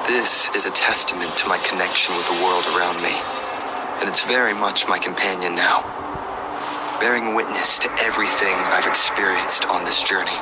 This is a testament to my connection with the world around me, and it's very much my companion now, bearing witness to everything I've experienced on this journey.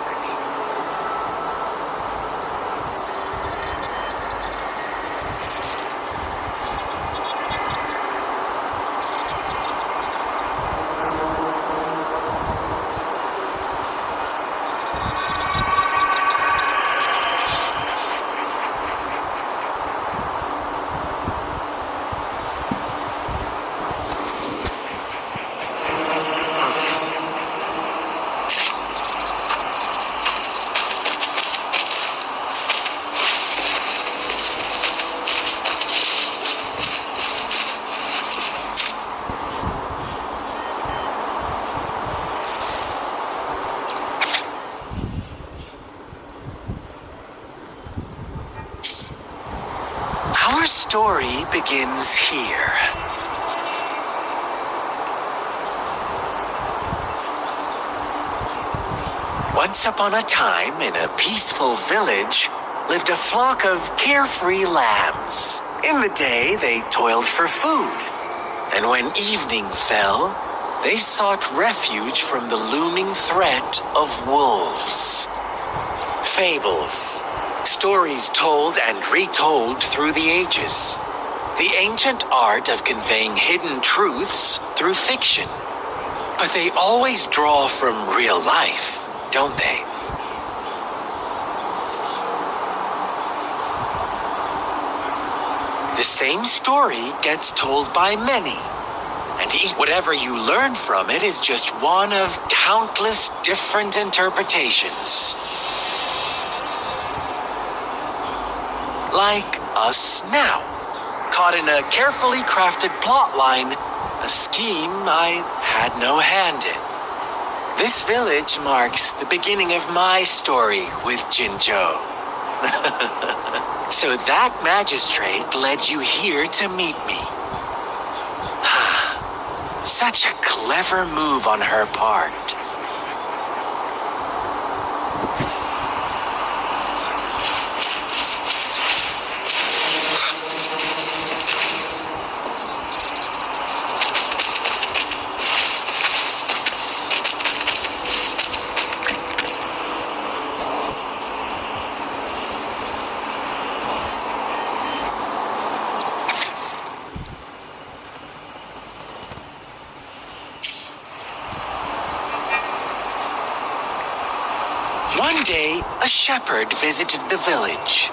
Our story begins here. Once upon a time, in a peaceful village, lived a flock of carefree lambs. In the day, they toiled for food, and when evening fell, they sought refuge from the looming threat of wolves. Fables. Stories told and retold through the ages. The ancient art of conveying hidden truths through fiction. But they always draw from real life, don't they? The same story gets told by many, and whatever you learn from it is just one of countless different interpretations. Like us now, caught in a carefully crafted plotline, a scheme I had no hand in. This village marks the beginning of my story with Jinzhou. So that magistrate led you here to meet me. Such a clever move on her part. One day, a shepherd visited the village.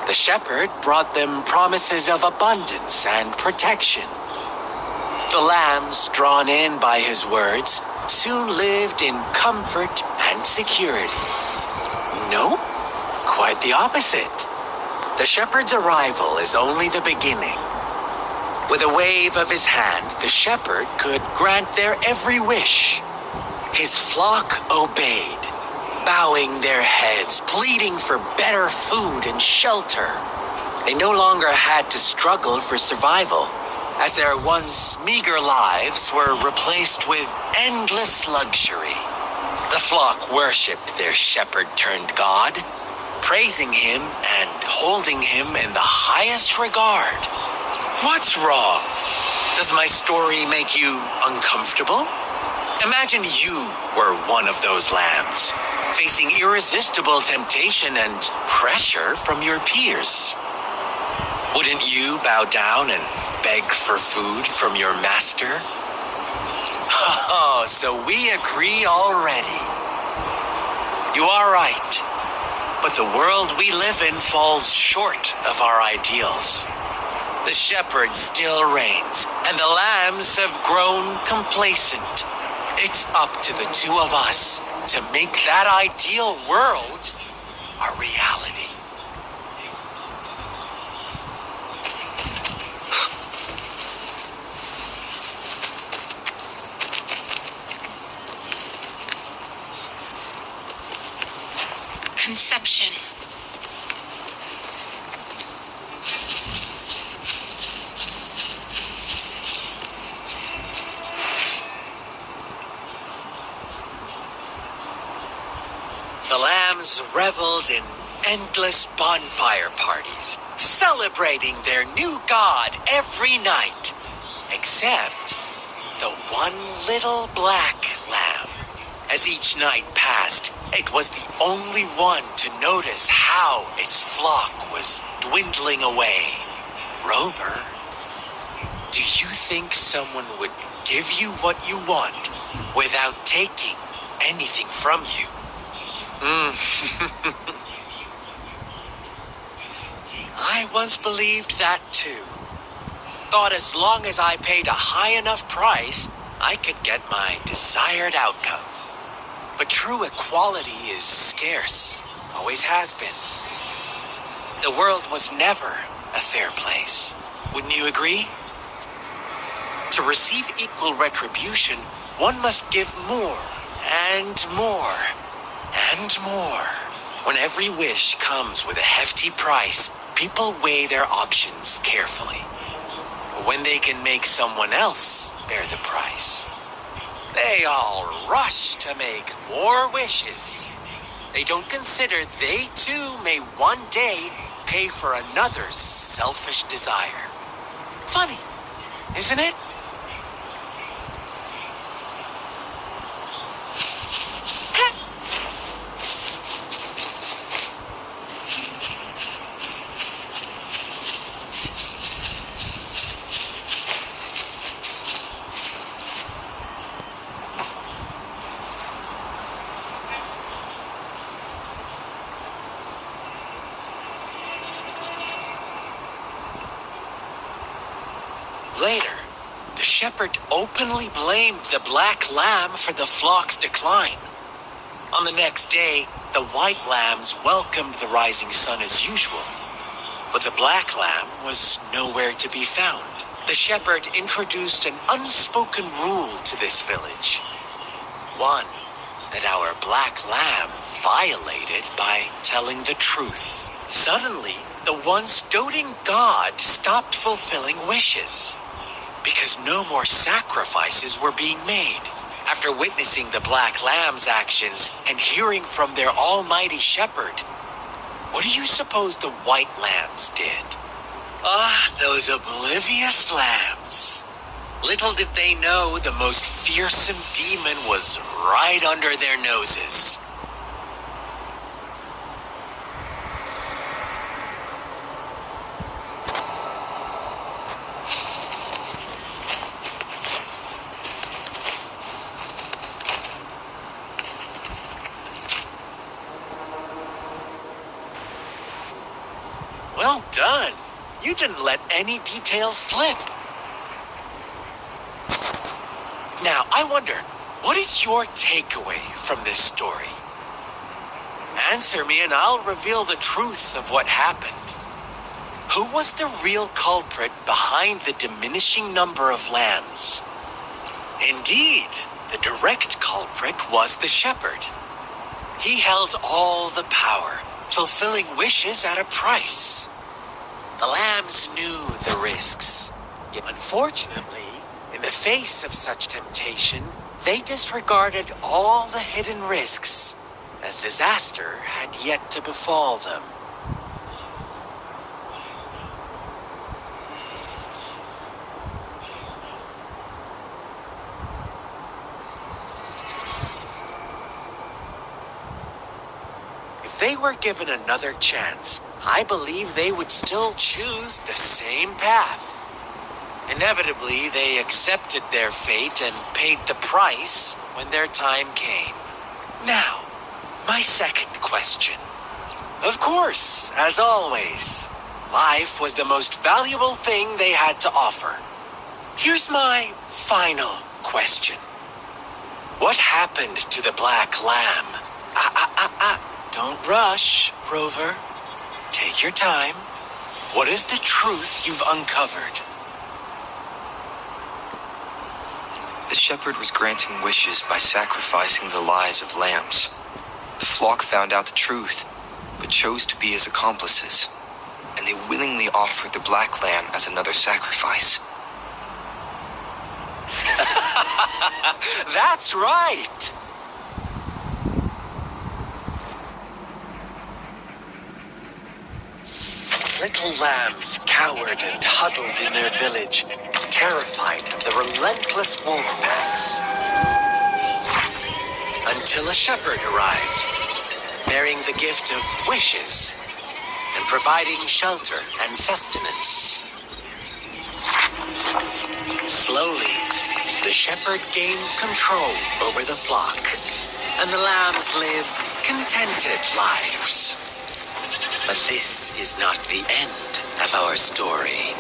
The shepherd brought them promises of abundance and protection. The lambs, drawn in by his words, soon lived in comfort and security. No, quite the opposite. The shepherd's arrival is only the beginning. With a wave of his hand, the shepherd could grant their every wish. His flock obeyed, bowing their heads, pleading for better food and shelter. They no longer had to struggle for survival, as their once meager lives were replaced with endless luxury. The flock worshipped their shepherd-turned-god, praising him and holding him in the highest regard. What's wrong? Does my story make you uncomfortable? Imagine you were one of those lambs, facing irresistible temptation and pressure from your peers. Wouldn't you bow down and beg for food from your master? Oh, so we agree already. You are right, but the world we live in falls short of our ideals. The shepherd still reigns, and the lambs have grown complacent. It's up to the two of us to make that ideal world a reality. Conception. The lambs reveled in endless bonfire parties, celebrating their new god every night. Except the one little black lamb. As each night passed, it was the only one to notice how its flock was dwindling away. Rover, do you think someone would give you what you want without taking anything from you? I once believed that too. Thought as long as I paid a high enough price, I could get my desired outcome. But true equality is scarce, always has been. The world was never a fair place. Wouldn't you agree? To receive equal retribution, one must give more and more and more. When every wish comes with a hefty price, people weigh their options carefully. When they can make someone else bear the price, they all rush to make more wishes. They don't consider they too may one day pay for another's selfish desire. Funny, isn't it? Later, the shepherd openly blamed the black lamb for the flock's decline. On the next day, the white lambs welcomed the rising sun as usual, but the black lamb was nowhere to be found. The shepherd introduced an unspoken rule to this village. One that our black lamb violated by telling the truth. Suddenly, the once doting god stopped fulfilling wishes, because no more sacrifices were being made. After witnessing the black lamb's actions and hearing from their almighty shepherd, what do you suppose the white lambs did? Those oblivious lambs. Little did they know the most fearsome demon was right under their noses. Well done. You didn't let any details slip. Now, I wonder, what is your takeaway from this story? Answer me and I'll reveal the truth of what happened. Who was the real culprit behind the diminishing number of lambs? Indeed, the direct culprit was the shepherd. He held all the power, fulfilling wishes at a price. The lambs knew the risks. Yet unfortunately, in the face of such temptation, they disregarded all the hidden risks, as disaster had yet to befall them. If they were given another chance, I believe they would still choose the same path. Inevitably, they accepted their fate and paid the price when their time came. Now, my second question. Of course, as always, life was the most valuable thing they had to offer. Here's my final question. What happened to the black lamb? Don't rush, Rover. Take your time. What is the truth you've uncovered? The shepherd was granting wishes by sacrificing the lives of lambs. The flock found out the truth, but chose to be his accomplices, and they willingly offered the black lamb as another sacrifice. That's right! little lambs cowered and huddled in their village, terrified of the relentless wolf packs. Until a shepherd arrived, bearing the gift of wishes and providing shelter and sustenance. Slowly, the shepherd gained control over the flock, and the lambs lived contented lives. But this is not the end of our story.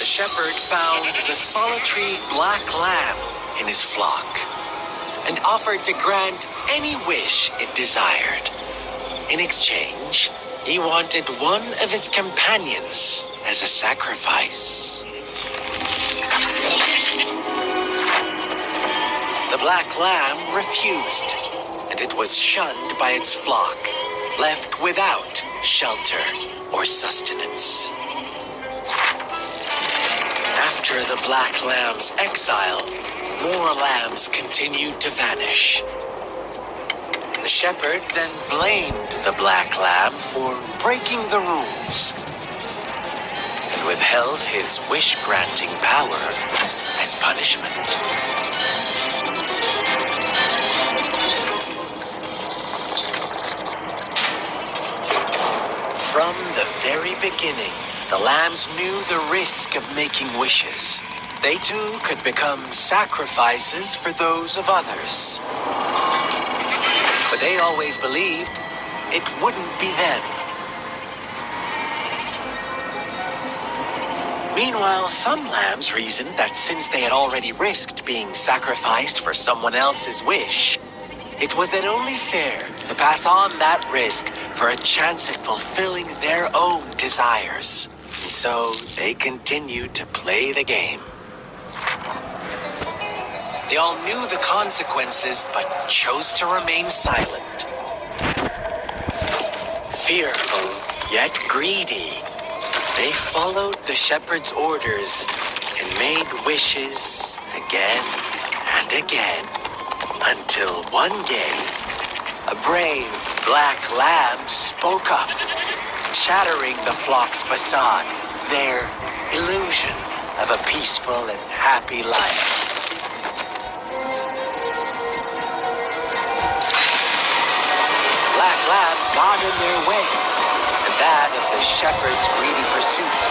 The shepherd found the solitary black lamb in his flock and offered to grant any wish it desired. In exchange, he wanted one of its companions as a sacrifice. The black lamb refused, and it was shunned by its flock, left without shelter or sustenance. After the black lamb's exile, more lambs continued to vanish. The shepherd then blamed the black lamb for breaking the rules and withheld his wish-granting power as punishment. From the very beginning, the lambs knew the risk of making wishes. They too could become sacrifices for those of others. But they always believed it wouldn't be them. Meanwhile, some lambs reasoned that since they had already risked being sacrificed for someone else's wish, it was then only fair to pass on that risk for a chance at fulfilling their own desires. And so they continued to play the game. They all knew the consequences, but chose to remain silent. Fearful, yet greedy, they followed the shepherd's orders and made wishes again and again, until one day, a brave black lamb spoke up, shattering the flock's facade, their illusion of a peaceful and happy life. Black lamb got in their way, and that of the shepherd's greedy pursuit,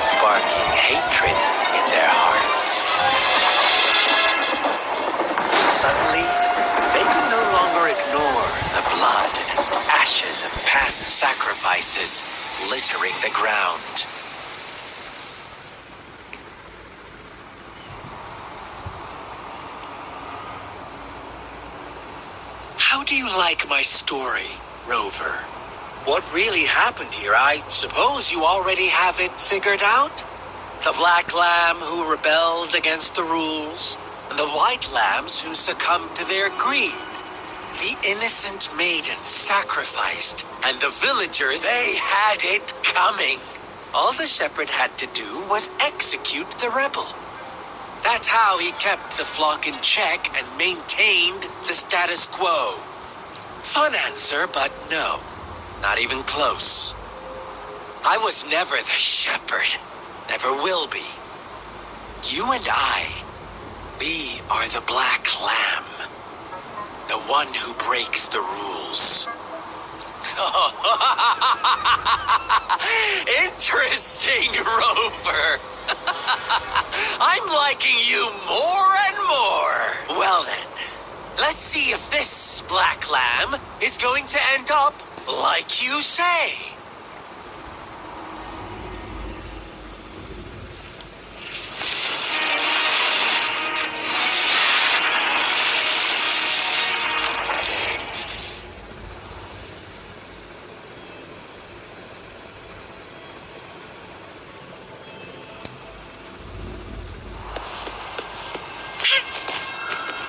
sparking hatred in their hearts. Suddenly, they could no longer ignore the blood and ashes of past sacrifices littering the ground. How do you like my story, Rover? What really happened here? I suppose you already have it figured out? The black lamb who rebelled against the rules, and the white lambs who succumbed to their greed. The innocent maiden sacrificed, and the villagers, they had it coming. All the shepherd had to do was execute the rebel. That's how he kept the flock in check and maintained the status quo. Fun answer, but no, not even close. I was never the shepherd, never will be. You and I, we are the black lamb, the one who breaks the rules. Interesting, Rover. I'm liking you more and more. Well then, let's see if this black lamb is going to end up like you say.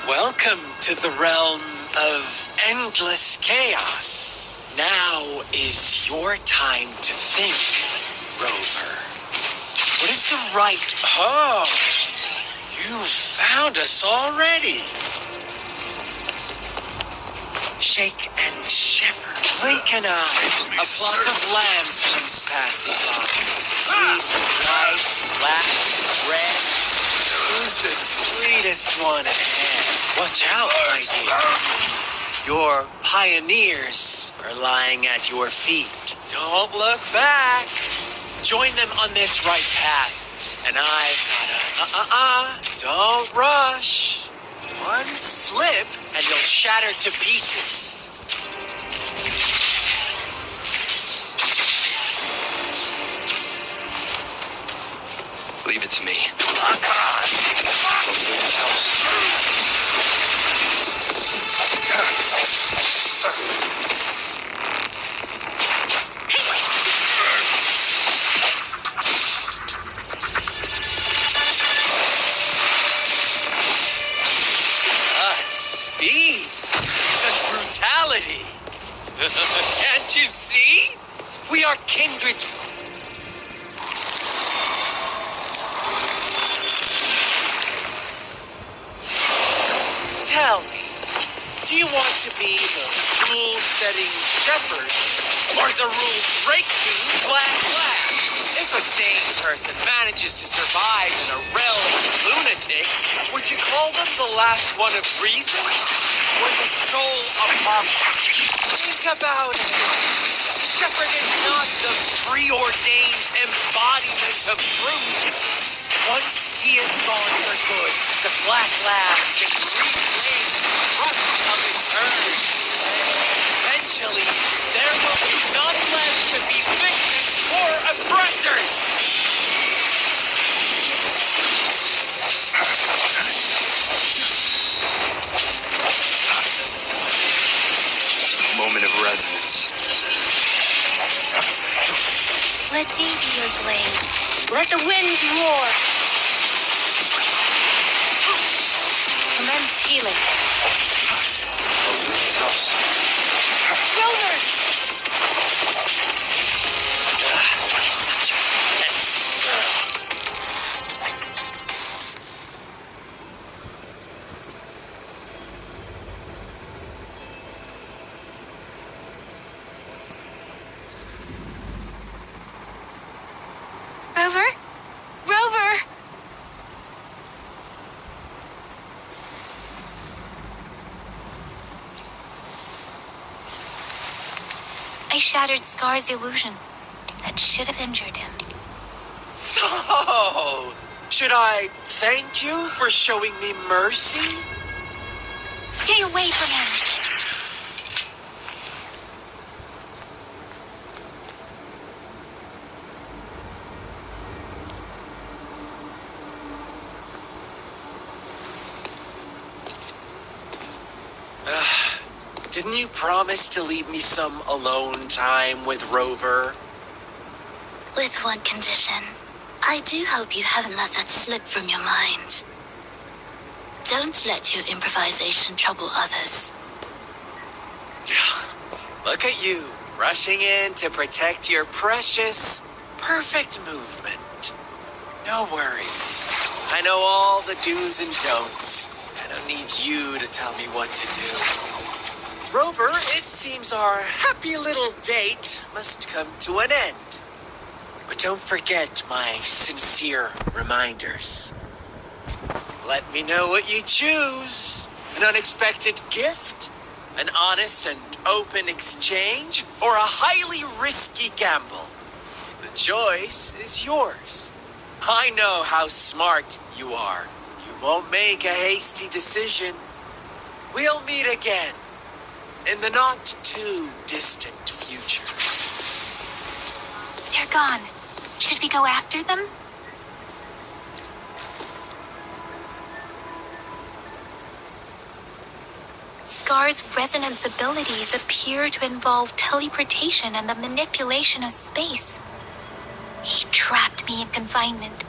Welcome to the realm of endless chaos. Now is your time to think, Rover. What is the right... Oh, you found us already. shake and shiver. Blink an eye, a flock of lambs comes passing by. Three's white, black, red. Who's the sweetest one ahead? Watch out, my dear. Your pioneers are lying at your feet. Don't look back. Join them on this right path. And I've got don't rush. One slip and you'll shatter to pieces. Leave it to me. Speed, such brutality. Can't you see? We are kindred. Tell me, do you want to be the rule-setting shepherd or the rule-breaking black lab? If a sane person manages to survive in a realm of lunatics, would you call them the last one of reason or the sole apostle? Think about it. Shepherd is not the preordained embodiment of truth. Once he is gone for good, the black lab can reclaim the trust of its herd. Eventually, there will be none left to be victims or oppressors. Moment of resonance. Let me be your blade. Let the wind roar. Commence healing. Rover! Such a pesky girl. Rover? Rover! I shattered Scar's illusion. That should have injured him. Oh, should I thank you for showing me mercy? Stay away from him! Didn't you promise to leave me some alone time with Rover? With one condition. I do hope you haven't let that slip from your mind. Don't let your improvisation trouble others. Look at you, rushing in to protect your precious, perfect movement. No worries. I know all the do's and don'ts. I don't need you to tell me what to do. Rover, it seems our happy little date must come to an end. But don't forget my sincere reminders. Let me know what you choose. An unexpected gift, an honest and open exchange, or a highly risky gamble. The choice is yours. I know how smart you are. You won't make a hasty decision. We'll meet again in the not too distant future. They're gone. Should we go after them? Scar's resonance abilities appear to involve teleportation and the manipulation of space. He trapped me in confinement,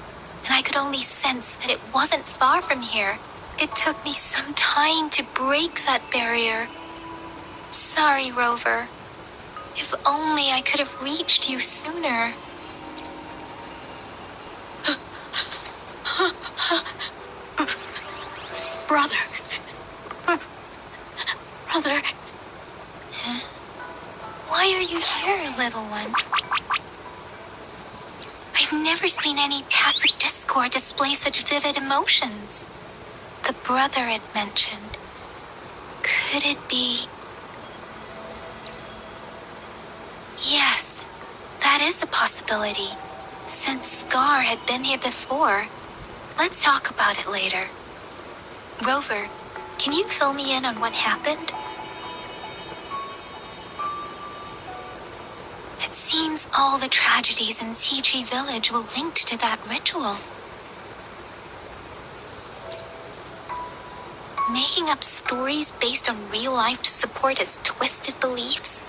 and I could only sense that it wasn't far from here. It took me some time to break that barrier. Sorry, Rover. If only I could have reached you sooner. Brother. Brother, Why are you here, little one? I've never seen any tacit discord display such vivid emotions. The brother it mentioned. Could it be... Yes, that is a possibility. Since Scar had been here before, let's talk about it later. Rover, can you fill me in on what happened? It seems all the tragedies in TG Village were linked to that ritual. Making up stories based on real life to support his twisted beliefs?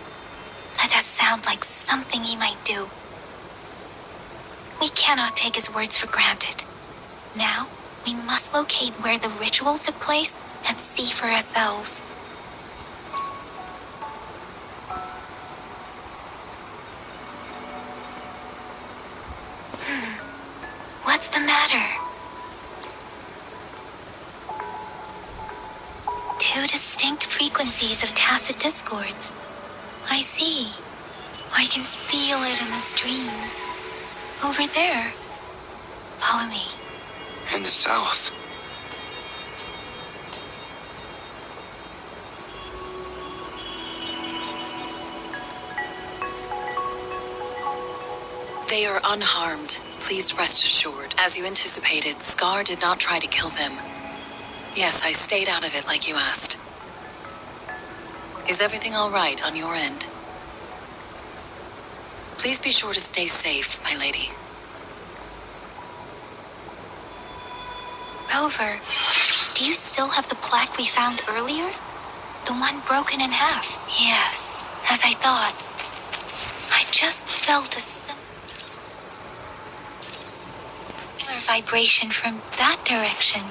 That does sound like something he might do. We cannot take his words for granted. Now, we must locate where the ritual took place and see for ourselves. What's the matter? Two distinct frequencies of tacit discords. I see. I can feel it in the streams. Over there. Follow me. In the south. They are unharmed. Please rest assured. As you anticipated, Scar did not try to kill them. Yes, I stayed out of it like you asked. Is everything all right on your end? Please be sure to stay safe, my lady. Rover, do you still have the plaque we found earlier? The one broken in half? Yes, as I thought. I just felt a similar vibration from that direction.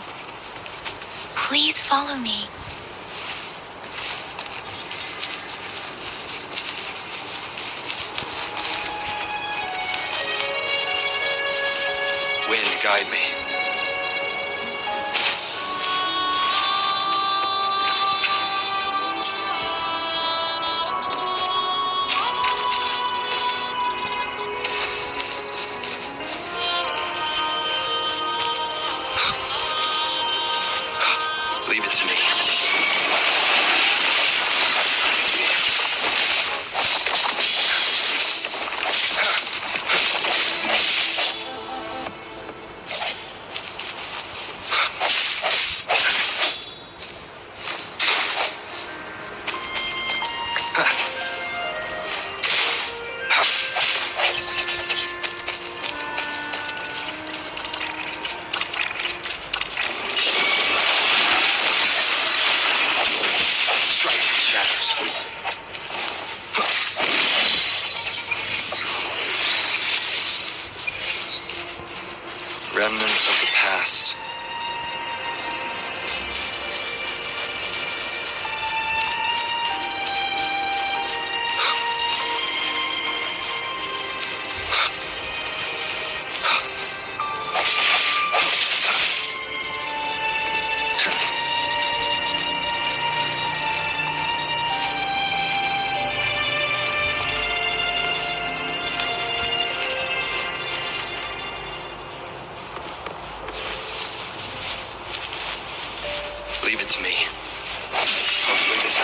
Please follow me. Wind, guide me. Leave it to me. Remnants of the past. Leave it to me. Hopefully this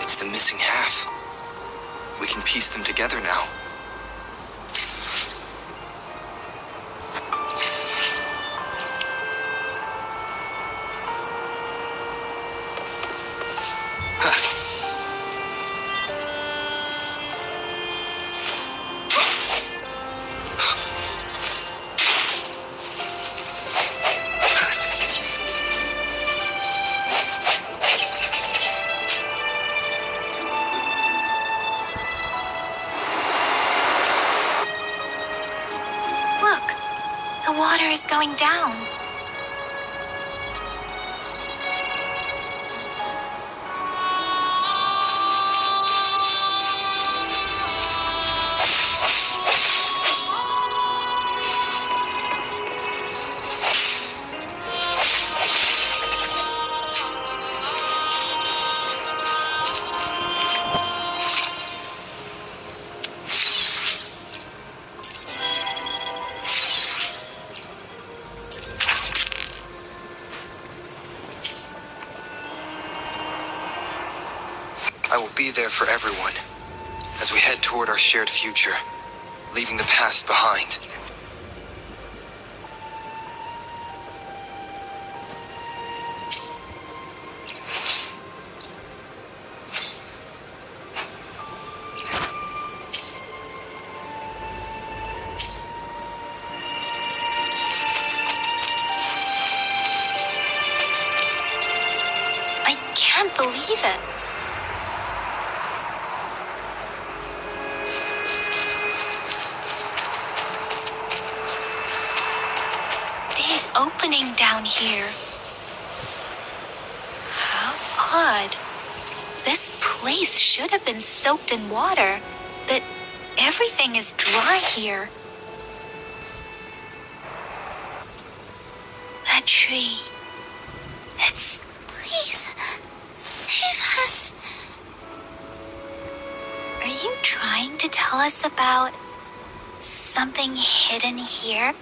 It's the missing half. We can piece them together now. water is going down. I will be there for everyone as we head toward our shared future, leaving the past behind. I can't believe it. Big opening down here. How odd. This place should have been soaked in water, but everything is dry here. That tree. It's... Please, save us. Are you trying to tell us about something hidden here?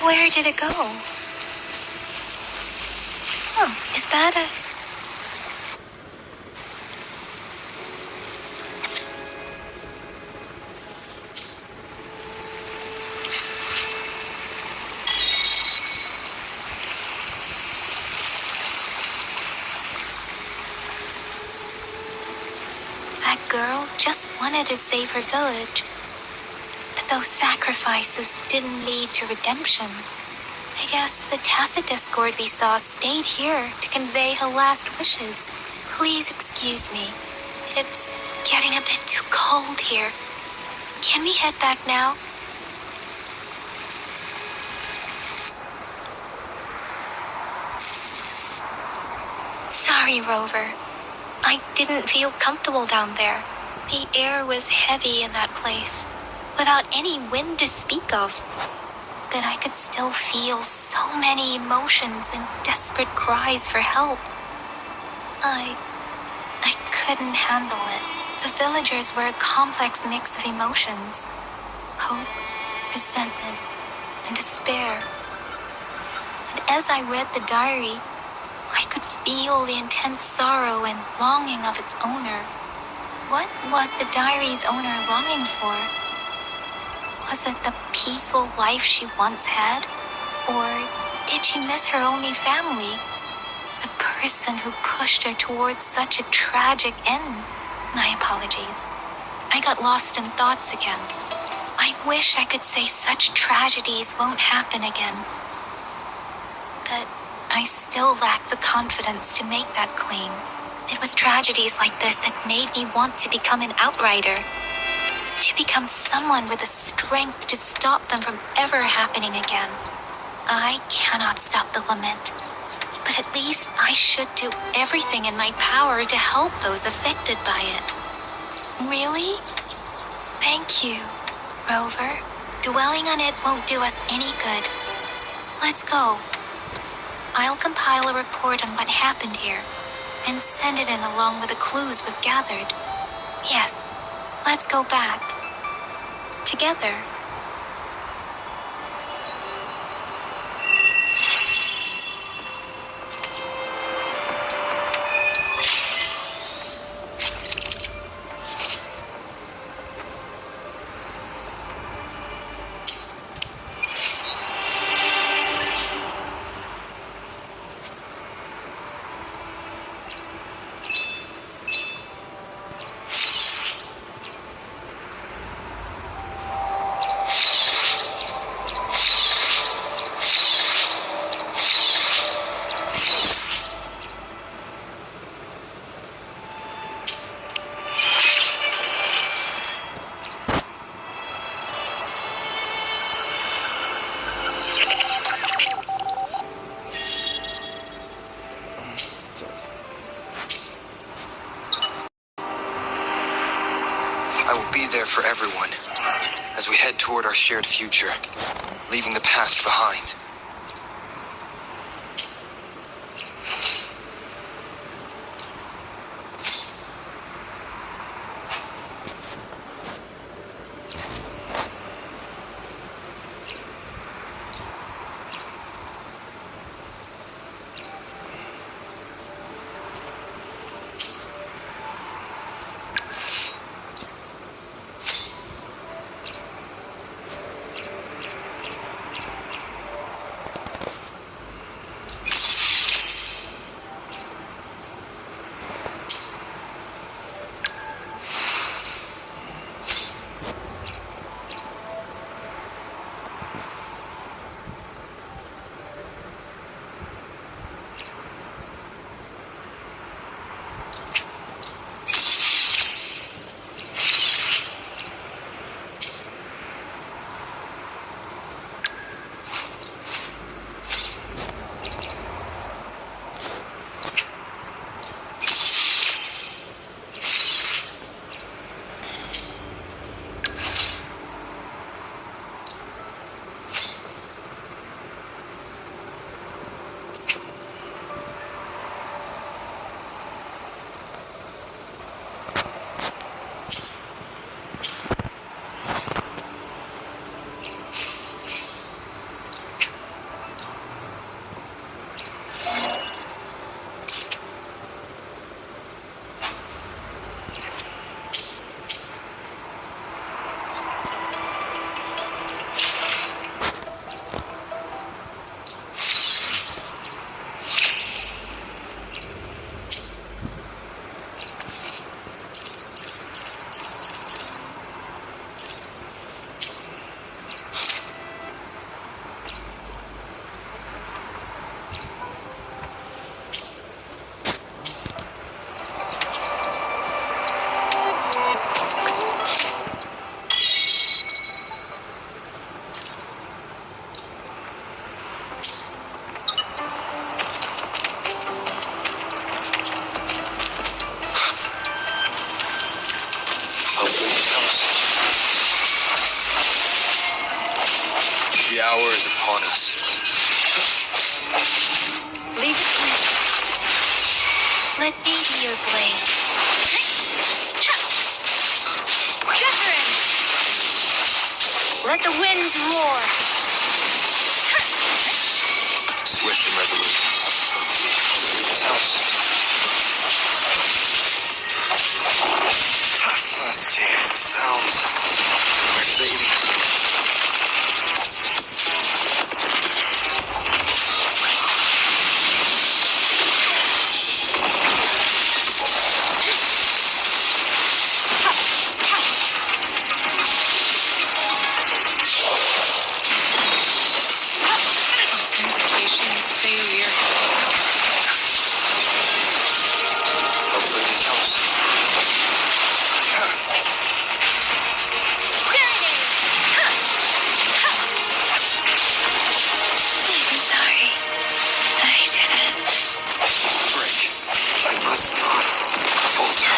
Where did it go? Oh, is that a... That girl just wanted to save her village. But those sacrifices didn't lead to redemption. I guess the tacit discord we saw stayed here to convey her last wishes. Please excuse me. It's getting a bit too cold here. Can we head back now? Sorry, Rover. I didn't feel comfortable down there. The air was heavy in that place, without any wind to speak of. But I could still feel so many emotions and desperate cries for help. I couldn't handle it. The villagers were a complex mix of emotions. Hope, resentment, and despair. And as I read the diary, I could feel the intense sorrow and longing of its owner. What was the diary's owner longing for? Was it the peaceful life she once had? Or did she miss her only family? The person who pushed her towards such a tragic end? My apologies. I got lost in thoughts again. I wish I could say such tragedies won't happen again. But I still lack the confidence to make that claim. It was tragedies like this that made me want to become an outrider. To become someone with the strength to stop them from ever happening again. I cannot stop the lament, but at least I should do everything in my power to help those affected by it. Really? Thank you, Rover. Dwelling on it won't do us any good. Let's go. I'll compile a report on what happened here and send it in along with the clues we've gathered. Yes, let's go back. Together. for everyone as we head toward our shared future, leaving the past behind. The hour is upon us. Leave it to me. Let me be your blade. Wuthering! Let the winds roar. Swift and resolute. This house. Let's change the sounds. We're fading. Authentication failure. Hopefully this helps. I'm sorry. I didn't. Break. I must not falter.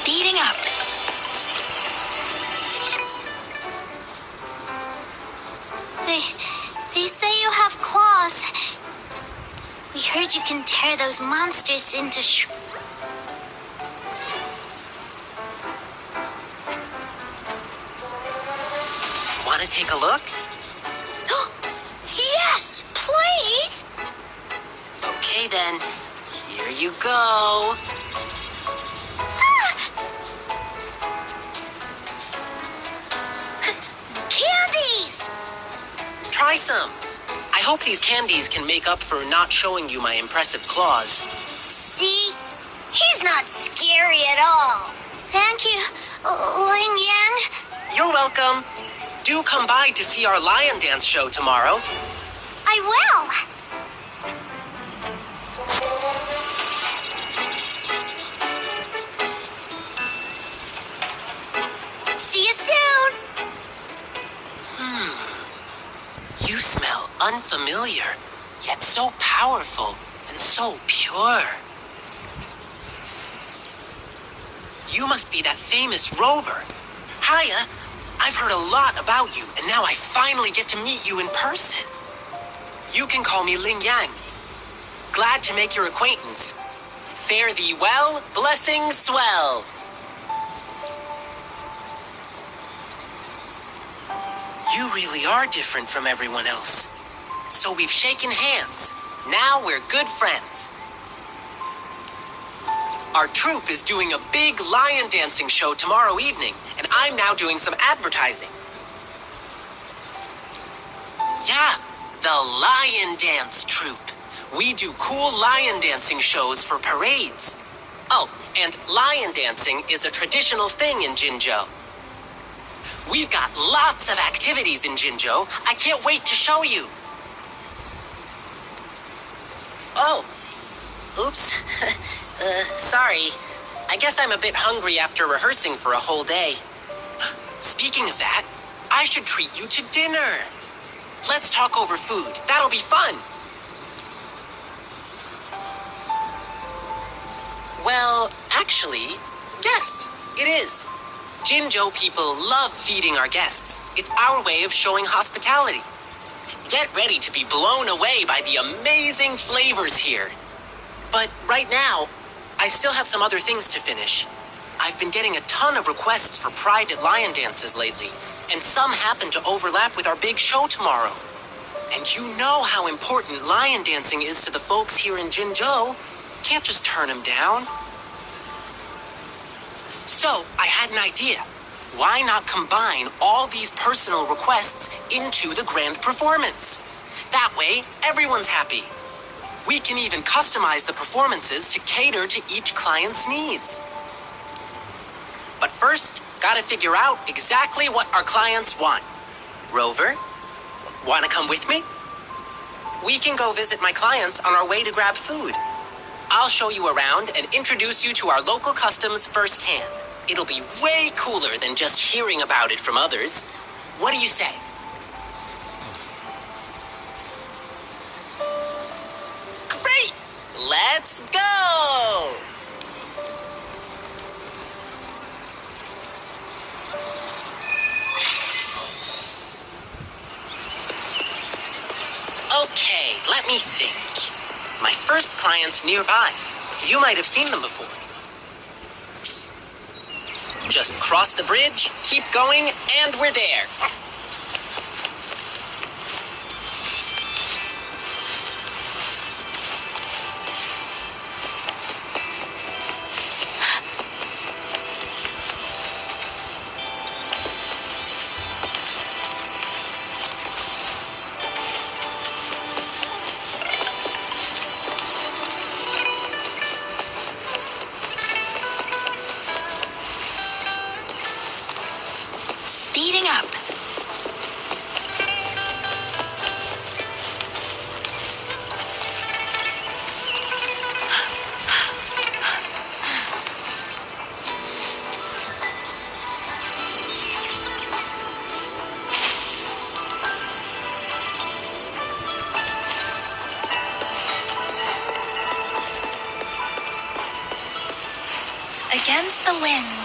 Speeding up. They say you have claws. We heard you can tear those monsters into Want to take a look? Yes, please! Okay then, here you go. Candies! Try some. I hope these candies can make up for not showing you my impressive claws. See? He's not scary at all. Thank you, Ling Yang. You're welcome. Do come by to see our lion dance show tomorrow. I will. See you soon. You smell unfamiliar, yet so powerful and so pure. You must be that famous rover. Hiya, I've heard a lot about you, and now I finally get to meet you in person. You can call me Ling Yang. Glad to make your acquaintance. Fare thee well, blessings swell. You really are different from everyone else. So we've shaken hands. Now we're good friends. Our troupe is doing a big lion dancing show tomorrow evening, and I'm now doing some advertising. Yeah, the Lion Dance Troupe. We do cool lion dancing shows for parades. Oh, and lion dancing is a traditional thing in Jinzhou. We've got lots of activities in Jinzhou. I can't wait to show you. Oh, oops. Sorry. I guess I'm a bit hungry after rehearsing for a whole day. Speaking of that, I should treat you to dinner. Let's talk over food. That'll be fun. Well, actually, yes, it is. Jinzhou people love feeding our guests. It's our way of showing hospitality. Get ready to be blown away by the amazing flavors here. But right now, I still have some other things to finish. I've been getting a ton of requests for private lion dances lately, and some happen to overlap with our big show tomorrow. And you know how important lion dancing is to the folks here in Jinzhou. Can't just turn them down. So, I had an idea. Why not combine all these personal requests into the grand performance? That way, everyone's happy. We can even customize the performances to cater to each client's needs. But first, gotta figure out exactly what our clients want. Rover, wanna come with me? We can go visit my clients on our way to grab food. I'll show you around and introduce you to our local customs firsthand. It'll be way cooler than just hearing about it from others. What do you say? Great! Let's go! Okay, let me think. My first client's nearby. You might have seen them before. Just cross the bridge, keep going, and we're there. Speeding up. Against the winds.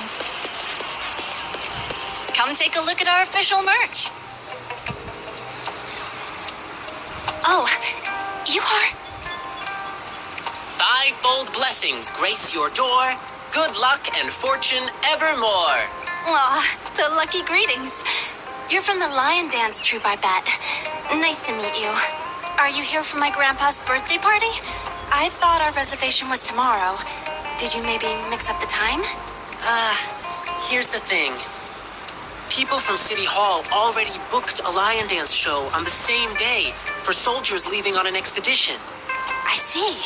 Come take a look at our official merch. Oh, you are... Fivefold blessings grace your door. Good luck and fortune evermore. Aw, the lucky greetings. You're from the Lion Dance troupe, I bet. Nice to meet you. Are you here for my grandpa's birthday party? I thought our reservation was tomorrow. Did you maybe mix up the time? Here's the thing. People from City Hall already booked a Lion Dance show on the same day for soldiers leaving on an expedition. I see.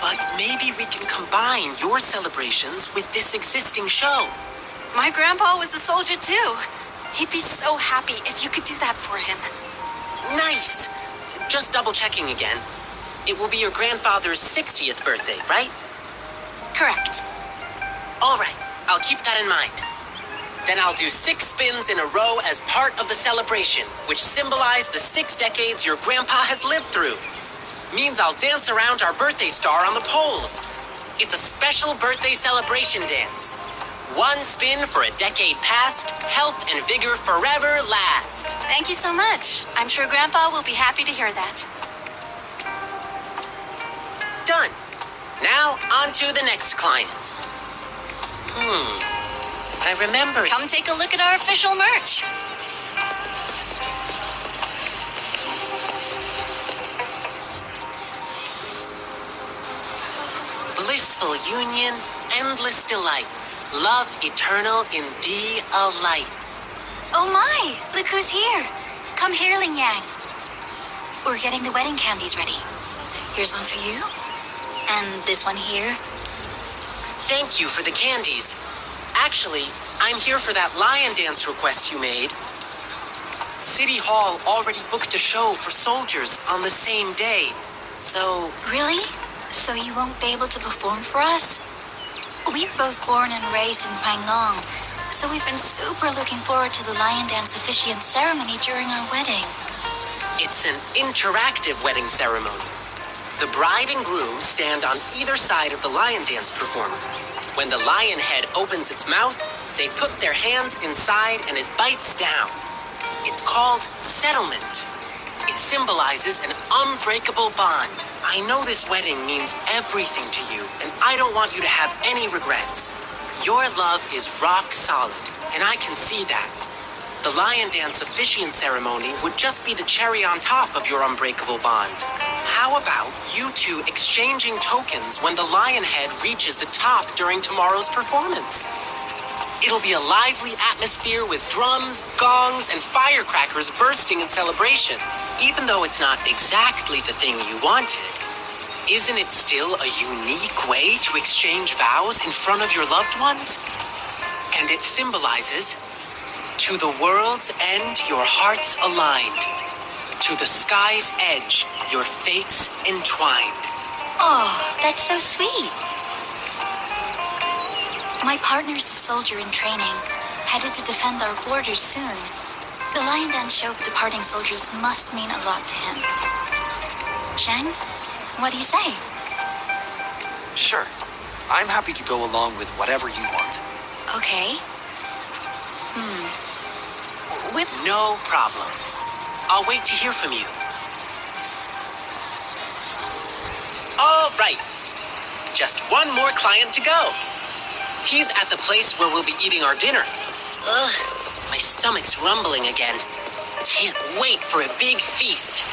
But maybe we can combine your celebrations with this existing show. My grandpa was a soldier too. He'd be so happy if you could do that for him. Nice! Just double checking again. It will be your grandfather's 60th birthday, right? Correct. All right, I'll keep that in mind. Then I'll do 6 spins in a row as part of the celebration, which symbolize the 6 decades your grandpa has lived through. Means I'll dance around our birthday star on the poles. It's a special birthday celebration dance. 1 spin for a decade past, health and vigor forever last. Thank you so much. I'm sure Grandpa will be happy to hear that. Done. Now, on to the next client. I remember... Come take a look at our official merch. Blissful union, endless delight. Love eternal in thee a light. Oh my, look who's here. Come here, Ling Yang. We're getting the wedding candies ready. Here's one for you. And this one here. Thank you for the candies. Actually, I'm here for that lion dance request you made. City Hall already booked a show for soldiers on the same day, so... Really? So you won't be able to perform for us? We're both born and raised in Huanglong, so we've been super looking forward to the lion dance officiant ceremony during our wedding. It's an interactive wedding ceremony. The bride and groom stand on either side of the lion dance performer. When the lion head opens its mouth, they put their hands inside and it bites down. It's called settlement. It symbolizes an unbreakable bond. I know this wedding means everything to you, and I don't want you to have any regrets. Your love is rock solid, and I can see that. The lion dance officiant ceremony would just be the cherry on top of your unbreakable bond. How about you two exchanging tokens when the lion head reaches the top during tomorrow's performance? It'll be a lively atmosphere with drums, gongs, and firecrackers bursting in celebration. Even though it's not exactly the thing you wanted, isn't it still a unique way to exchange vows in front of your loved ones? And it symbolizes, to the world's end, your hearts aligned. To the sky's edge, your fates entwined. Oh, that's so sweet. My partner's a soldier in training, headed to defend our borders soon. The lion dance show for departing soldiers must mean a lot to him. Shang, what do you say? Sure. I'm happy to go along with whatever you want. Okay. With... No problem. I'll wait to hear from you. All right. Just one more client to go. He's at the place where we'll be eating our dinner. Ugh, my stomach's rumbling again. Can't wait for a big feast.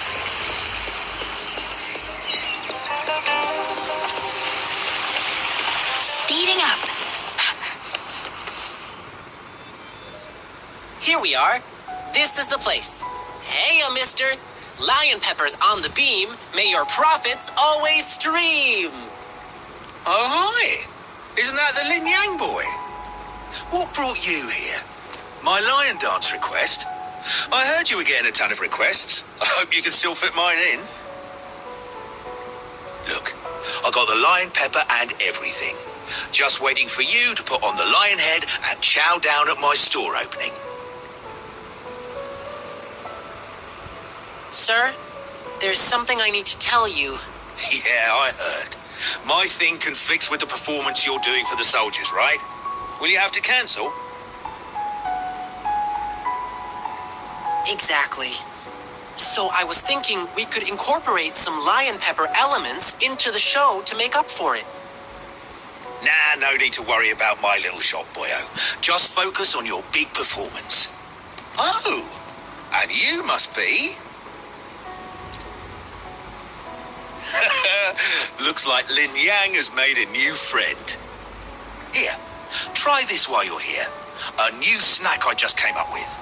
Speeding up. Here we are. This is the place. Hey, mister. Lion peppers on the beam. May your profits always stream. Oh, hi. Isn't that the Lin Yang boy? What brought you here? My lion dance request? I heard you were getting a ton of requests. I hope you can still fit mine in. Look, I got the lion pepper and everything. Just waiting for you to put on the lion head and chow down at my store opening. Sir, there's something I need to tell you. Yeah, I heard. My thing conflicts with the performance you're doing for the soldiers, right? Will you have to cancel? Exactly. So I was thinking we could incorporate some lion pepper elements into the show to make up for it. Nah, no need to worry about my little shop, boyo. Just focus on your big performance. Oh, and you must be... Looks like Lin Yang has made a new friend. Here, try this while you're here. A new snack I just came up with.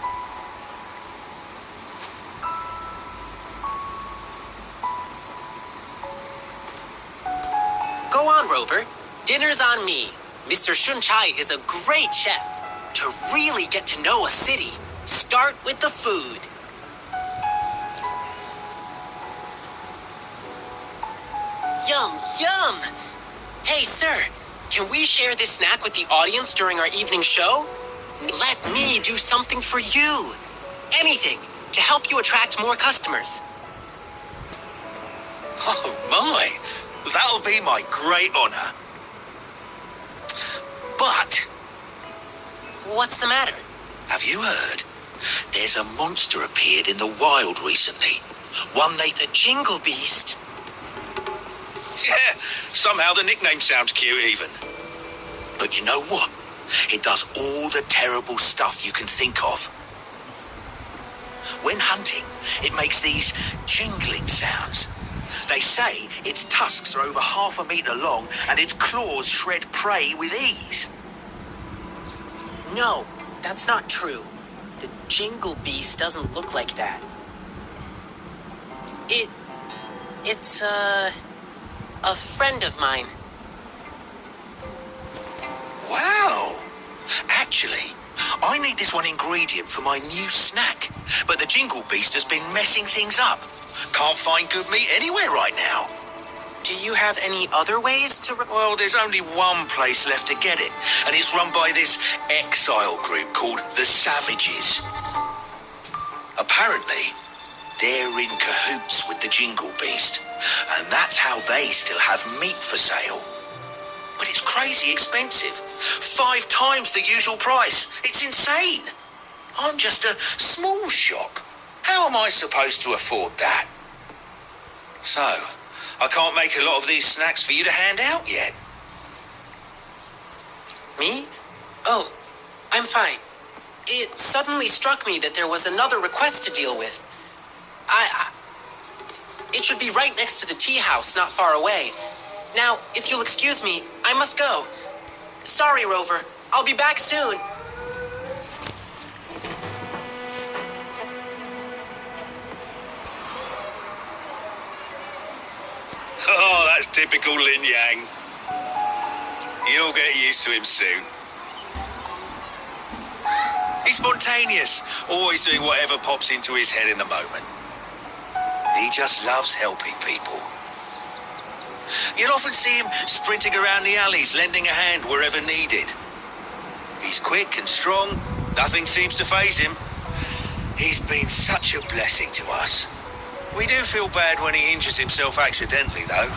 Go on, Rover. Dinner's on me. Mr. Shun Chai is a great chef. To really get to know a city, start with the food. Yum, yum! Hey, sir, can we share this snack with the audience during our evening show? Let me do something for you. Anything to help you attract more customers. Oh my, that'll be my great honor. But, What's the matter? have you heard? There's a monster appeared in the wild recently. One they... The Jingle Beast? Yeah, somehow the nickname sounds cute even. But you know what? It does all the terrible stuff you can think of. When hunting, it makes these jingling sounds. They say its tusks are over 1/2 meter long and its claws shred prey with ease. No, that's not true. The Jingle Beast doesn't look like that. It's a friend of mine. Wow! Actually, I need this one ingredient for my new snack. But the Jingle Beast has been messing things up. Can't find good meat anywhere right now. Do you have any other ways to... Well, there's only one place left to get it, and it's run by this exile group called the Savages. Apparently, they're in cahoots with the Jingle Beast, and that's how they still have meat for sale. But it's crazy expensive. 5 times the usual price. It's insane. I'm just a small shop. How am I supposed to afford that? So, I can't make a lot of these snacks for you to hand out yet. Me? Oh, I'm fine. It suddenly struck me that there was another request to deal with. It should be right next to the tea house, not far away. Now, if you'll excuse me, I must go. Sorry, Rover. I'll be back soon. Oh, that's typical Lin Yang. You'll get used to him soon. He's spontaneous, always doing whatever pops into his head in the moment. He just loves helping people. You'll often see him sprinting around the alleys, lending a hand wherever needed. He's quick and strong, nothing seems to faze him. He's been such a blessing to us. We do feel bad when he injures himself accidentally, though.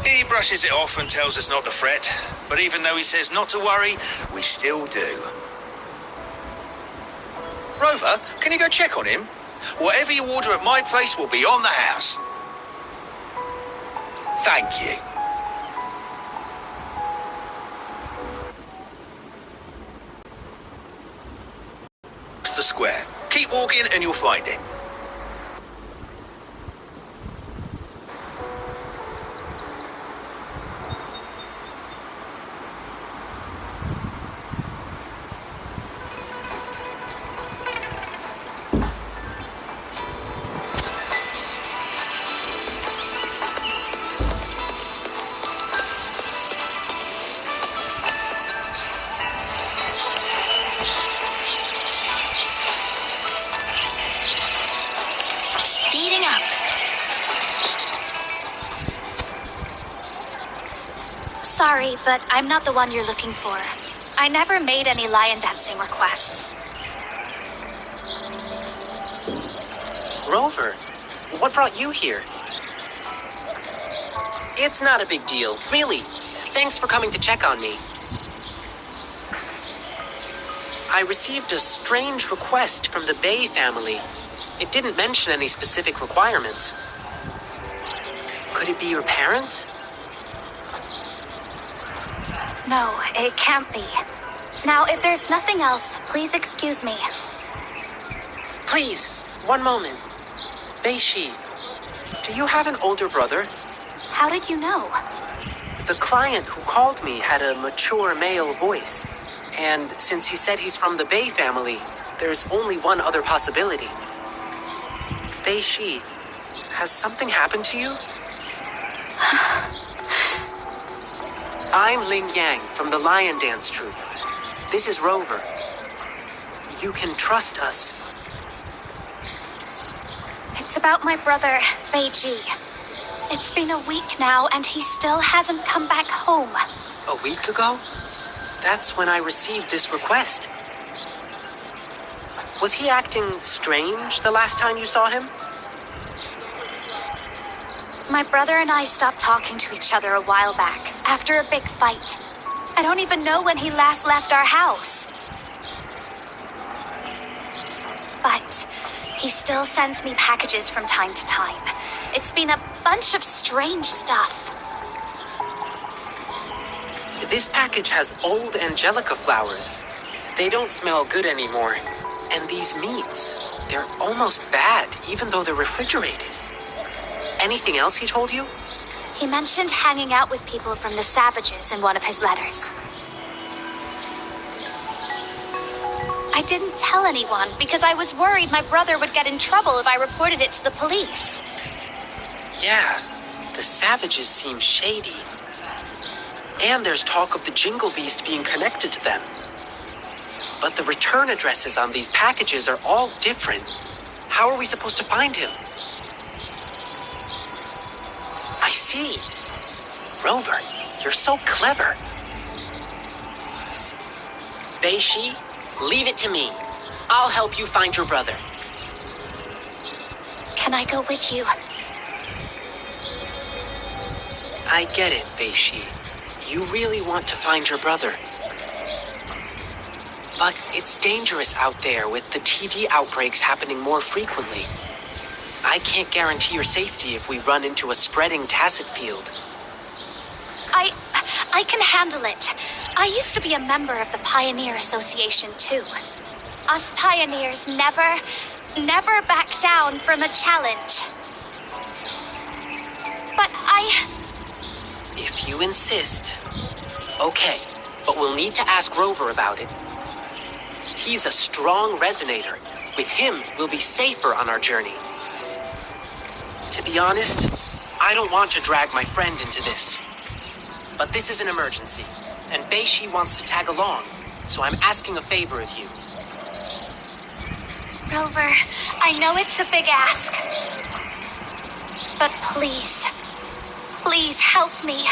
He brushes it off and tells us not to fret, but even though he says not to worry, we still do. Rover, can you go check on him? Whatever you order at my place will be on the house. Thank you. It's the square. Keep walking and you'll find it. Speeding up. Sorry, but I'm not the one you're looking for. I never made any lion dancing requests. Rover, what brought you here? It's not a big deal, really. Thanks for coming to check on me. I received a strange request from the Bay family. It didn't mention any specific requirements. Could it be your parents? No, it can't be. Now, if there's nothing else, please excuse me. Please, one moment. Beishi, do you have an older brother? How did you know? The client who called me had a mature male voice. And since he said he's from the Bay family, there's only one other possibility. Beishi, has something happened to you? I'm Lin Yang from the Lion Dance Troupe. This is Rover. You can trust us. It's about my brother, Beiji. It's been a week now, and he still hasn't come back home. A week ago? That's when I received this request. Was he acting strange the last time you saw him? My brother and I stopped talking to each other a while back, after a big fight. I don't even know when he last left our house. But he still sends me packages from time to time. It's been a bunch of strange stuff. This package has old angelica flowers. They don't smell good anymore. And these meats, they're almost bad, even though they're refrigerated. Anything else he told you? He mentioned hanging out with people from the Savages in one of his letters. I didn't tell anyone because I was worried my brother would get in trouble if I reported it to the police. Yeah, the Savages seem shady. And there's talk of the Jingle Beast being connected to them. But the return addresses on these packages are all different. How are we supposed to find him? I see. Rover, you're so clever. Beishi, leave it to me. I'll help you find your brother. Can I go with you? I get it, Beishi. You really want to find your brother. But it's dangerous out there with the TD outbreaks happening more frequently. I can't guarantee your safety if we run into a spreading tacit field. I can handle it. I used to be a member of the Pioneer Association too. Us pioneers never back down from a challenge. But If you insist. Okay, but we'll need to ask Rover about it. He's a strong resonator. With him, we'll be safer on our journey. To be honest, I don't want to drag my friend into this. But this is an emergency, and Beishi wants to tag along, so I'm asking a favor of you. Rover, I know it's a big ask. But please help me.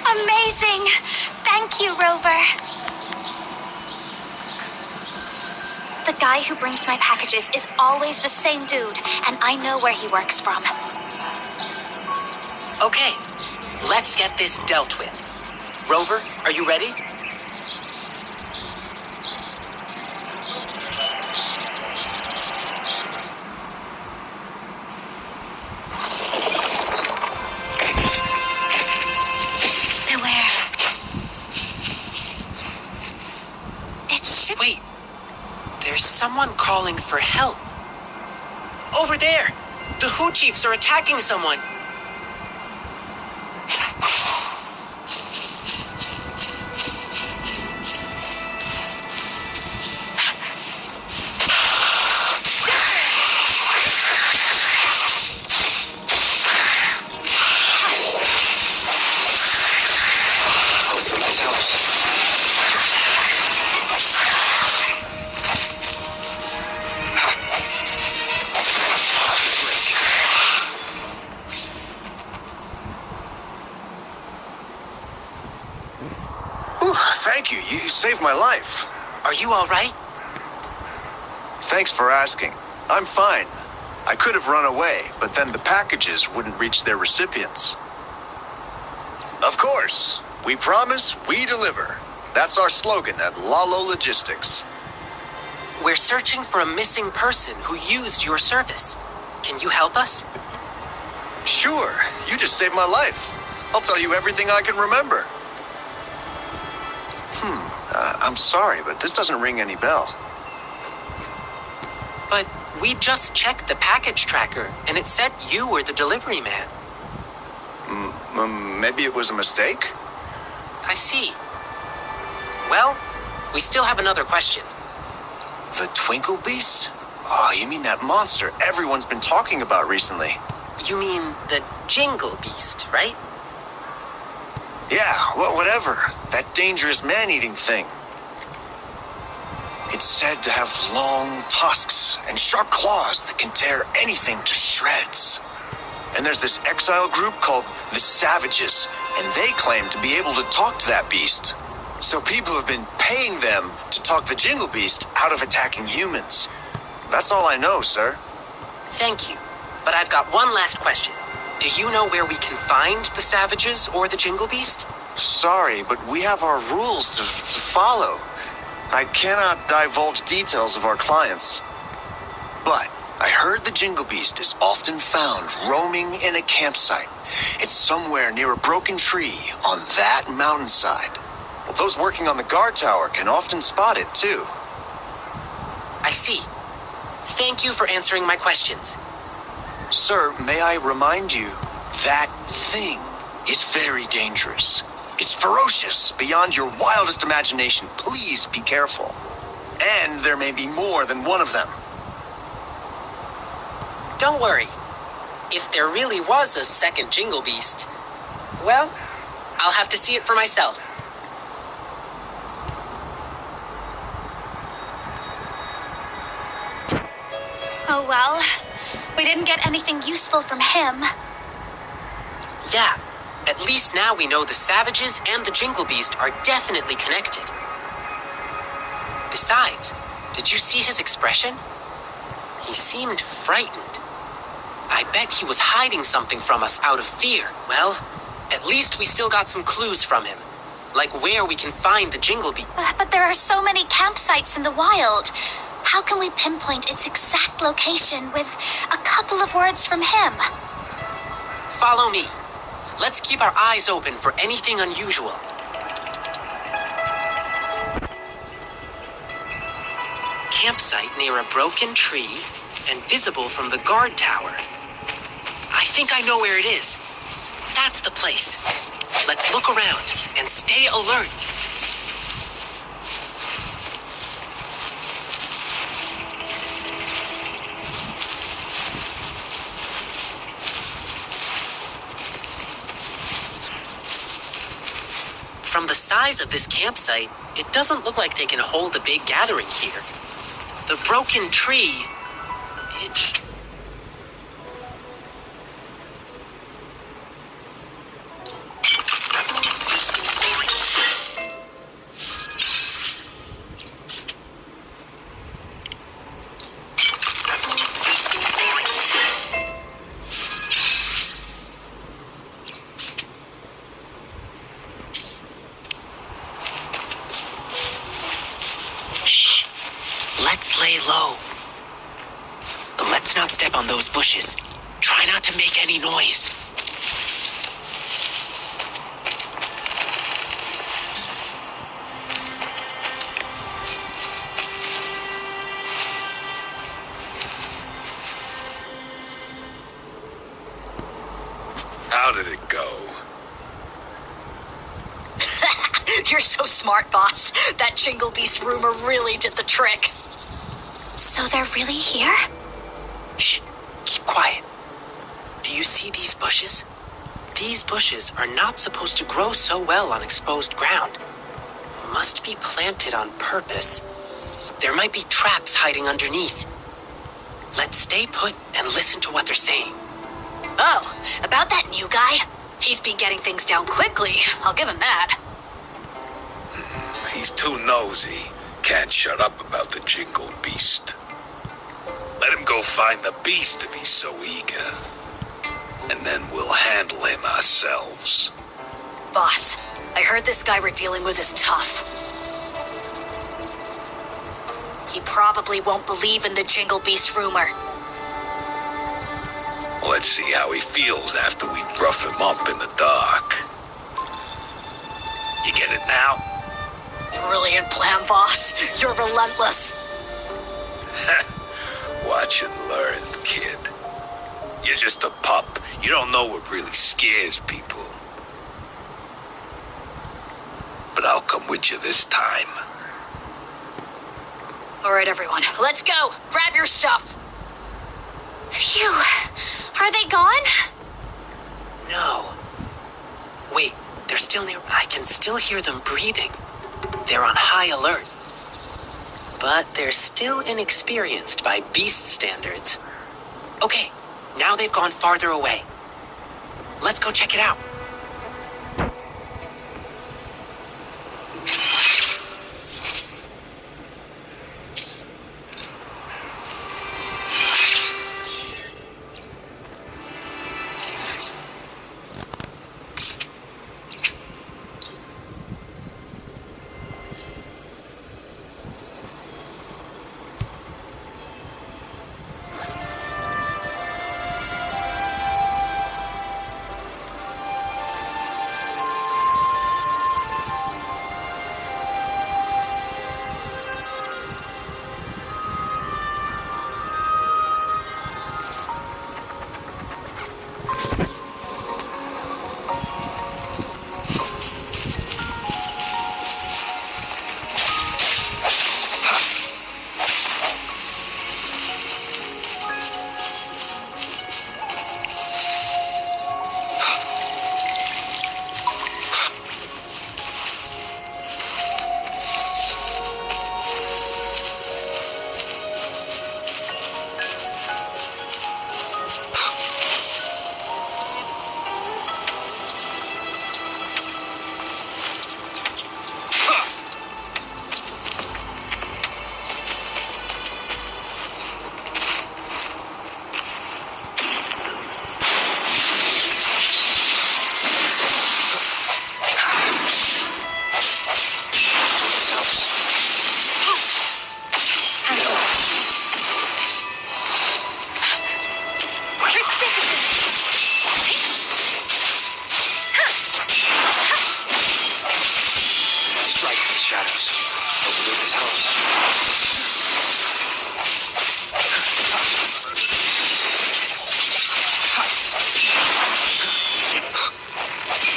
Amazing! Thank you, Rover. The guy who brings my packages is always the same dude, and I know where he works from. Okay, let's get this dealt with. Rover, are you ready? Beware. It should... Wait, there's someone calling for help. Over there! The Hu Chiefs are attacking someone! Hopefully this helps. Whew, thank you. You saved my life. Are you alright? Thanks for asking. I'm fine. I could have run away, but then the packages wouldn't reach their recipients. Of course. We promise, we deliver. That's our slogan at Lalo Logistics. We're searching for a missing person who used your service. Can you help us? Sure, you just saved my life. I'll tell you everything I can remember. I'm sorry, but this doesn't ring any bell. But we just checked the package tracker, and it said you were the delivery man. Maybe it was a mistake? I see. Well, we still have another question. The Twinkle Beast? Oh, you mean that monster everyone's been talking about recently? You mean the Jingle Beast, right? Yeah, well, whatever. That dangerous man-eating thing. It's said to have long tusks and sharp claws that can tear anything to shreds. And there's this exile group called the Savages, and they claim to be able to talk to that beast. So people have been paying them to talk the Jingle Beast out of attacking humans. That's all I know, sir. Thank you. But I've got one last question. Do you know where we can find the Savages or the Jingle Beast? Sorry, but we have our rules to follow. I cannot divulge details of our clients. But I heard the Jingle Beast is often found roaming in a campsite. It's somewhere near a broken tree on that mountainside. Well, those working on the guard tower can often spot it, too. I see. Thank you for answering my questions. Sir, may I remind you, that thing is very dangerous. It's ferocious beyond your wildest imagination. Please be careful. And there may be more than one of them. Don't worry. If there really was a second Jingle Beast, well, I'll have to see it for myself. Oh well, we didn't get anything useful from him. Yeah, at least now we know the Savages and the Jingle Beast are definitely connected. Besides, did you see his expression? He seemed frightened. I bet he was hiding something from us out of fear. Well, at least we still got some clues from him. Like where we can find the Jingle Beast. But there are so many campsites in the wild. How can we pinpoint its exact location with a couple of words from him? Follow me. Let's keep our eyes open for anything unusual. Campsite near a broken tree and visible from the guard tower. I think I know where it is. That's the place. Let's look around and stay alert. From the size of this campsite, it doesn't look like they can hold a big gathering here. The broken tree, it... Let's lay low. Let's not step on those bushes. Try not to make any noise. How did it go? You're so smart, boss. That Jingle Beast rumor really did the trick. So they're really here? Shh, keep quiet. Do you see these bushes? These bushes are not supposed to grow so well on exposed ground. Must be planted on purpose. There might be traps hiding underneath. Let's stay put and listen to what they're saying. Oh, about that new guy? He's been getting things down quickly. I'll give him that. He's too nosy. Can't shut up about the Jingle Beast. Let him go find the beast if he's so eager. And then we'll handle him ourselves. Boss, I heard this guy we're dealing with is tough. He probably won't believe in the Jingle Beast rumor. Let's see how he feels after we rough him up in the dark. You get it now? Brilliant plan, boss. You're relentless. Watch and learn, kid. You're just a pup. You don't know what really scares people. But I'll come with you this time. All right, everyone, let's go. Grab your stuff. Phew. Are they gone? No. Wait, they're still near. I can still hear them breathing. They're on high alert. But they're still inexperienced by beast standards. Okay, now they've gone farther away. Let's go check it out.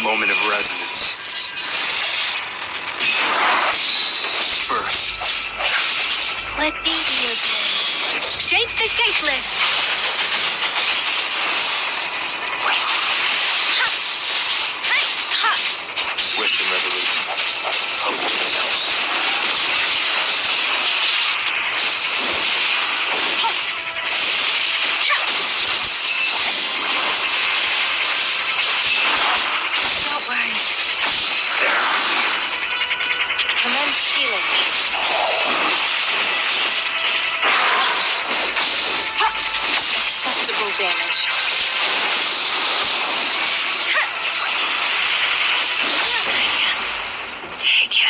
Moment of resonance. Birth. Let me be your twin. Shape the shapeless. Swift and resolute. Hope this helps. Don't worry. Commence healing. Acceptable damage. Take it.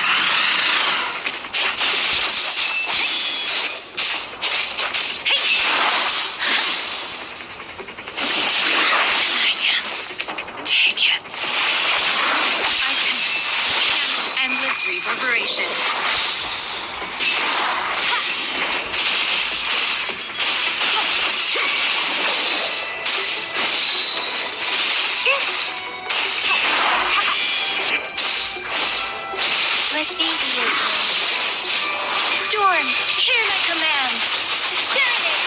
I can take it. I can handle endless reverberation. Let me be your twin. Storm, hear my command. Serenade.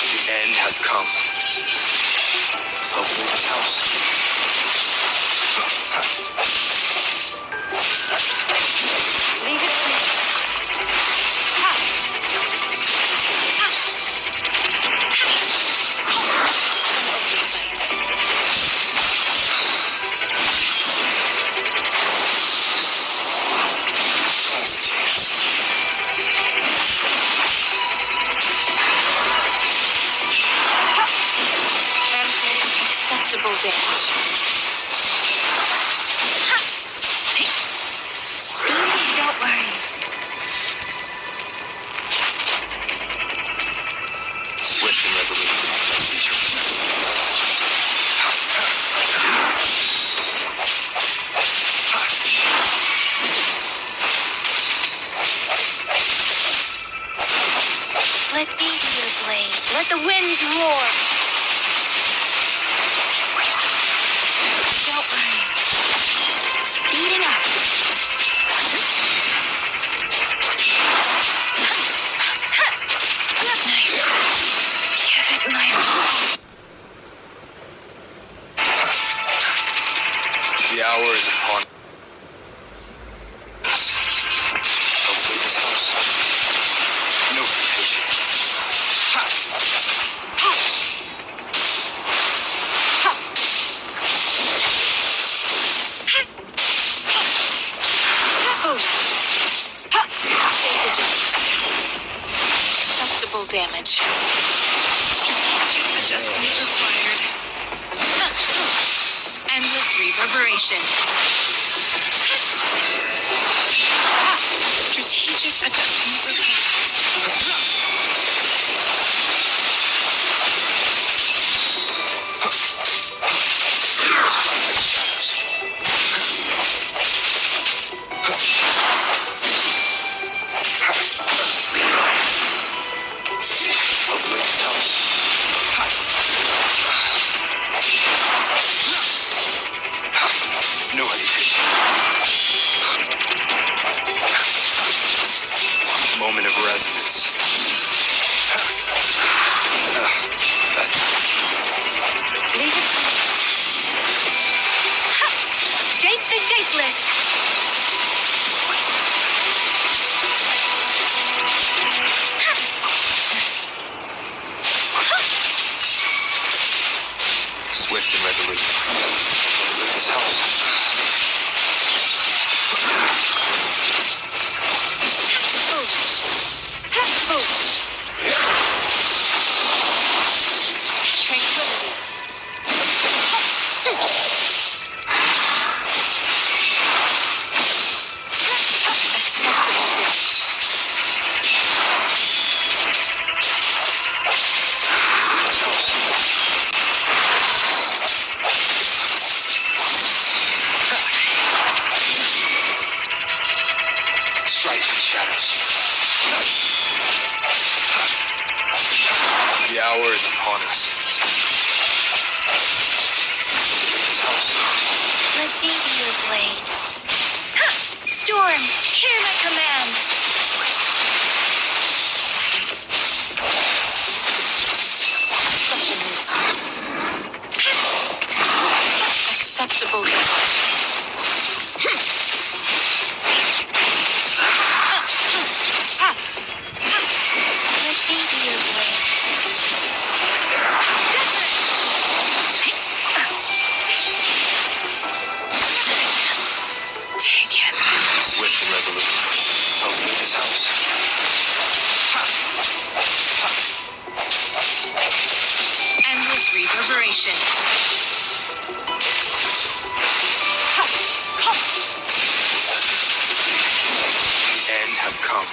The end has come. Hopefully this helps. Leave it to me. Last chance. Transmitting acceptable damage. Don't worry. Swift Let me be your blade. Let the winds roar. Don't worry. Speeding up. Give it my all. The hour is upon us. Hopefully this helps. No hesitation. Acceptable damage. Strategic adjustment required. Endless reverberation. Strategic adjustment required. Hopefully this helps. No hesitation. Moment of resonance. Leave it to me. Shape the shapeless. Swift and resolute. Hopefully this helps. Tranquility. Acceptable damage. Strike through the shadows. The hour is upon us. This helps. Let me be your blade. Storm, hear my command. Such a nuisance. Acceptable damage. Let me be your blade. Take it. Swift and resolute. Hopefully this helps. Endless reverberation. The end has come.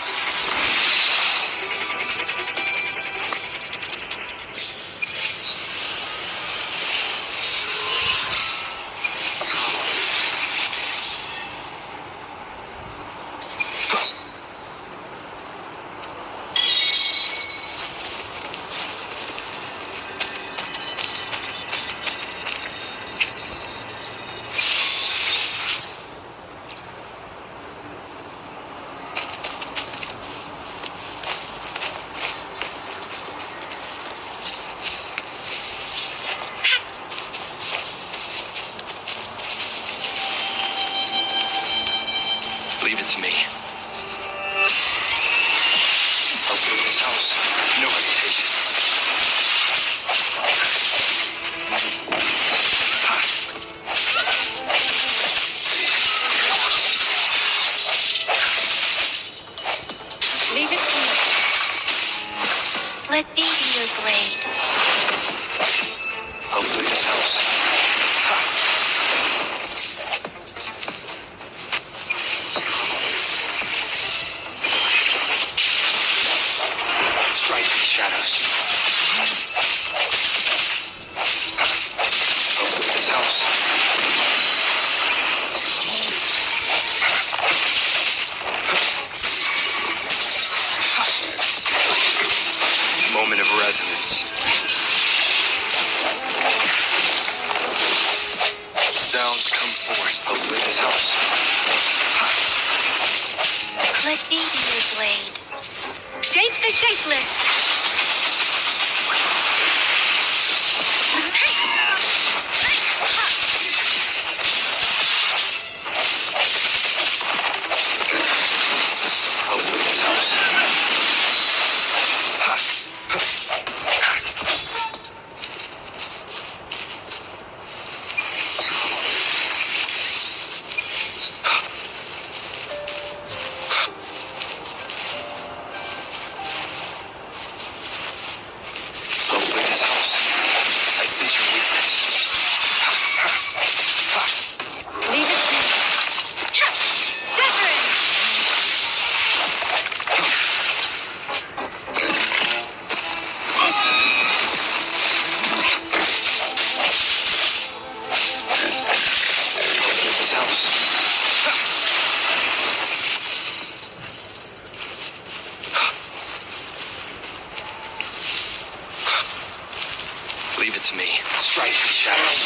Leave it to me. Hopefully this helps. No hesitation. Leave it to me. Let me be your blade. Hopefully this helps. Strike through the shadows. Hopefully this helps. moment of resonance. Sounds come forth. Hopefully this helps. Let me be your blade. Shape the shapeless. Hopefully this helps. Hopefully this helps. I see your weakness. Leave it to me. Wuthering! Hopefully this helps. Leave it to me. Strike the shadows.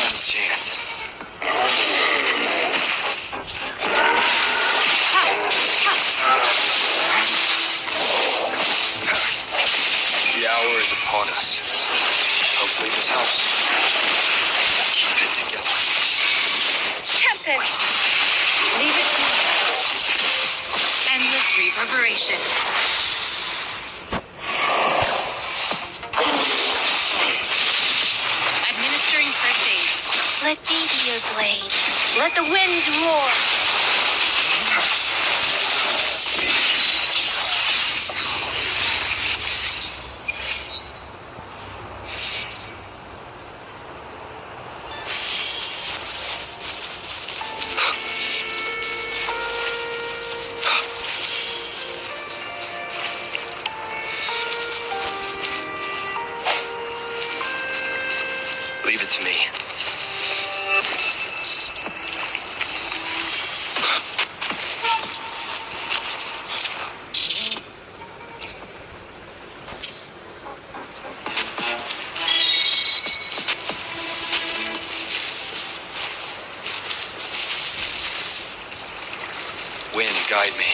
Last chance. The hour is upon us. Hopefully this helps. Keep it together. Tempest! Leave it to me. Endless reverberation. Administering first aid. Let me be your blade. Let the winds roar. Leave it to me. Wind, guide me.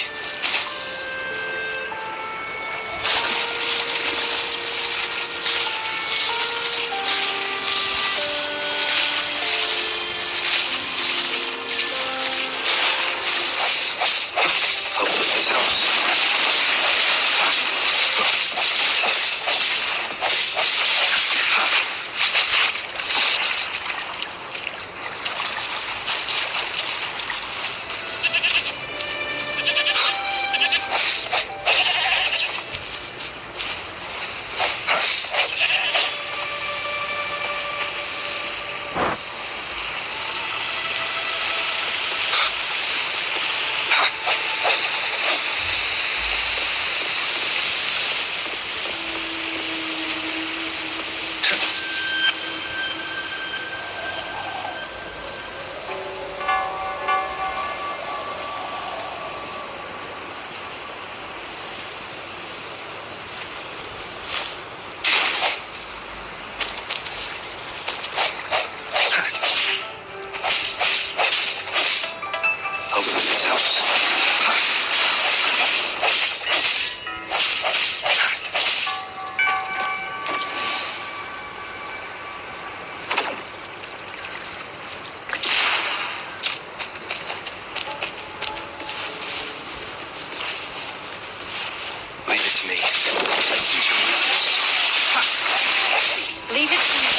Hopefully this helps. Hopefully this helps. Leave it to me. I see your weakness. Leave it to me.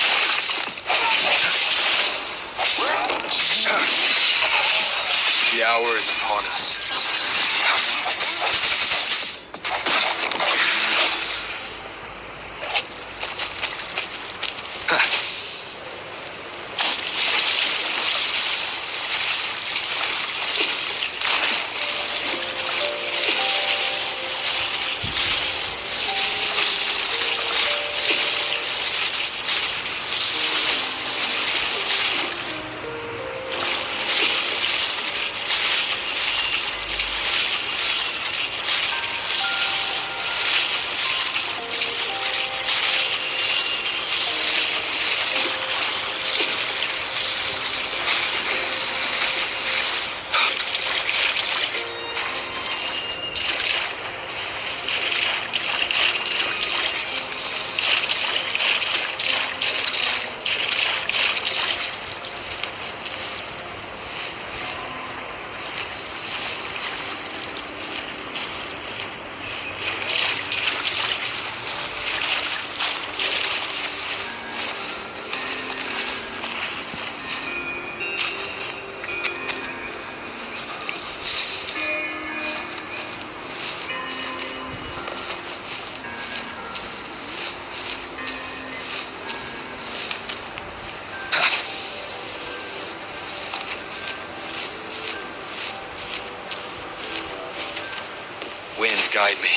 The hour is upon us. guide me.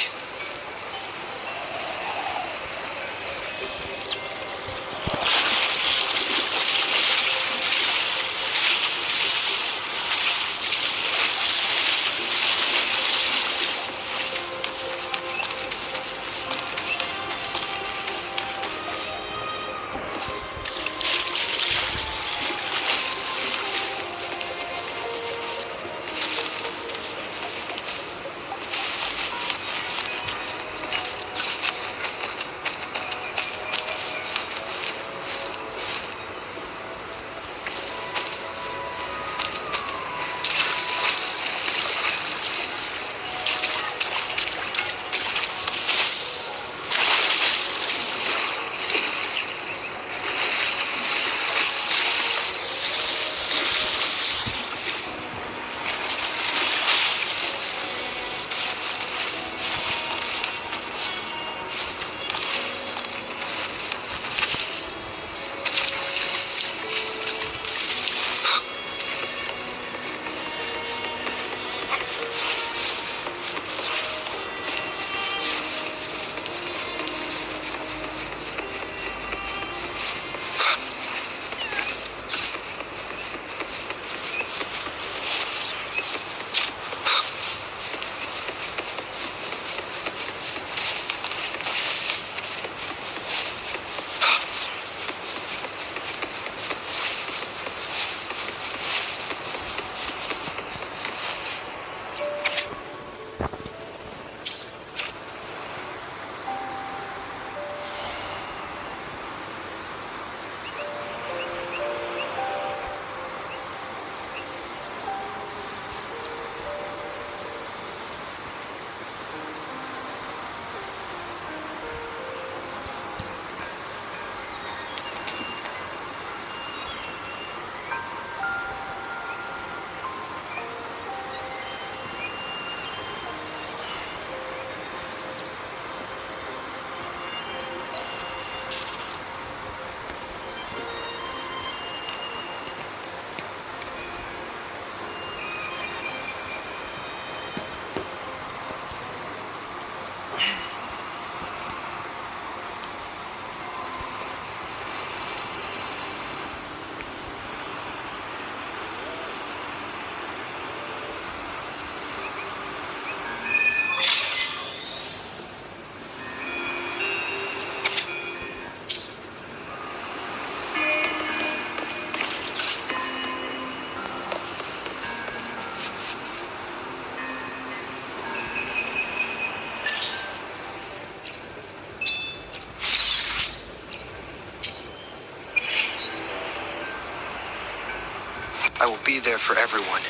I will be there for everyone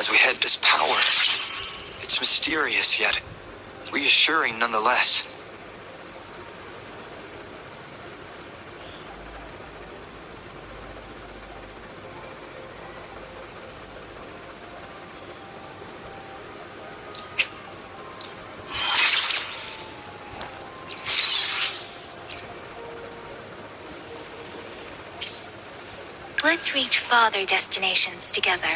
as we head this power. It's mysterious yet reassuring nonetheless. Let's reach farther destinations together.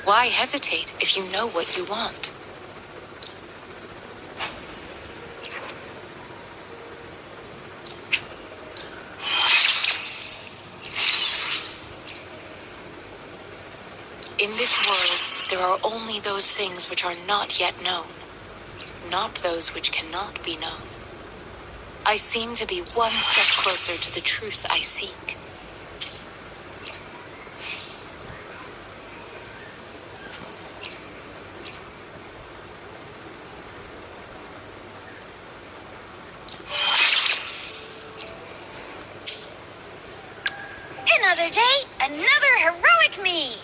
Why hesitate if you know what you want? In this world, there are only those things which are not yet known, not those which cannot be known. I seem to be one step closer to the truth I seek. Another day, another heroic me!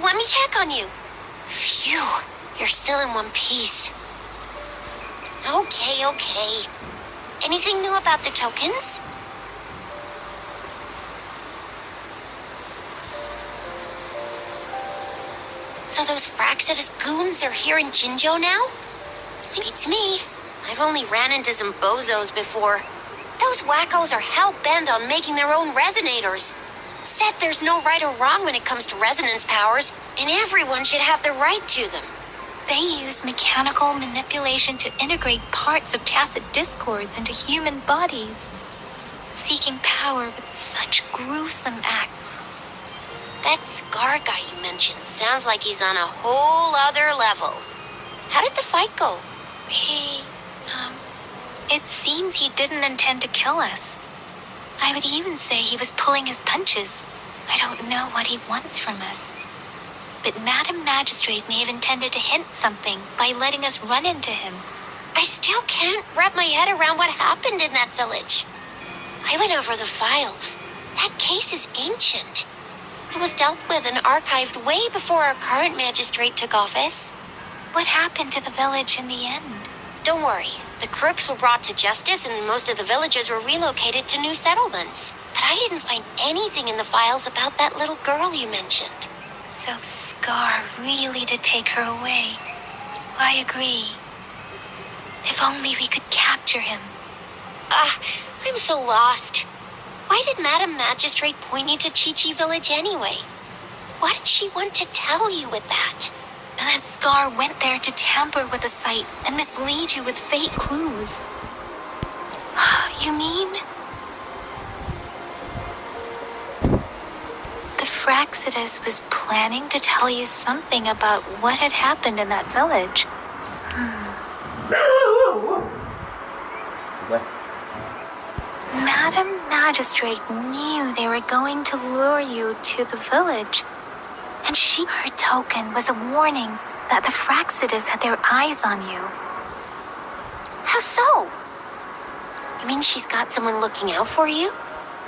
let me check on you. Phew, you're still in one piece. Okay. Anything new about the tokens? So those Fraxidus goons are here in Jinjo now? It's me. I've only ran into some bozos before. Those wackos are hell-bent on making their own resonators. Said there's no right or wrong when it comes to resonance powers, and everyone should have the right to them. They use mechanical manipulation to integrate parts of tacit discords into human bodies, seeking power with such gruesome acts. That Scar guy you mentioned sounds like he's on a whole other level. How did the fight go? It seems he didn't intend to kill us. I would even say he was pulling his punches. I don't know what he wants from us. But Madam Magistrate may have intended to hint something by letting us run into him. I still can't wrap my head around what happened in that village. I went over the files. That case is ancient. It was dealt with and archived way before our current magistrate took office. What happened to the village in the end? Don't worry. The crooks were brought to justice and most of the villagers were relocated to new settlements. But I didn't find anything in the files about that little girl you mentioned. So Scar really did take her away. I agree. If only we could capture him. I'm so lost. Why did Madam Magistrate point you to Chi-Chi Village anyway? What did she want to tell you with that? That Scar went there to tamper with the site and mislead you with fake clues. You mean? The Fraxidus was planning to tell you something about what had happened in that village. Madam Magistrate knew they were going to lure you to the village. And her token was a warning that the Fraxidus had their eyes on you. How so? You mean she's got someone looking out for you?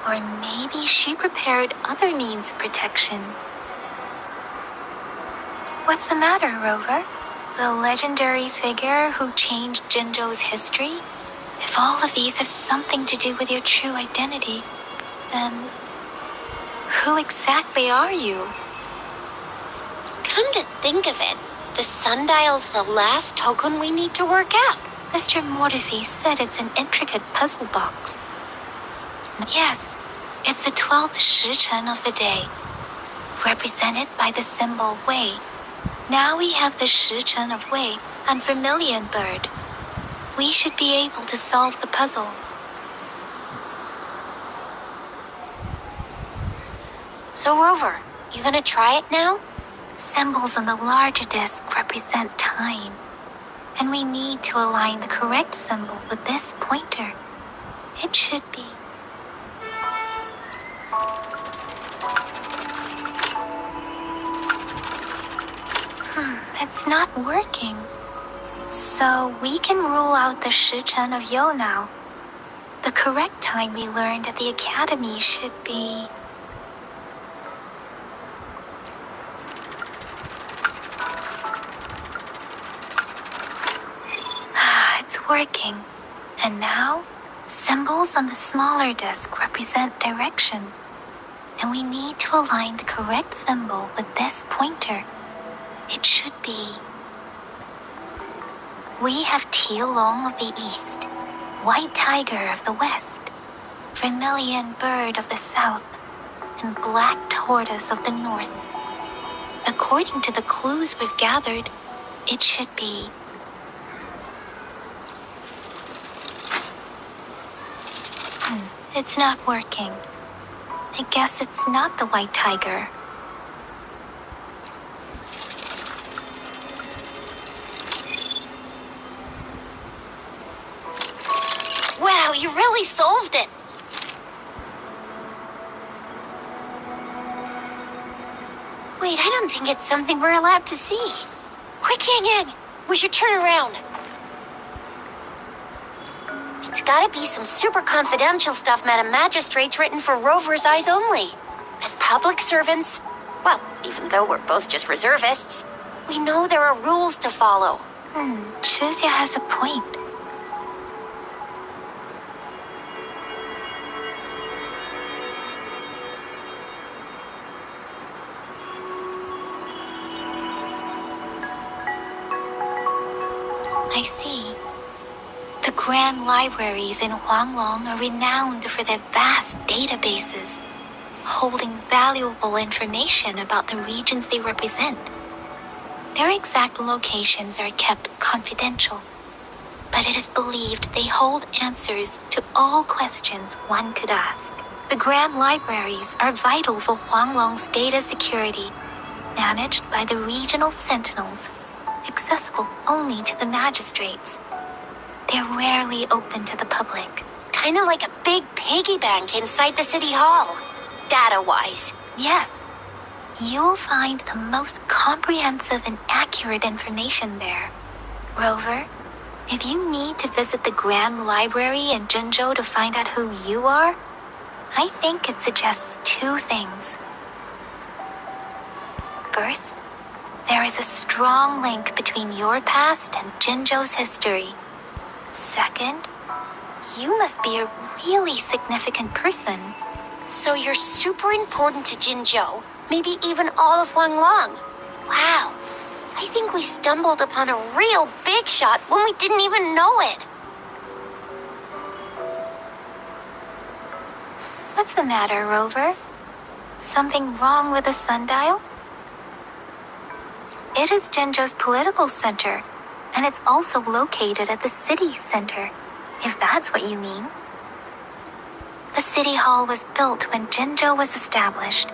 Or maybe she prepared other means of protection. What's the matter, Rover? The legendary figure who changed Jinjo's history? If all of these have something to do with your true identity, then who exactly are you? Come to think of it, the sundial's the last token we need to work out. Mr. Mortefi said it's an intricate puzzle box. Yes, it's the 12th shichen of the day, represented by the symbol Wei. Now we have the shichen of Wei and Vermilion Bird. We should be able to solve the puzzle. So Rover, you gonna try it now? Symbols on the larger disc represent time, and we need to align the correct symbol with this pointer. It should be. It's not working. So we can rule out the shichen of Yo now. The correct time we learned at the academy should be... It's working. And now, symbols on the smaller disc represent direction. And we need to align the correct symbol with this pointer. It should be... We have Tialong of the east, White Tiger of the west, Vermilion Bird of the south, and Black Tortoise of the north. According to the clues we've gathered, it should be... It's not working. I guess it's not the White Tiger. Wow, you really solved it! Wait, I don't think it's something we're allowed to see. Quick, Yang Yang! We should turn around. It's gotta be some super confidential stuff Madam Magistrate's written for Rover's eyes only. As public servants, Well, even though we're both just reservists, we know there are rules to follow. Shuzia has a point. I see. The grand libraries in Huanglong are renowned for their vast databases, holding valuable information about the regions they represent. Their exact locations are kept confidential, but it is believed they hold answers to all questions one could ask. The grand libraries are vital for Huanglong's data security, managed by the regional sentinels, accessible only to the magistrates. They're rarely open to the public. Kinda like a big piggy bank inside the city hall, data-wise. Yes, you'll find the most comprehensive and accurate information there. Rover, if you need to visit the Grand Library in Jinzhou to find out who you are, I think it suggests two things. First, there is a strong link between your past and Jinzhou's history. Second, you must be a really significant person. So you're super important to Jinzhou, maybe even all of Huanglong. Wow, I think we stumbled upon a real big shot when we didn't even know it. What's the matter, Rover? Something wrong with the sundial? It is Jinzhou's political center, and it's also located at the city center, if that's what you mean. The city hall was built when Jinzhou was established.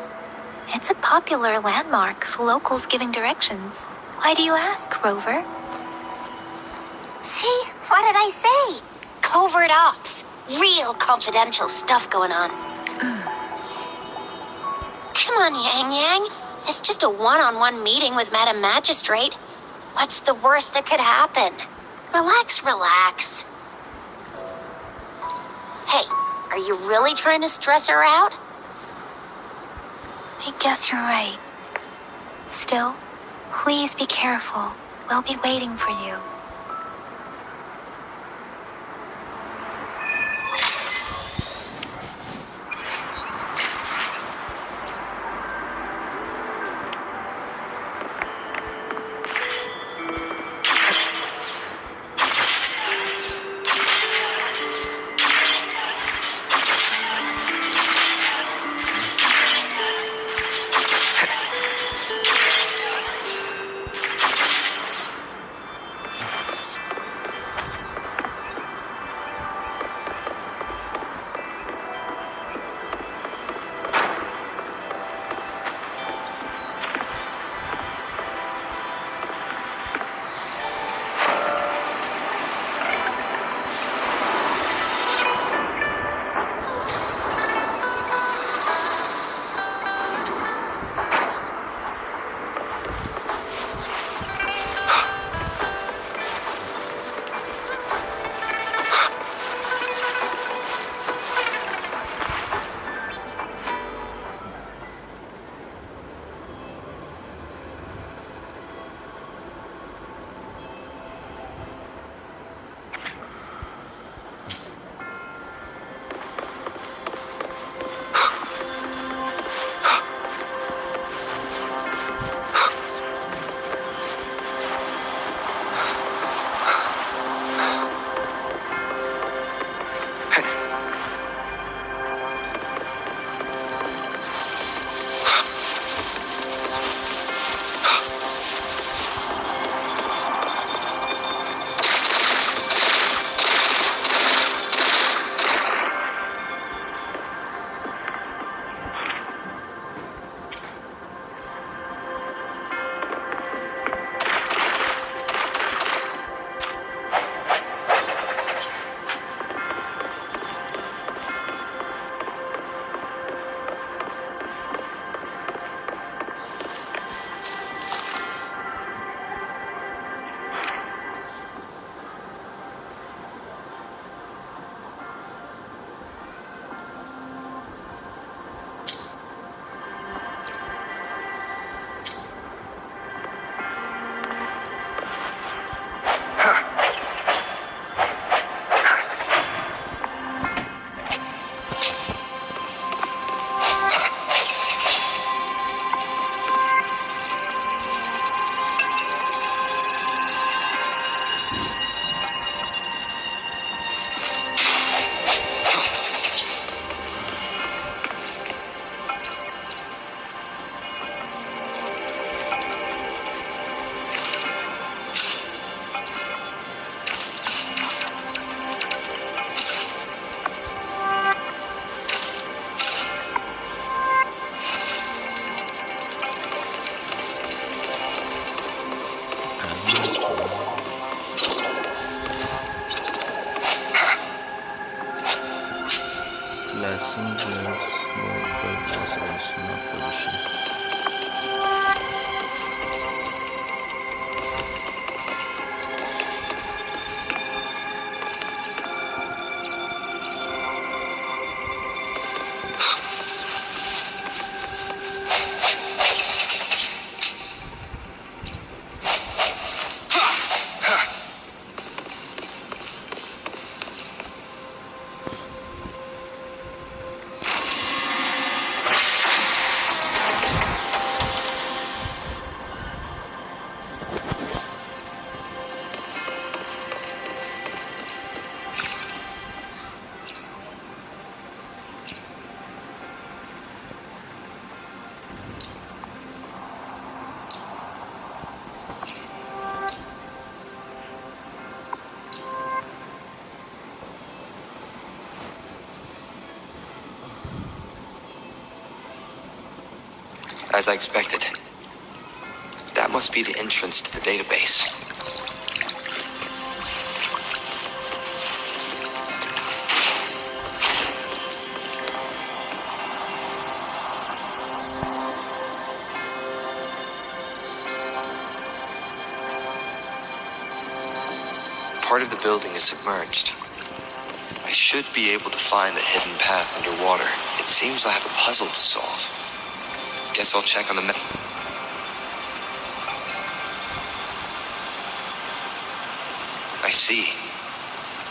It's a popular landmark for locals giving directions. Why do you ask, Rover? See, what did I say? Covert ops. Real confidential stuff going on. Come on, Yang Yang. It's just a one-on-one meeting with Madam Magistrate. What's the worst that could happen? Relax, relax. Hey, are you really trying to stress her out? I guess you're right. Still, please be careful. We'll be waiting for you. Passengers, no passengers, not position. As I expected. That must be the entrance to the database. Part of the building is submerged. I should be able to find the hidden path underwater. It seems I have a puzzle to solve. Guess I'll check on the map. I see.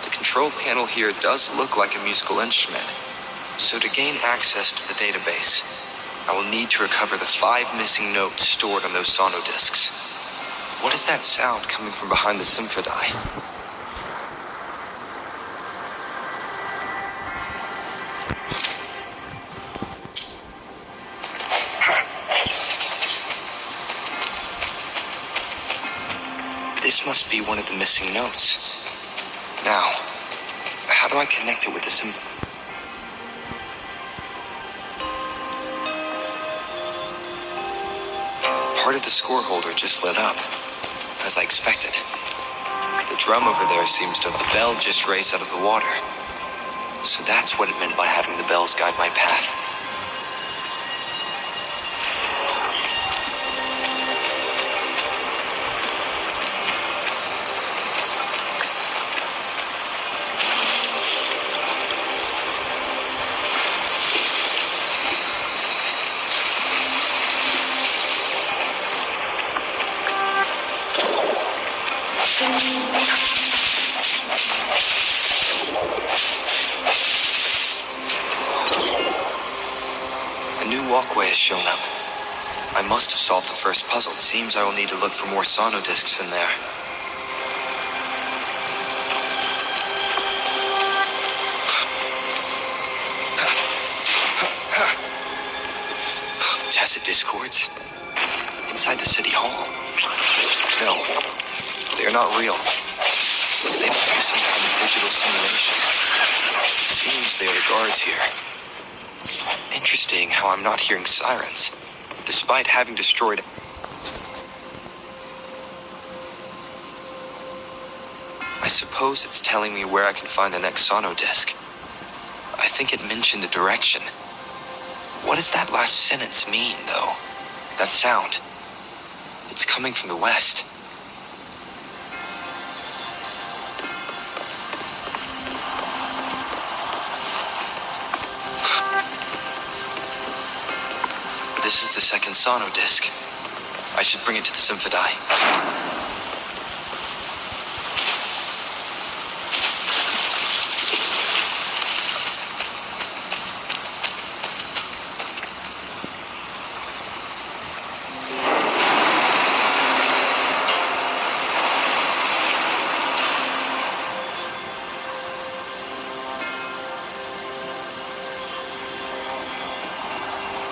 The control panel here does look like a musical instrument. So to gain access to the database, I will need to recover the 5 missing notes stored on those sonodiscs. What is that sound coming from behind the symphony? This must be one of the missing notes. Now, how do I connect it with the Part of the score holder just lit up, as I expected. The drum over there seems to have the bell just raised out of the water. So that's what it meant by having the bells guide my path. A new walkway has shown up. I must have solved the first puzzle. It seems I will need to look for more sonodiscs in there. Tacit discords? Inside the city hall? No, they are not real. They must be some kind of digital simulation. It seems they are the guards here. Interesting how I'm not hearing sirens, despite having destroyed... I suppose it's telling me where I can find the next sonodisc. I think it mentioned a direction. What does that last sentence mean, though? That sound. It's coming from the west. This is the second sonodisc. I should bring it to the symphony.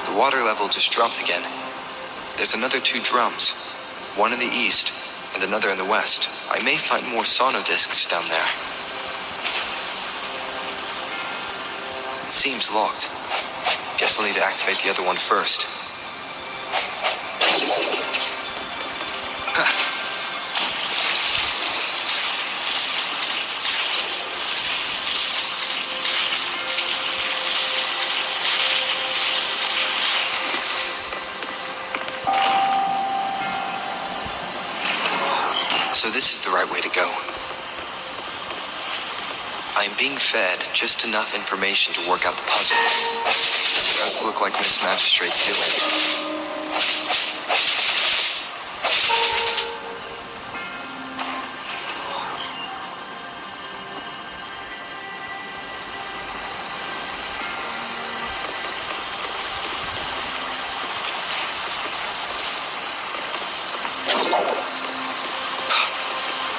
The water level just dropped again. There's another 2 drums, one in the east and another in the west. I may find more sonodiscs down there. It seems locked. Guess I'll need to activate the other one first. So this is the right way to go. I am being fed just enough information to work out the puzzle. This does look like Miss Magistrate's doing.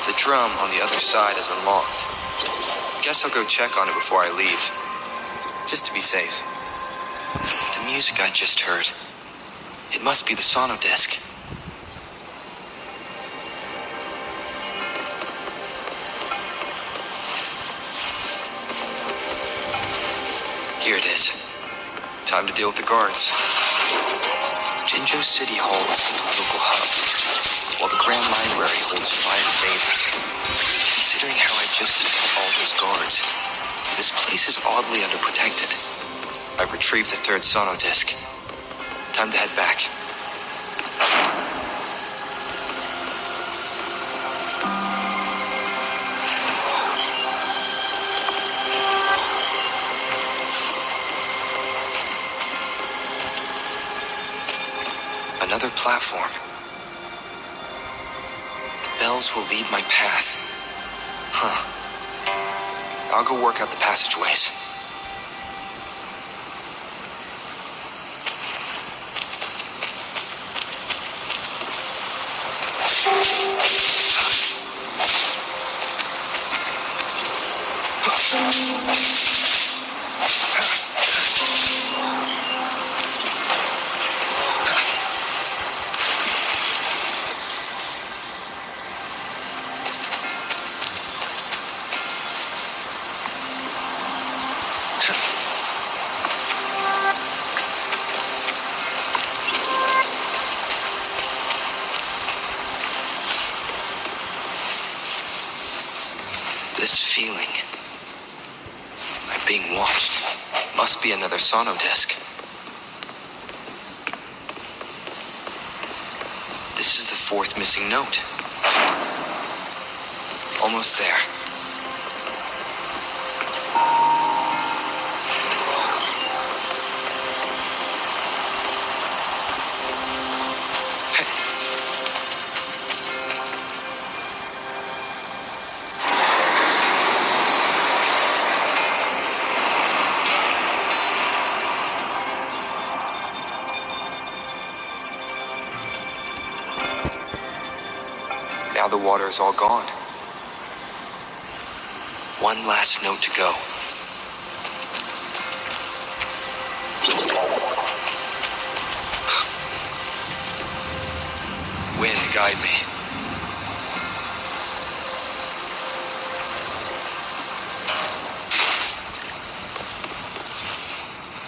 The drum on the other side is unlocked. Guess I'll go check on it before I leave, just to be safe. The music I just heard, it must be the sonodisc. Here it is. Time to deal with the guards. Jinzhou City Hall is the local hub, while the Grand Library holds fire favor. Considering how I just defeated all those guards, this place is oddly underprotected. I've retrieved the third sonodisc. Time to head back. Another platform. The bells will lead my path. Huh. I'll go work out the passageways. This feeling, I'm being watched, must be another sonodisc. This is the fourth missing note. Almost there. Now the water is all gone. One last note to go. Wind, guide me.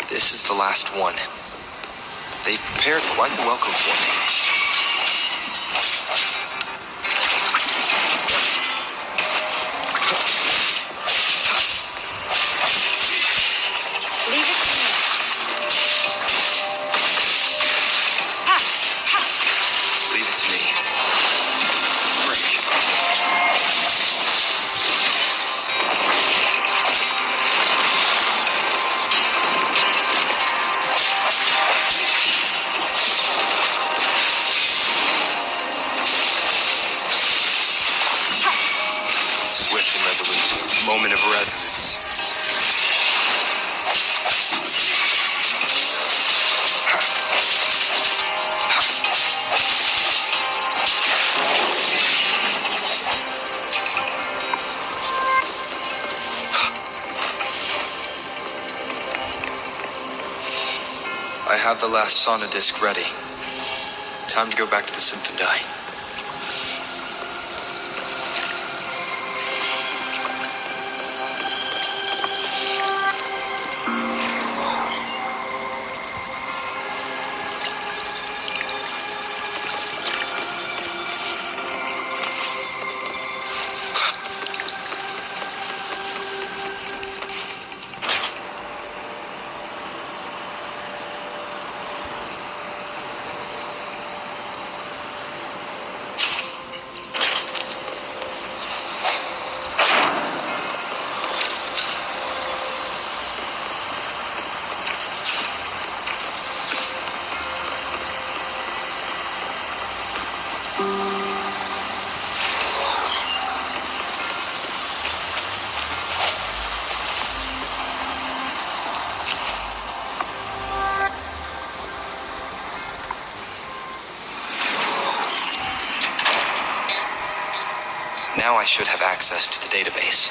This is the last one. They've prepared quite the welcome for me. Swift and resolute. Moment of resonance. I have the last sonodisc ready. Time to go back to the Symphony. Now I should have access to the database.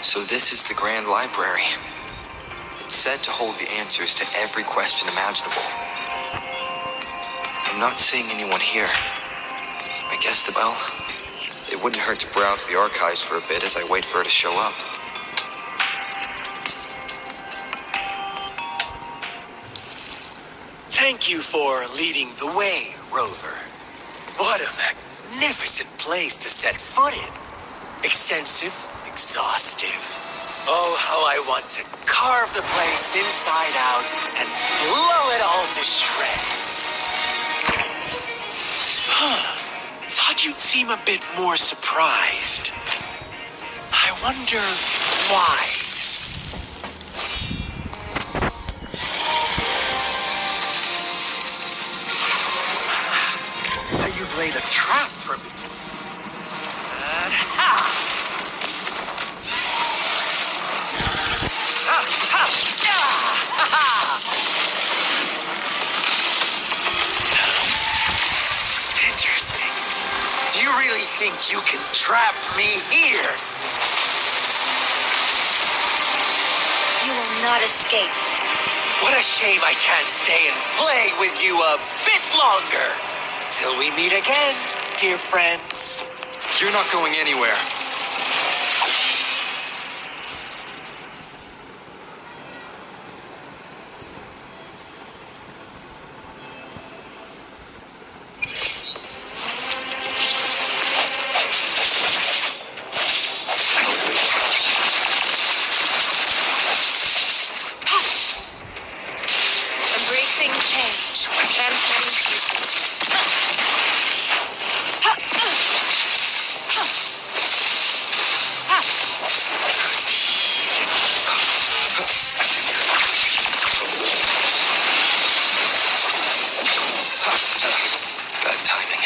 So this is the Grand Library. It's said to hold the answers to every question imaginable. I'm not seeing anyone here. I guess well, it wouldn't hurt to browse the archives for a bit as I wait for her to show up. Thank you for leading the way, Rover. What a magnificent place to set foot in. Extensive, exhaustive. Oh, how I want to carve the place inside out and blow it all to shreds. Thought you'd seem a bit more surprised. I wonder why. So you've laid a trap for me. Interesting. Do you really think you can trap me here? You will not escape. What a shame I can't stay and play with you a bit longer. Till we meet again, dear friends. You're not going anywhere. Embracing change. Transmitting Bad timing.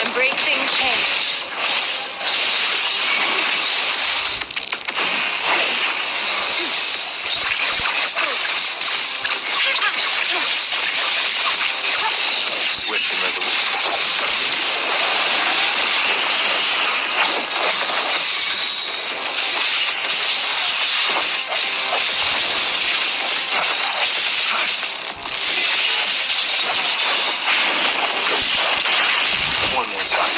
Embracing change. Swift and resolute. One more time.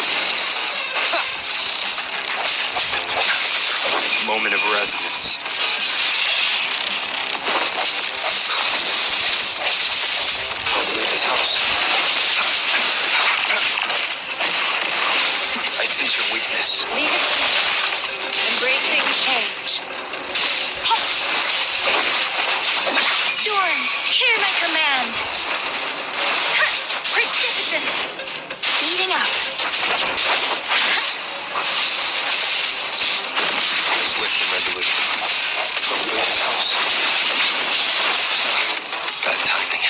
Moment of resonance. I'll leave this house. I sense your weakness. Leave it. Embracing change. Storm, hear my command. Precipitance, speeding up. Swift and resolute. I'll leave this house. Bad timing.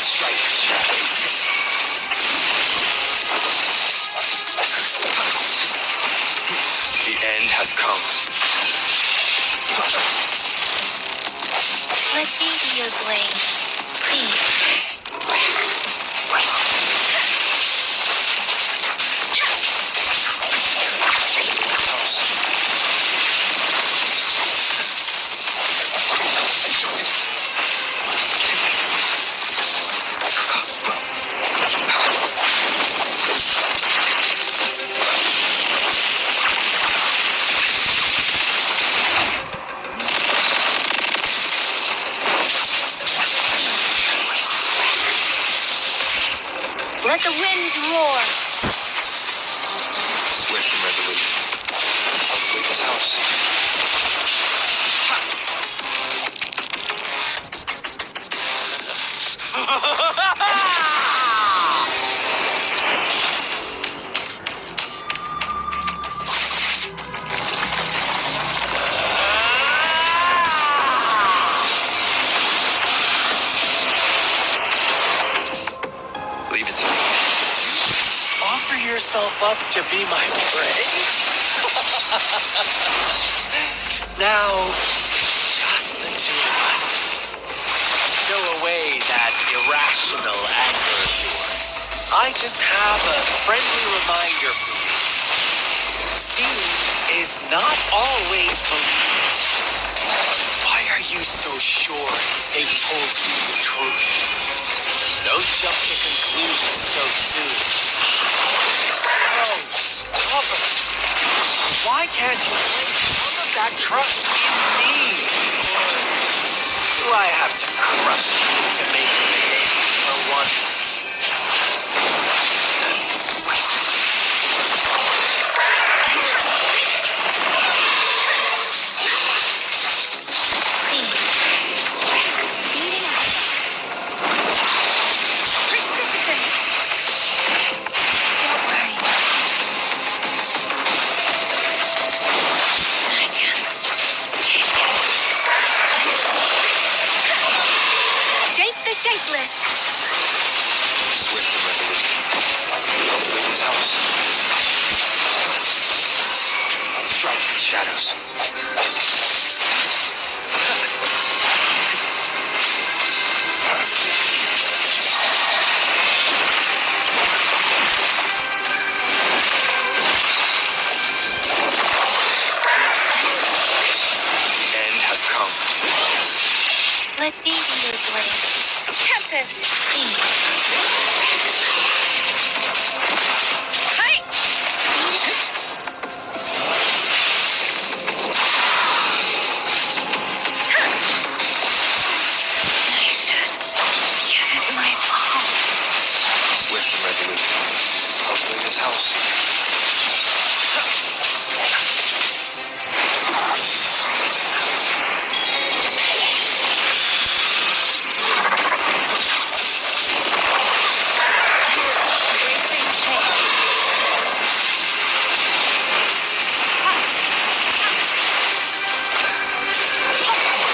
Strike. The end has come. Let me be your blade, please. roar. Swift and resolute. Hopefully this helps. Leave it to me. Offer yourself up to be my prey? Now, just the two of us. Stow away that irrational anger of yours. I just have a friendly reminder for you. Seeing is not always believing. Why are you so sure they told you the truth? Don't jump to conclusions so soon. So stubborn. Why can't you place some of that trust in me? Or do I have to crush you to make it pay for once? Shapeless. Swift and resolute. Hopefully this helps. Strike through the shadows. The end has come. Let me be your blade. Tempest. Hi. I should give it my all. Swift and resolute. Hopefully this helps.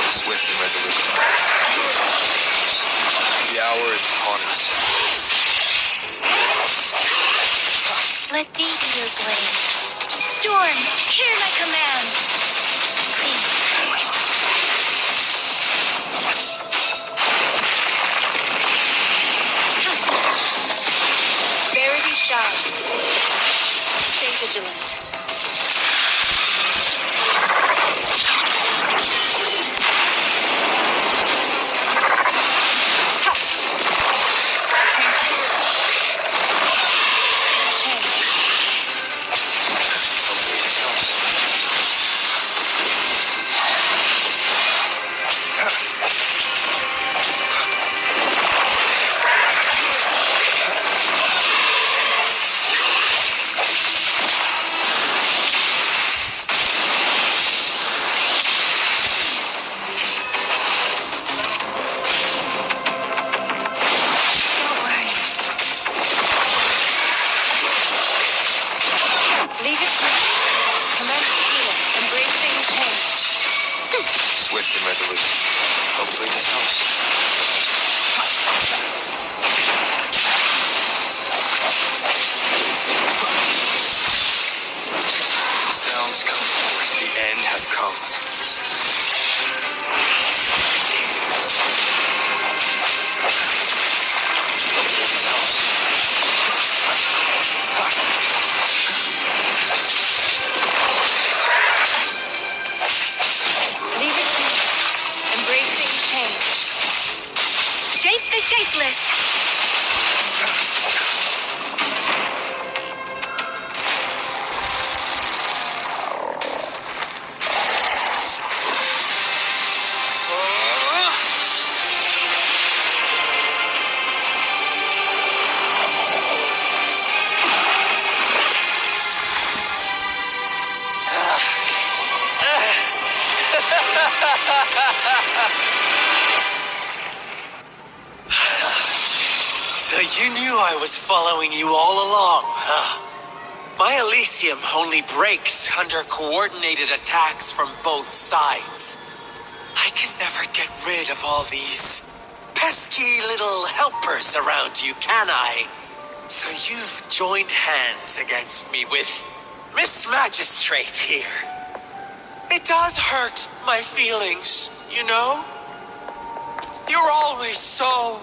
Swift and resolute. The hour is upon us. Let me be your blade. Storm, hear my command. Verity shines. Stay vigilant. Hopefully this helps. Don't worry. Leave it to me. Commence healing. Embracing change. Swift and resolute. Hopefully this helps. Sounds come forth. The end has come. Hopefully this helps. Leave it to me. Embracing change. Shape the shapeless. So you knew I was following you all along, huh? My Elysium only breaks under coordinated attacks from both sides. I can never get rid of all these pesky little helpers around you, can I? So you've joined hands against me with Miss Magistrate here. It does hurt my feelings, you know? You're always so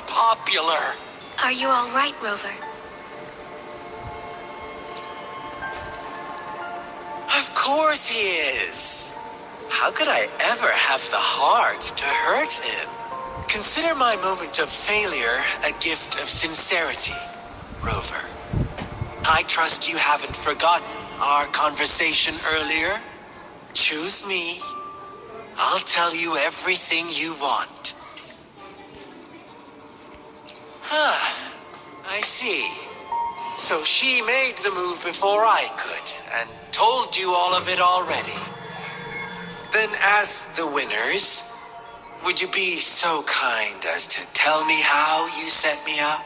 popular. Are you all right, Rover? Of course he is. How could I ever have the heart to hurt him? Consider my moment of failure a gift of sincerity, Rover. I trust you haven't forgotten our conversation earlier. Choose me. I'll tell you everything you want. I see. So she made the move before I could, and told you all of it already. Then as the winners, would you be so kind as to tell me how you set me up?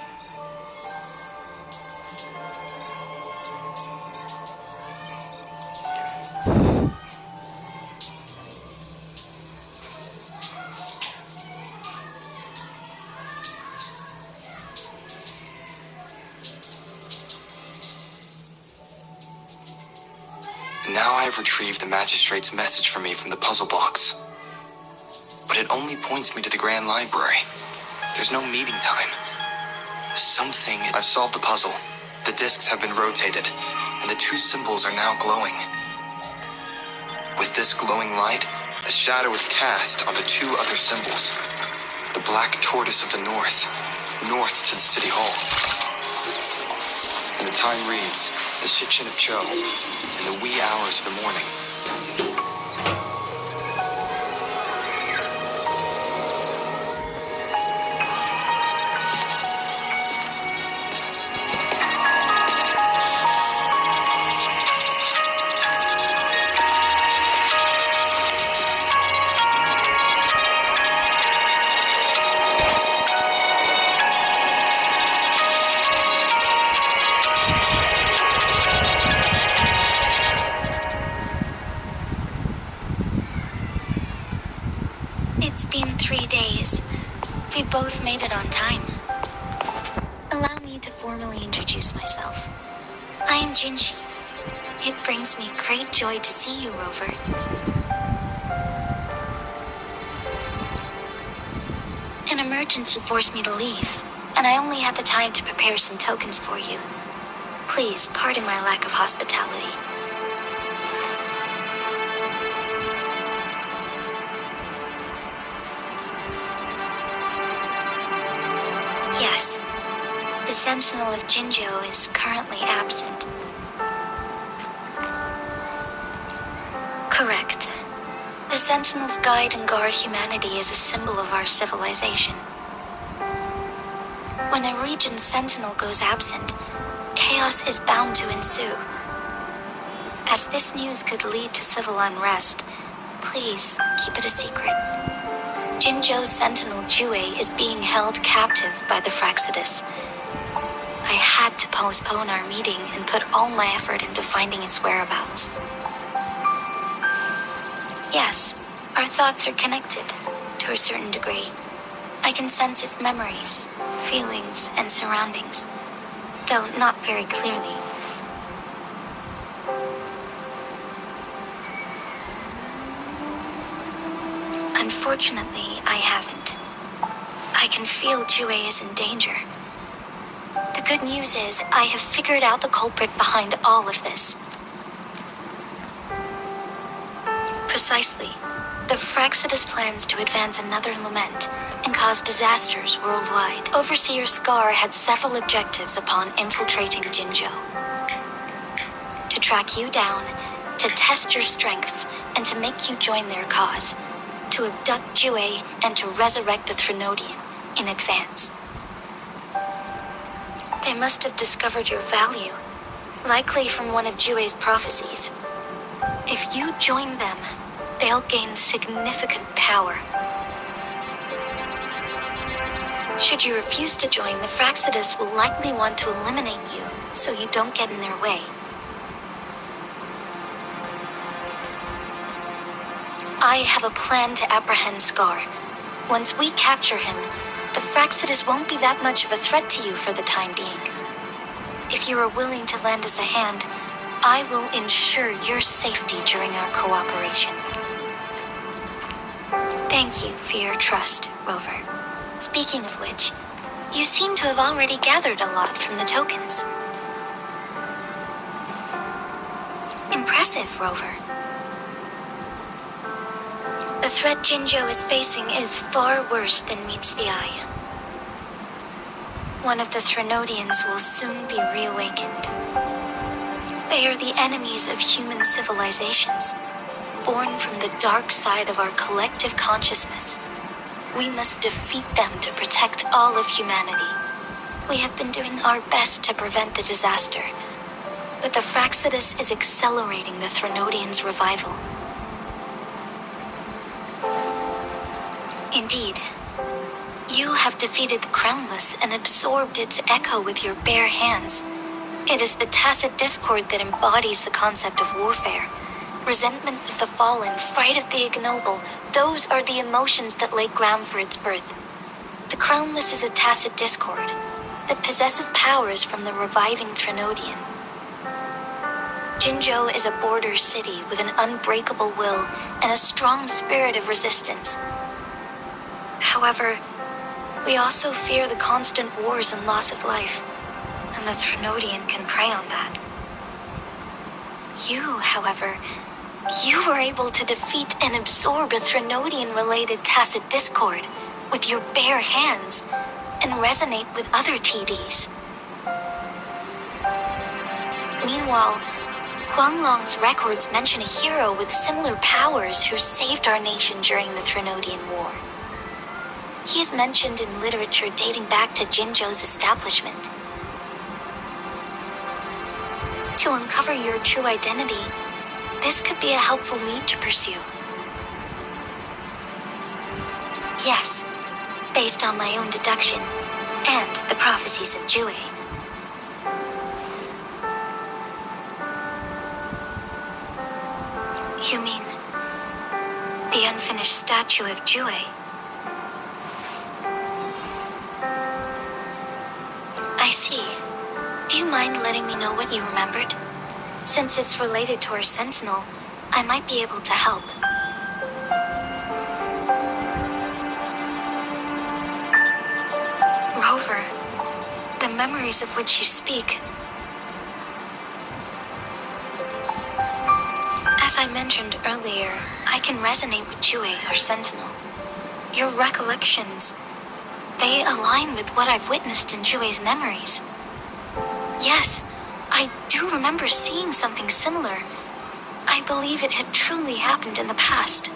Now I have retrieved the magistrate's message for me from the puzzle box. But it only points me to the Grand Library. There's no meeting time. I've solved the puzzle. The discs have been rotated, and the two symbols are now glowing. With this glowing light, a shadow is cast onto two other symbols. The black tortoise of the north to the city hall. And the time reads, the Shikshin of Cho, in the wee hours of the morning. It's been 3 days. We both made it on time. Allow me to formally introduce myself. I am Jinshi. It brings me great joy to see you, Rover. An emergency forced me to leave, and I only had the time to prepare some tokens for you. Please pardon my lack of hospitality. Yes, the Sentinel of Jinjo is currently absent. Correct. The Sentinels guide and guard humanity as a symbol of our civilization. When a region's Sentinel goes absent, chaos is bound to ensue. As this news could lead to civil unrest, please keep it a secret. Jinjo's Sentinel Jue is being held captive by the Fraxidus. I had to postpone our meeting and put all my effort into finding its whereabouts. Yes, our thoughts are connected, to a certain degree. I can sense its memories, feelings, and surroundings, though not very clearly. Unfortunately, I haven't. I can feel Jue is in danger. The good news is, I have figured out the culprit behind all of this. Precisely. The Fraxidus plans to advance another lament and cause disasters worldwide. Overseer Scar had several objectives upon infiltrating Jinjo. To track you down, to test your strengths, and to make you join their cause. To abduct Jue and to resurrect the Threnodian in advance. They must have discovered your value, likely from one of Jue's prophecies. If you join them, they they'll gain significant power. Should you refuse to join, the Fraxidus will likely want to eliminate you, so you don't get in their way. I have a plan to apprehend Scar. Once we capture him, the Fraxidus won't be that much of a threat to you for the time being. If you are willing to lend us a hand, I will ensure your safety during our cooperation. Thank you for your trust, Rover. Speaking of which, you seem to have already gathered a lot from the tokens. Impressive, Rover. The threat Jinzhou is facing is far worse than meets the eye. One of the Threnodians will soon be reawakened. They are the enemies of human civilizations, born from the dark side of our collective consciousness. We must defeat them to protect all of humanity. We have been doing our best to prevent the disaster, but the Fraxidus is accelerating the Threnodians' revival. Indeed, you have defeated the Crownless and absorbed its echo with your bare hands. It is the tacit discord that embodies the concept of warfare. Resentment of the fallen, fright of the ignoble, those are the emotions that lay ground for its birth. The Crownless is a tacit discord that possesses powers from the reviving Threnodian. Jinzhou is a border city with an unbreakable will and a strong spirit of resistance. However, we also fear the constant wars and loss of life, and the Threnodian can prey on that. You, however, you were able to defeat and absorb a Threnodian-related tacit discord with your bare hands and resonate with other TDs. Meanwhile, Huanglong's records mention a hero with similar powers who saved our nation during the Threnodian War. He is mentioned in literature dating back to Jinzhou's establishment. To uncover your true identity, this could be a helpful lead to pursue. Yes, based on my own deduction and the prophecies of Jue. You mean the unfinished statue of Jue? I see. Do you mind letting me know what you remembered? Since it's related to our sentinel, I might be able to help. Rover, the memories of which you speak. As I mentioned earlier, I can resonate with Jue, our sentinel. Your recollections, they align with what I've witnessed in Jue's memories. Yes, I do remember seeing something similar. I believe it had truly happened in the past.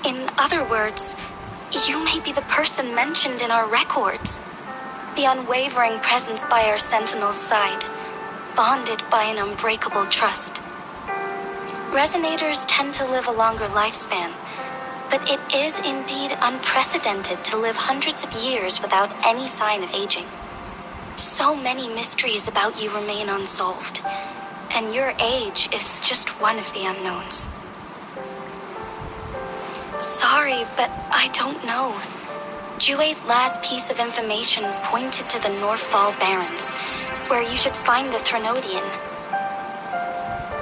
In other words, you may be the person mentioned in our records. The unwavering presence by our sentinel's side, bonded by an unbreakable trust. Resonators tend to live a longer lifespan, but it is indeed unprecedented to live hundreds of years without any sign of aging. So many mysteries about you remain unsolved, and your age is just one of the unknowns. Sorry, but I don't know. Jue's last piece of information pointed to the Northfall Barrens, where you should find the Threnodian.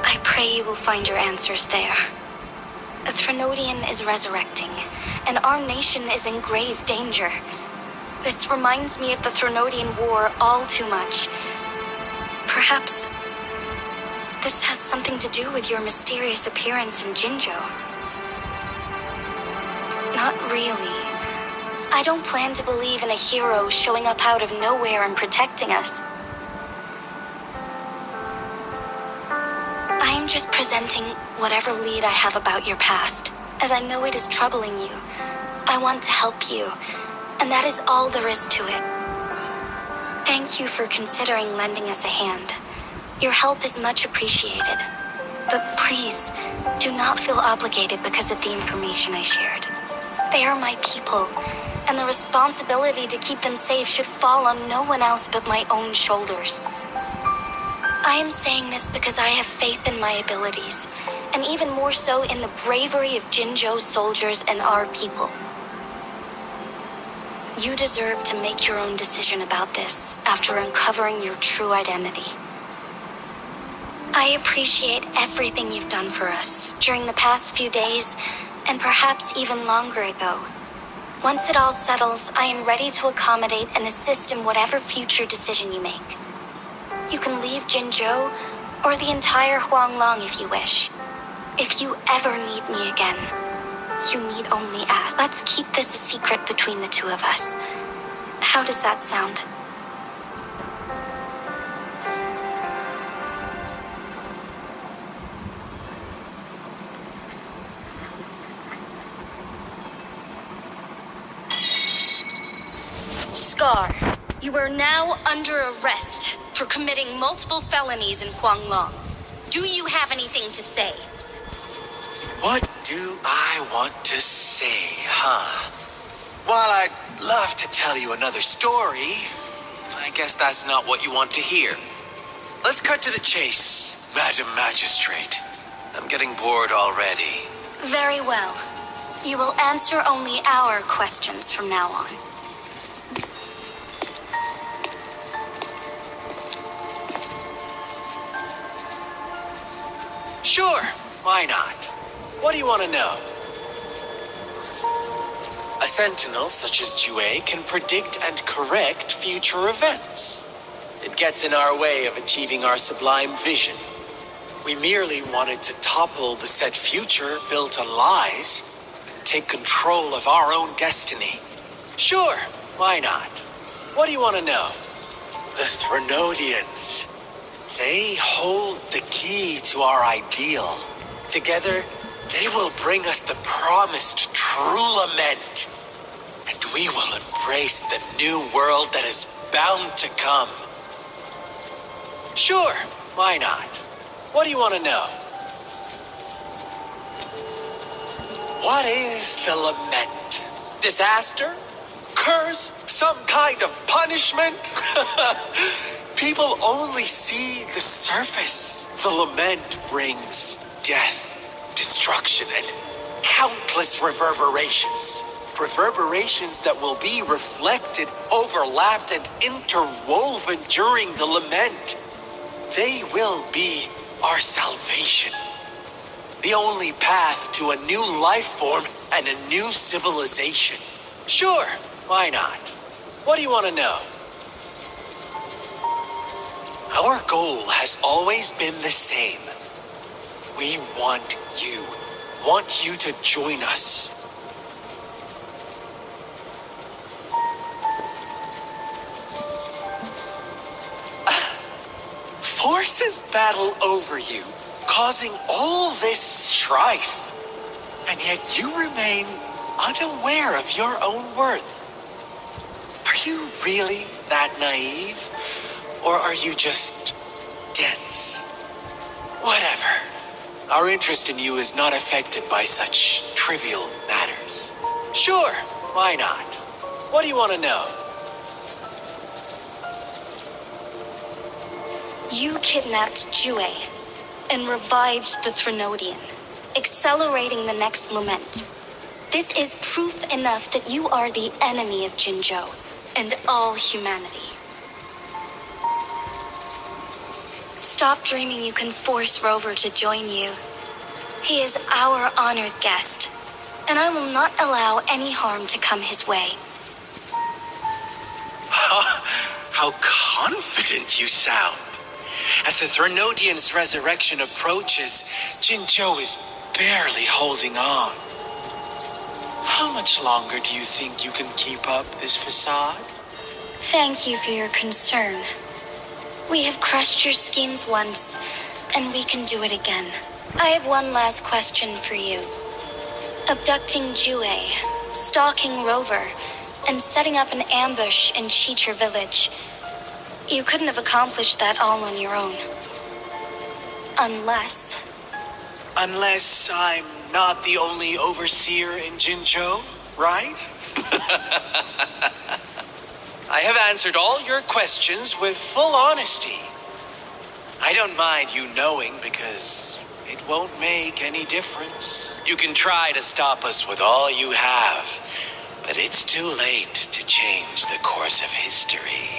I pray you will find your answers there. A Threnodian is resurrecting, and our nation is in grave danger. This reminds me of the Threnodian War all too much. Perhaps this has something to do with your mysterious appearance in Jinzhou. Not really. I don't plan to believe in a hero showing up out of nowhere and protecting us. I am just presenting whatever lead I have about your past, as I know it is troubling you. I want to help you, And that is all there is to it. Thank you for considering lending us a hand. Your help is much appreciated. But please, do not feel obligated because of the information I shared. They are my people, and the responsibility to keep them safe should fall on no one else but my own shoulders. I am saying this because I have faith in my abilities, and even more so in the bravery of Jinzhou's soldiers and our people. You deserve to make your own decision about this after uncovering your true identity. I appreciate everything you've done for us during the past few days, and perhaps even longer ago. Once it all settles, I am ready to accommodate and assist in whatever future decision you make. You can leave Jinzhou or the entire Huanglong if you wish. If you ever need me again, you need only ask. Let's keep this a secret between the two of us. How does that sound? Scar, you are now under arrest for committing multiple felonies in Huanglong. Do you have anything to say? What do I want to say, huh? While I'd love to tell you another story, I guess that's not what you want to hear. Let's cut to the chase, Madam Magistrate. I'm getting bored already. Very well. You will answer only our questions from now on. Sure, why not? What do you want to know? A sentinel such as Jue can predict and correct future events. It gets in our way of achieving our sublime vision. We merely wanted to topple the said future built on lies and take control of our own destiny. Sure, why not? What do you want to know? The Threnodians. They hold the key to our ideal. Together, they will bring us the promised true lament. And we will embrace the new world that is bound to come. Sure, why not? What do you want to know? What is the lament? Disaster? Curse? Some kind of punishment? People only see the surface. The lament brings death, destruction, and countless reverberations. Reverberations that will be reflected, overlapped, and interwoven during the lament. They will be our salvation. The only path to a new life form and a new civilization. Sure, why not? What do you want to know? Our goal has always been the same. We want you to join us. Forces battle over you, causing all this strife. And yet you remain unaware of your own worth. Are you really that naive? Or are you just dense? Whatever. Our interest in you is not affected by such trivial matters. Sure, why not? What do you want to know? You kidnapped Jue and revived the Threnodian, accelerating the next lament. This is proof enough that you are the enemy of Jinzhou and all humanity. Stop dreaming you can force Rover to join you. He is our honored guest, and I will not allow any harm to come his way. How confident you sound. As the Threnodian's resurrection approaches, Jinzhou is barely holding on. How much longer do you think you can keep up this facade? Thank you for your concern. We have crushed your schemes once, and we can do it again. I have one last question for you. Abducting Jue, stalking Rover, and setting up an ambush in Cheecher village. You couldn't have accomplished that all on your own. Unless I'm not the only overseer in Jinzhou, right? I have answered all your questions with full honesty. I don't mind you knowing because it won't make any difference. You can try to stop us with all you have, but it's too late to change the course of history.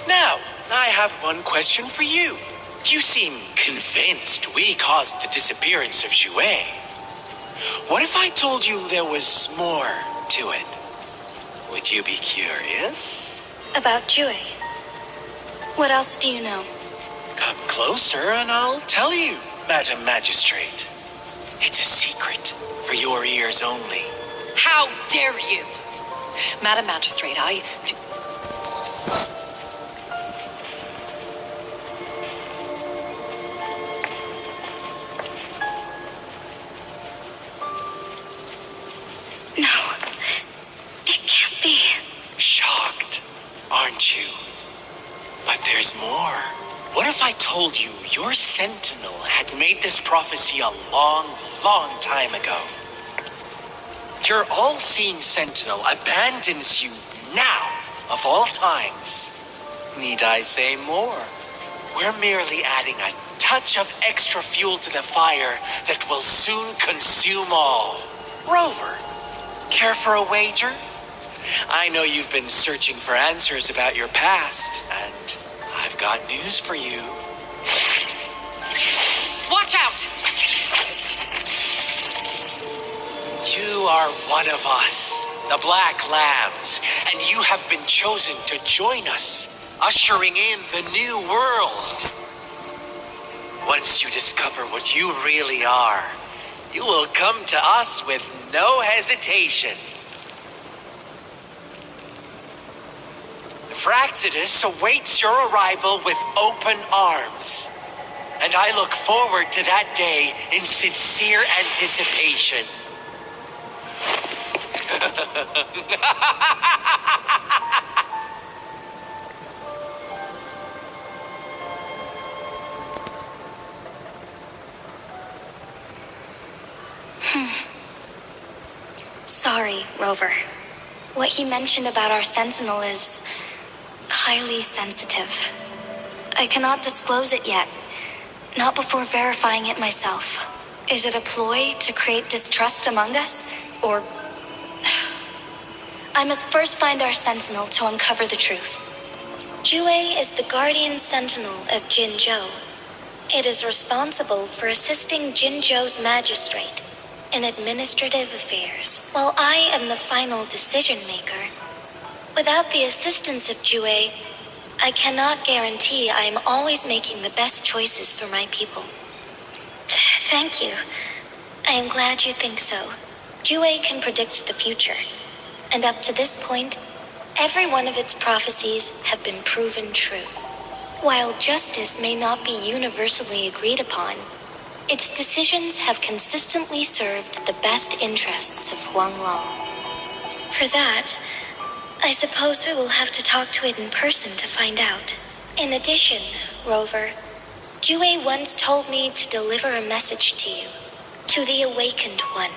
Now, I have one question for you. You seem convinced we caused the disappearance of Jue. What if I told you there was more to it? Would you be curious? about Jue. What else do you know? Come closer and I'll tell you, Madam Magistrate. It's a secret for your ears only. How dare you? Madam Magistrate, I do... No, it can't be. Shocked, aren't you? But there's more. What if I told you your sentinel had made this prophecy a long, long time ago? Your all-seeing sentinel abandons you now, of all times. Need I say more? We're merely adding a touch of extra fuel to the fire that will soon consume all. Rover, care for a wager? I know you've been searching for answers about your past, and I've got news for you. Watch out! You are one of us, the Black Lambs, and you have been chosen to join us, ushering in the new world. Once you discover what you really are, you will come to us with no hesitation. Fraxidus awaits your arrival with open arms, and I look forward to that day in sincere anticipation. Sorry, Rover. What he mentioned about our sentinel is highly sensitive. I cannot disclose it yet, not before verifying it myself. Is it a ploy to create distrust among us, or... I must first find our sentinel to uncover the truth. Jue is the guardian sentinel of Jinzhou. It is responsible for assisting Jinzhou's magistrate in administrative affairs, while I am the final decision maker. Without the assistance of Jue, I cannot guarantee I am always making the best choices for my people. Thank you. I am glad you think so. Jue can predict the future, and up to this point, every one of its prophecies have been proven true. While justice may not be universally agreed upon, its decisions have consistently served the best interests of Huanglong. For that, I suppose we will have to talk to it in person to find out. In addition, Rover, Jue once told me to deliver a message to you, to the Awakened One.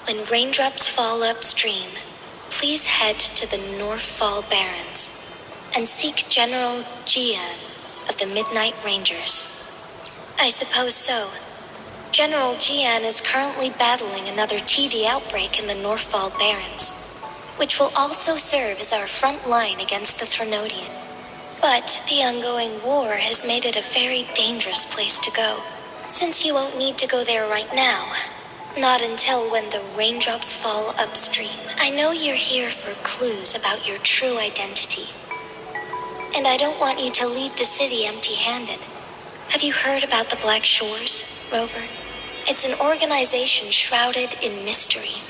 When raindrops fall upstream, please head to the Northfall Barrens and seek General Jian of the Midnight Rangers. I suppose so. General Jian is currently battling another TD outbreak in the Northfall Barrens, which will also serve as our front line against the Threnodian. But the ongoing war has made it a very dangerous place to go, since you won't need to go there right now. Not until when the raindrops fall upstream. I know you're here for clues about your true identity, and I don't want you to leave the city empty-handed. Have you heard about the Black Shores, Rover? It's an organization shrouded in mystery,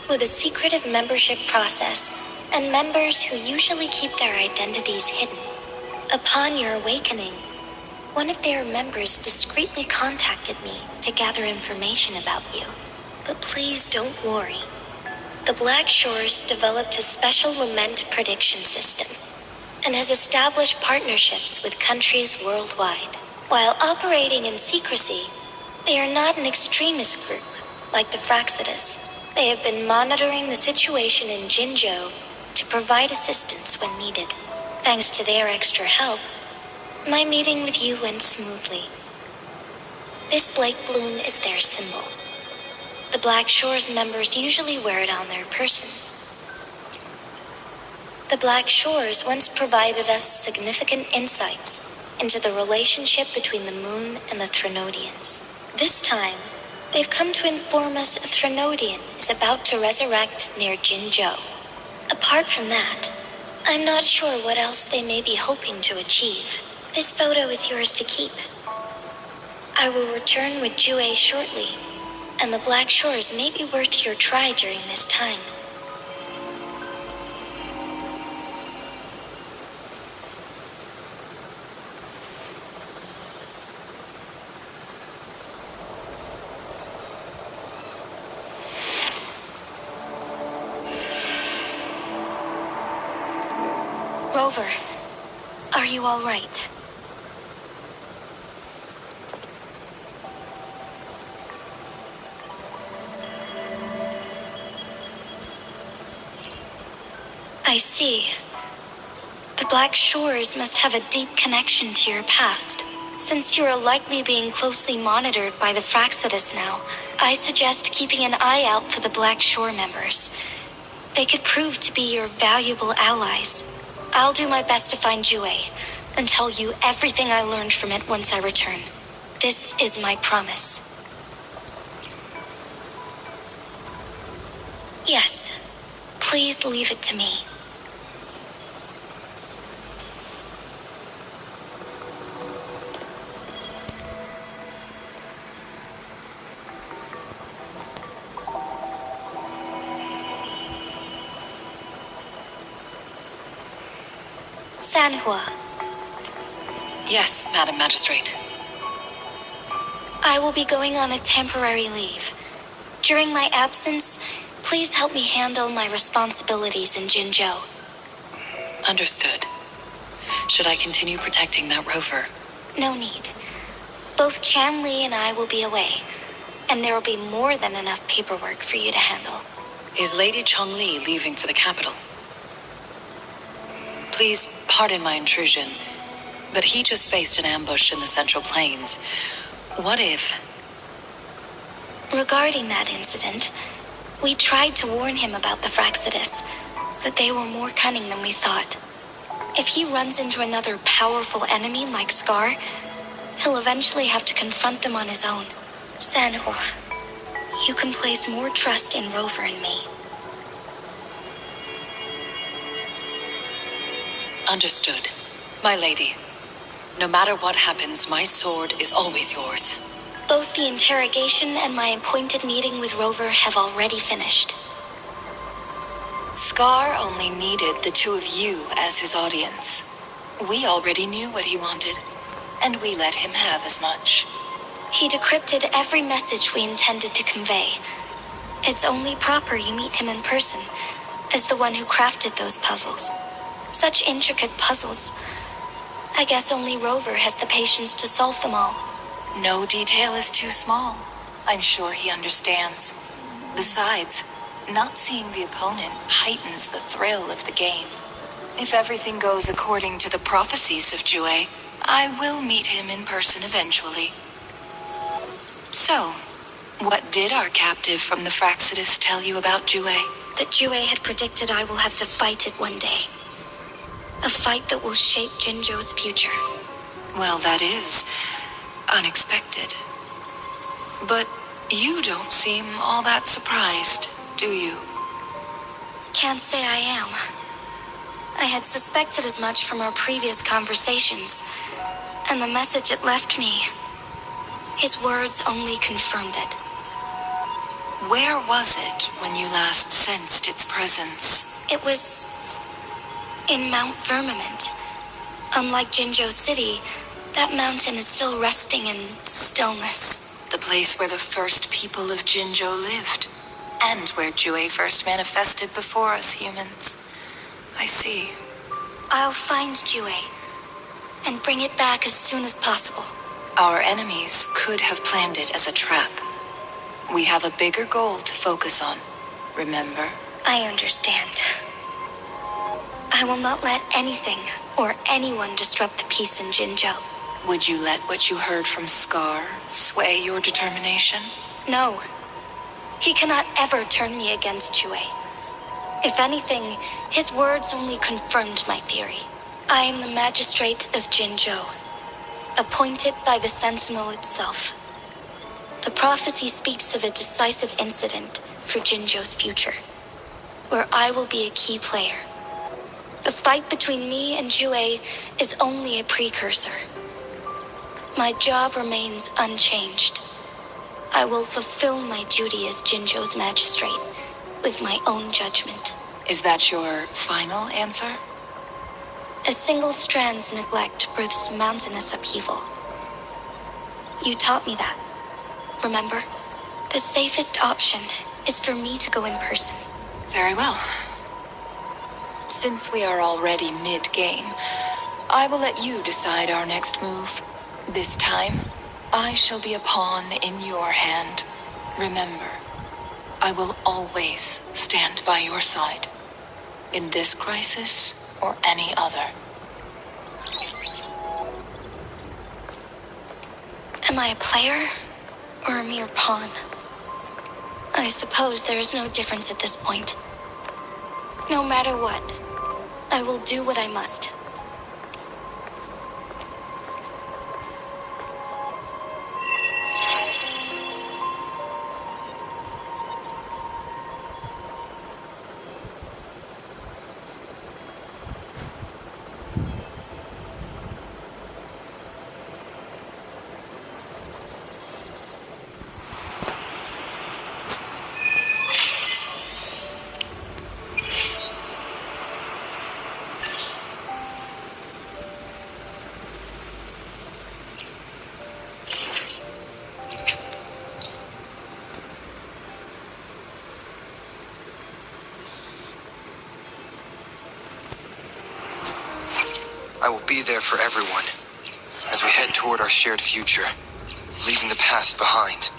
with a secretive membership process and members who usually keep their identities hidden. Upon your awakening, one of their members discreetly contacted me to gather information about you. But please don't worry. the Black Shores developed a special lament prediction system and has established partnerships with countries worldwide. While operating in secrecy, they are not an extremist group like the Fraxidus. They have been monitoring the situation in Jinzhou to provide assistance when needed. Thanks to their extra help, my meeting with you went smoothly. This Blake Bloom is their symbol. The Black Shores members usually wear it on their person. The Black Shores once provided us significant insights into the relationship between the moon and the Threnodians. This time, they've come to inform us a Threnodian is about to resurrect near Jinzhou. Apart from that, I'm not sure what else they may be hoping to achieve. This photo is yours to keep. I will return with Jue shortly, and the Black Shores may be worth your try during this time. Rover, are you all right? I see. The Black Shores must have a deep connection to your past. Since you are likely being closely monitored by the Fraxidus now, I suggest keeping an eye out for the Black Shore members. They could prove to be your valuable allies. I'll do my best to find Jue and tell you everything I learned from it once I return. This is my promise. Yes, please leave it to me. Sanhua. Yes, Madam Magistrate. I will be going on a temporary leave. During my absence, please help me handle my responsibilities in Jinzhou. Understood. Should I continue protecting that rover? No need. Both Chan Li and I will be away, and there will be more than enough paperwork for you to handle. Is Lady Chongli leaving for the capital? Please pardon my intrusion, but he just faced an ambush in the Central Plains. What if... Regarding that incident, we tried to warn him about the Fraxidus, but they were more cunning than we thought. If he runs into another powerful enemy like Scar, he'll eventually have to confront them on his own. Sanhua, you can place more trust in Rover and me. Understood. My lady, no matter what happens, my sword is always yours. Both the interrogation and my appointed meeting with Rover have already finished. Scar only needed the two of you as his audience. We already knew what he wanted, and we let him have as much. He decrypted every message we intended to convey. It's only proper you meet him in person, as the one who crafted those puzzles. Such intricate puzzles. I guess only Rover has the patience to solve them all. No detail is too small. I'm sure he understands. Besides, not seeing the opponent heightens the thrill of the game. If everything goes according to the prophecies of Jue, I will meet him in person eventually. So, what did our captive from the Fraxidus tell you about Jue? That Jue had predicted I will have to fight it one day. A fight that will shape Jinzhou's future. Well, that is unexpected. But you don't seem all that surprised, do you? Can't say I am. I had suspected as much from our previous conversations, and the message it left me, his words only confirmed it. Where was it when you last sensed its presence? It was in Mount Firmament. Unlike Jinzhou City, that mountain is still resting in stillness. The place where the first people of Jinzhou lived. And where Jue first manifested before us humans. I see. I'll find Jue and bring it back as soon as possible. Our enemies could have planned it as a trap. We have a bigger goal to focus on, remember? I understand. I will not let anything or anyone disrupt the peace in Jinzhou. Would you let what you heard from Scar sway your determination? No. He cannot ever turn me against Jue. If anything, his words only confirmed my theory. I am the magistrate of Jinzhou, appointed by the Sentinel itself. The prophecy speaks of a decisive incident for Jinzhou's future, where I will be a key player. The fight between me and Jue is only a precursor. My job remains unchanged. I will fulfill my duty as Jinzhou's magistrate with my own judgment. Is that your final answer? A single strand's neglect births mountainous upheaval. You taught me that. Remember? The safest option is for me to go in person. Very well. Since we are already mid-game, I will let you decide our next move. This time, I shall be a pawn in your hand. Remember, I will always stand by your side. In this crisis or any other. Am I a player or a mere pawn? I suppose there is no difference at this point. No matter what, I will do what I must. I will be there for everyone as we head toward our shared future, leaving the past behind.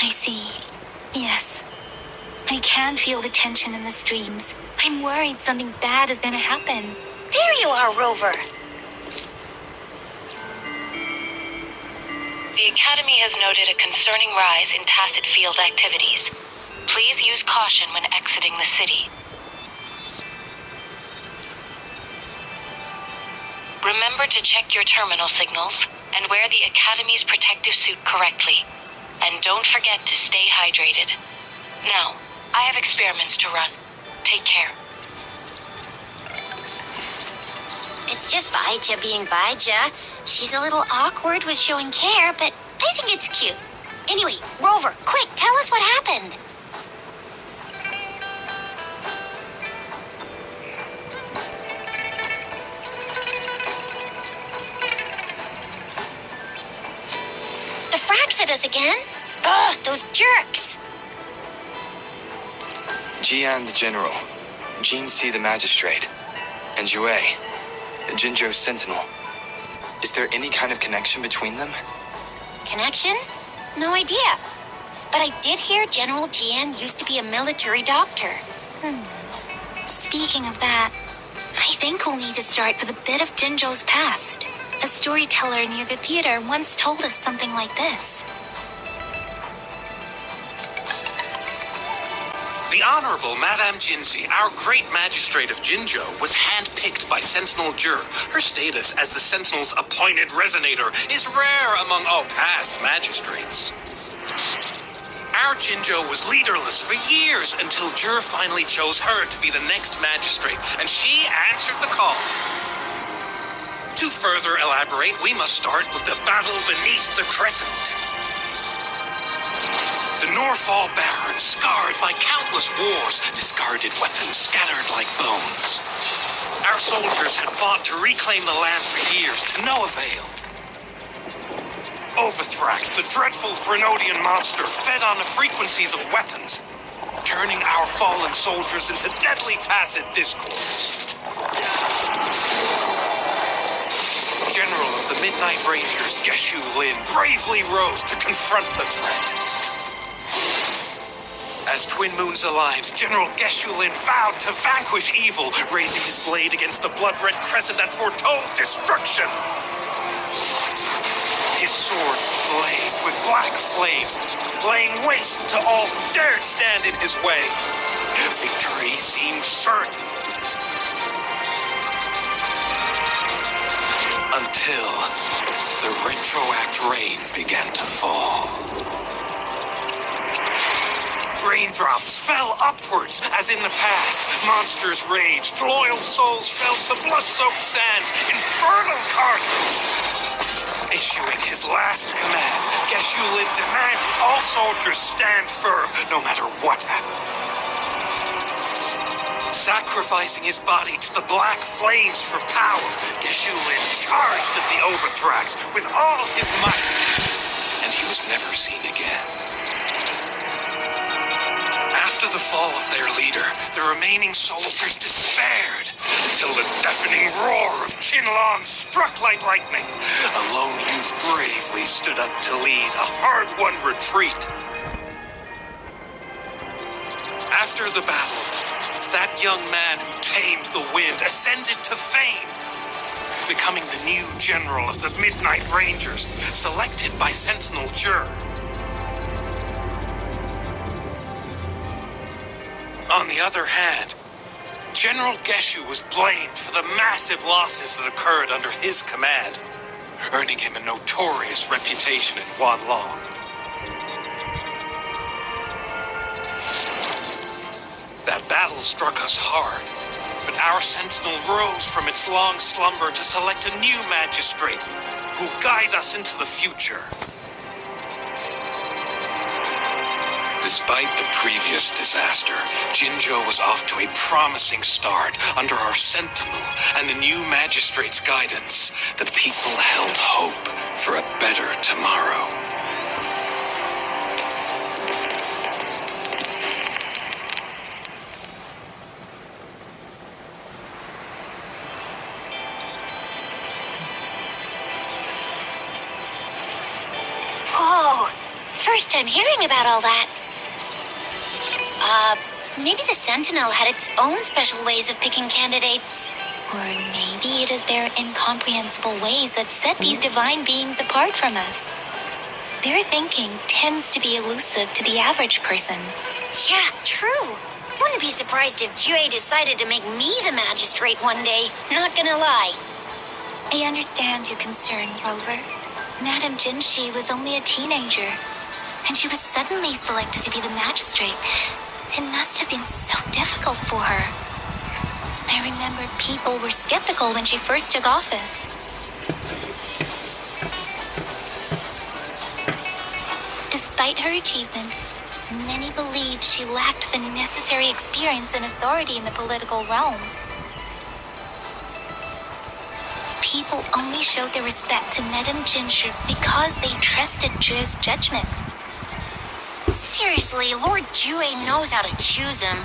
I see. Yes. I can feel the tension in the streams. I'm worried something bad is gonna happen. There you are, Rover. The Academy has noted a concerning rise in tacit field activities. Please use caution when exiting the city. Remember to check your terminal signals and wear the Academy's protective suit correctly. And don't forget to stay hydrated. Now, I have experiments to run. Take care. It's just Baija being Baija. She's a little awkward with showing care, but I think it's cute. Anyway, Rover, quick, tell us what happened. The frags hit us again? Ugh, those jerks. Jian the General, Jean C the Magistrate, and Jue, Jinzhou's Sentinel. Is there any kind of connection between them? Connection? No idea. But I did hear General Jian used to be a military doctor. Speaking of that, I think we'll need to start with a bit of Jinzhou's past. A storyteller near the theater once told us something like this. The Honorable Madame Jinzi, our great magistrate of Jinzhou, was handpicked by Sentinel Jur. Her status as the Sentinel's appointed resonator is rare among all past magistrates. Our Jinzhou was leaderless for years until Jur finally chose her to be the next magistrate, and she answered the call. To further elaborate, we must start with the battle beneath the crescent. The Norfall Barons, scarred by countless wars, discarded weapons scattered like bones. Our soldiers had fought to reclaim the land for years, to no avail. Overthrax, the dreadful Threnodian monster, fed on the frequencies of weapons, turning our fallen soldiers into deadly tacit discords. General of the Midnight Rangers, Geshu Lin, bravely rose to confront the threat. As Twin Moons aligns, General Geshu Lin vowed to vanquish evil, raising his blade against the blood-red crescent that foretold destruction. His sword blazed with black flames, laying waste to all who dared stand in his way. Victory seemed certain. Until the retroact rain began to fall. Raindrops fell upwards, as in the past. Monsters raged, loyal souls fell to blood-soaked sands, infernal carnage. Issuing his last command, Geshu Lin demanded all soldiers stand firm, no matter what happened. Sacrificing his body to the black flames for power, Geshu Lin charged at the Overthrax with all his might, and he was never seen again. After the fall of their leader, the remaining soldiers despaired, until the deafening roar of Qinlong struck like lightning. A lone youth bravely stood up to lead a hard-won retreat. After the battle, that young man who tamed the wind ascended to fame, becoming the new general of the Midnight Rangers, selected by Sentinel Jur. On the other hand, General Geshu was blamed for the massive losses that occurred under his command, earning him a notorious reputation in Guanlong. That battle struck us hard, but our sentinel rose from its long slumber to select a new magistrate who will guide us into the future. Despite the previous disaster, Jinzhou was off to a promising start under our sentinel and the new magistrate's guidance. The people held hope for a better tomorrow. Whoa, first time hearing about all that. Maybe the Sentinel had its own special ways of picking candidates. Or maybe it is their incomprehensible ways that set these divine beings apart from us. Their thinking tends to be elusive to the average person. Yeah, true. Wouldn't be surprised if Jue decided to make me the magistrate one day. Not gonna lie. I understand your concern, Rover. Madame Jinshi was only a teenager, and she was suddenly selected to be the magistrate. It must have been so difficult for her. I remember people were skeptical when she first took office. Despite her achievements, many believed she lacked the necessary experience and authority in the political realm. People only showed their respect to Madame Ginger because they trusted Jue's judgment. Seriously, Lord Jue knows how to choose him.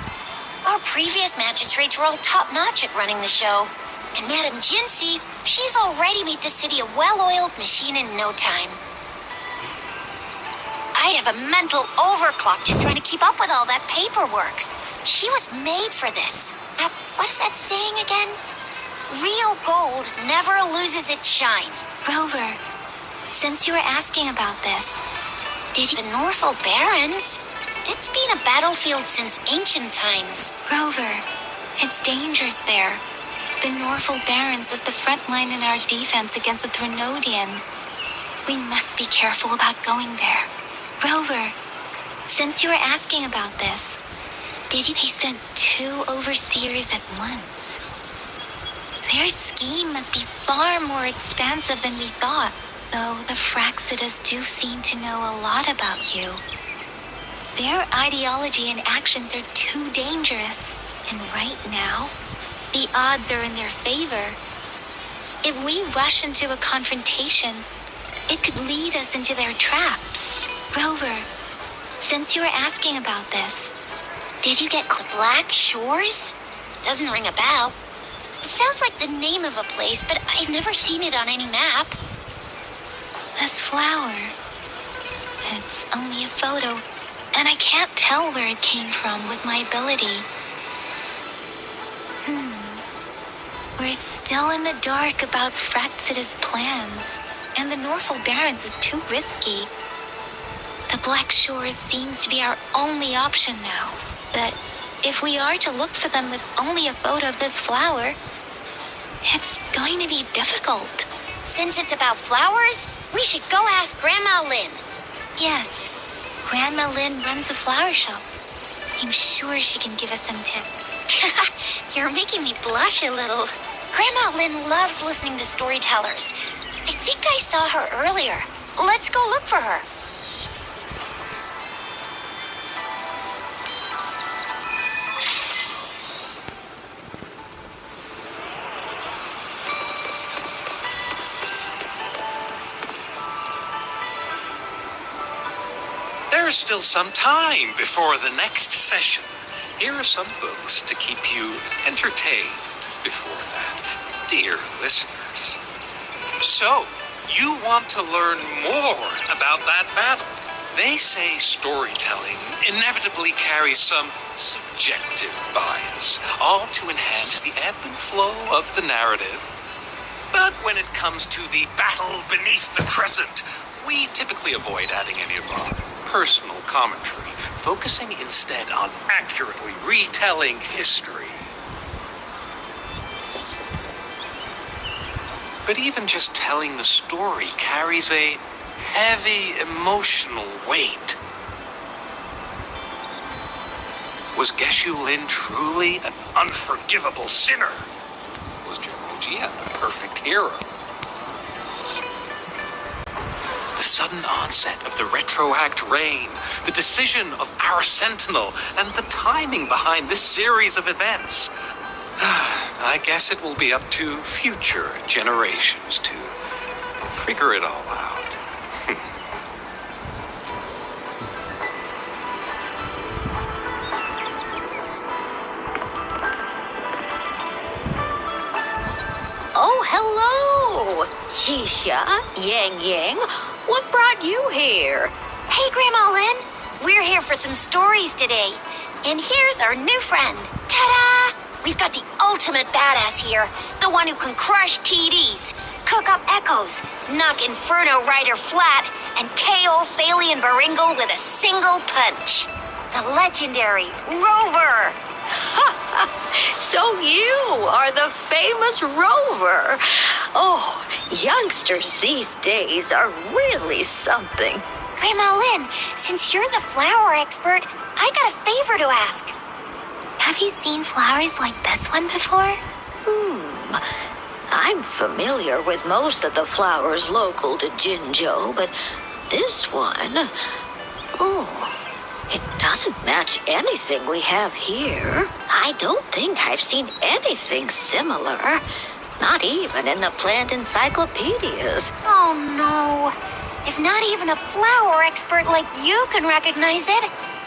Our previous magistrates were all top-notch at running the show. And Madame Jinsi, she's already made the city a well-oiled machine in no time. I'd have a mental overclock just trying to keep up with all that paperwork. She was made for this. What is that saying again? Real gold never loses its shine. Rover, since you were asking about this, Did the Norfolk Barrens? It's been a battlefield since ancient times. Rover, it's dangerous there. The Norfolk Barrens is the front line in our defense against the Threnodian. We must be careful about going there. Rover, since you were asking about this, they sent 2 overseers at once. Their scheme must be far more expansive than we thought, though the Fraxidas do seem to know a lot about you. Their ideology and actions are too dangerous, and right now, the odds are in their favor. If we rush into a confrontation, it could lead us into their traps. Rover, since you were asking about this, Did you get Black Shores? Doesn't ring a bell. Sounds like the name of a place, but I've never seen it on any map. this flower, it's only a photo, and I can't tell where it came from with my ability. We're still in the dark about Fraxida's plans, and the Norfolk Barrens is too risky. The Black Shores seems to be our only option now, but if we are to look for them with only a photo of this flower, it's going to be difficult. Since it's about flowers, we should go ask Grandma Lynn. Yes, Grandma Lynn runs a flower shop. I'm sure she can give us some tips. You're making me blush a little. Grandma Lynn loves listening to storytellers. I think I saw her earlier. Let's go look for her. There's still some time before the next session. Here are some books to keep you entertained before that, dear listeners. So, you want to learn more about that battle. They say storytelling inevitably carries some subjective bias, all to enhance the ebb and flow of the narrative. But when it comes to the battle beneath the crescent, we typically avoid adding any of our personal commentary, focusing instead on accurately retelling history. But even just telling the story carries a heavy emotional weight. Was Geshu Lin truly an unforgivable sinner? Was General Jian the perfect hero? The sudden onset of the retroact rain, the decision of our sentinel, and the timing behind this series of events. I guess it will be up to future generations to figure it all out. Oh, hello! Shisha, Yang Yang, what brought you here? Hey, Grandma Lynn. We're here for some stories today. And here's our new friend. Ta-da! We've got the ultimate badass here. The one who can crush TDs, cook up echoes, knock Inferno Rider flat, and KO Phalian Baringle with a single punch. The legendary Rover. So you are the famous Rover. Oh, youngsters these days are really something. Grandma Lynn, since you're the flower expert, I got a favor to ask. Have you seen flowers like this one before? I'm familiar with most of the flowers local to Jinzhou, but this one... Oh, it doesn't match anything we have here. I don't think I've seen anything similar. Not even in the plant encyclopedias. Oh no. If not even a flower expert like you can recognize it,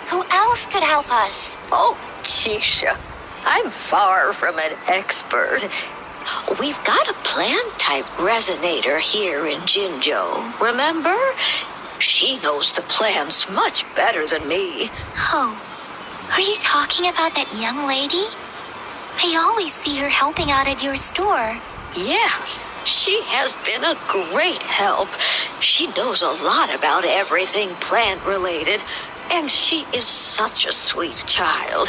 who else could help us? Oh, Tisha, I'm far from an expert. We've got a plant-type resonator here in Jinjo, remember? She knows the plants much better than me. Oh, are you talking about that young lady? I always see her helping out at your store. Yes, she has been a great help. She knows a lot about everything plant-related, and she is such a sweet child.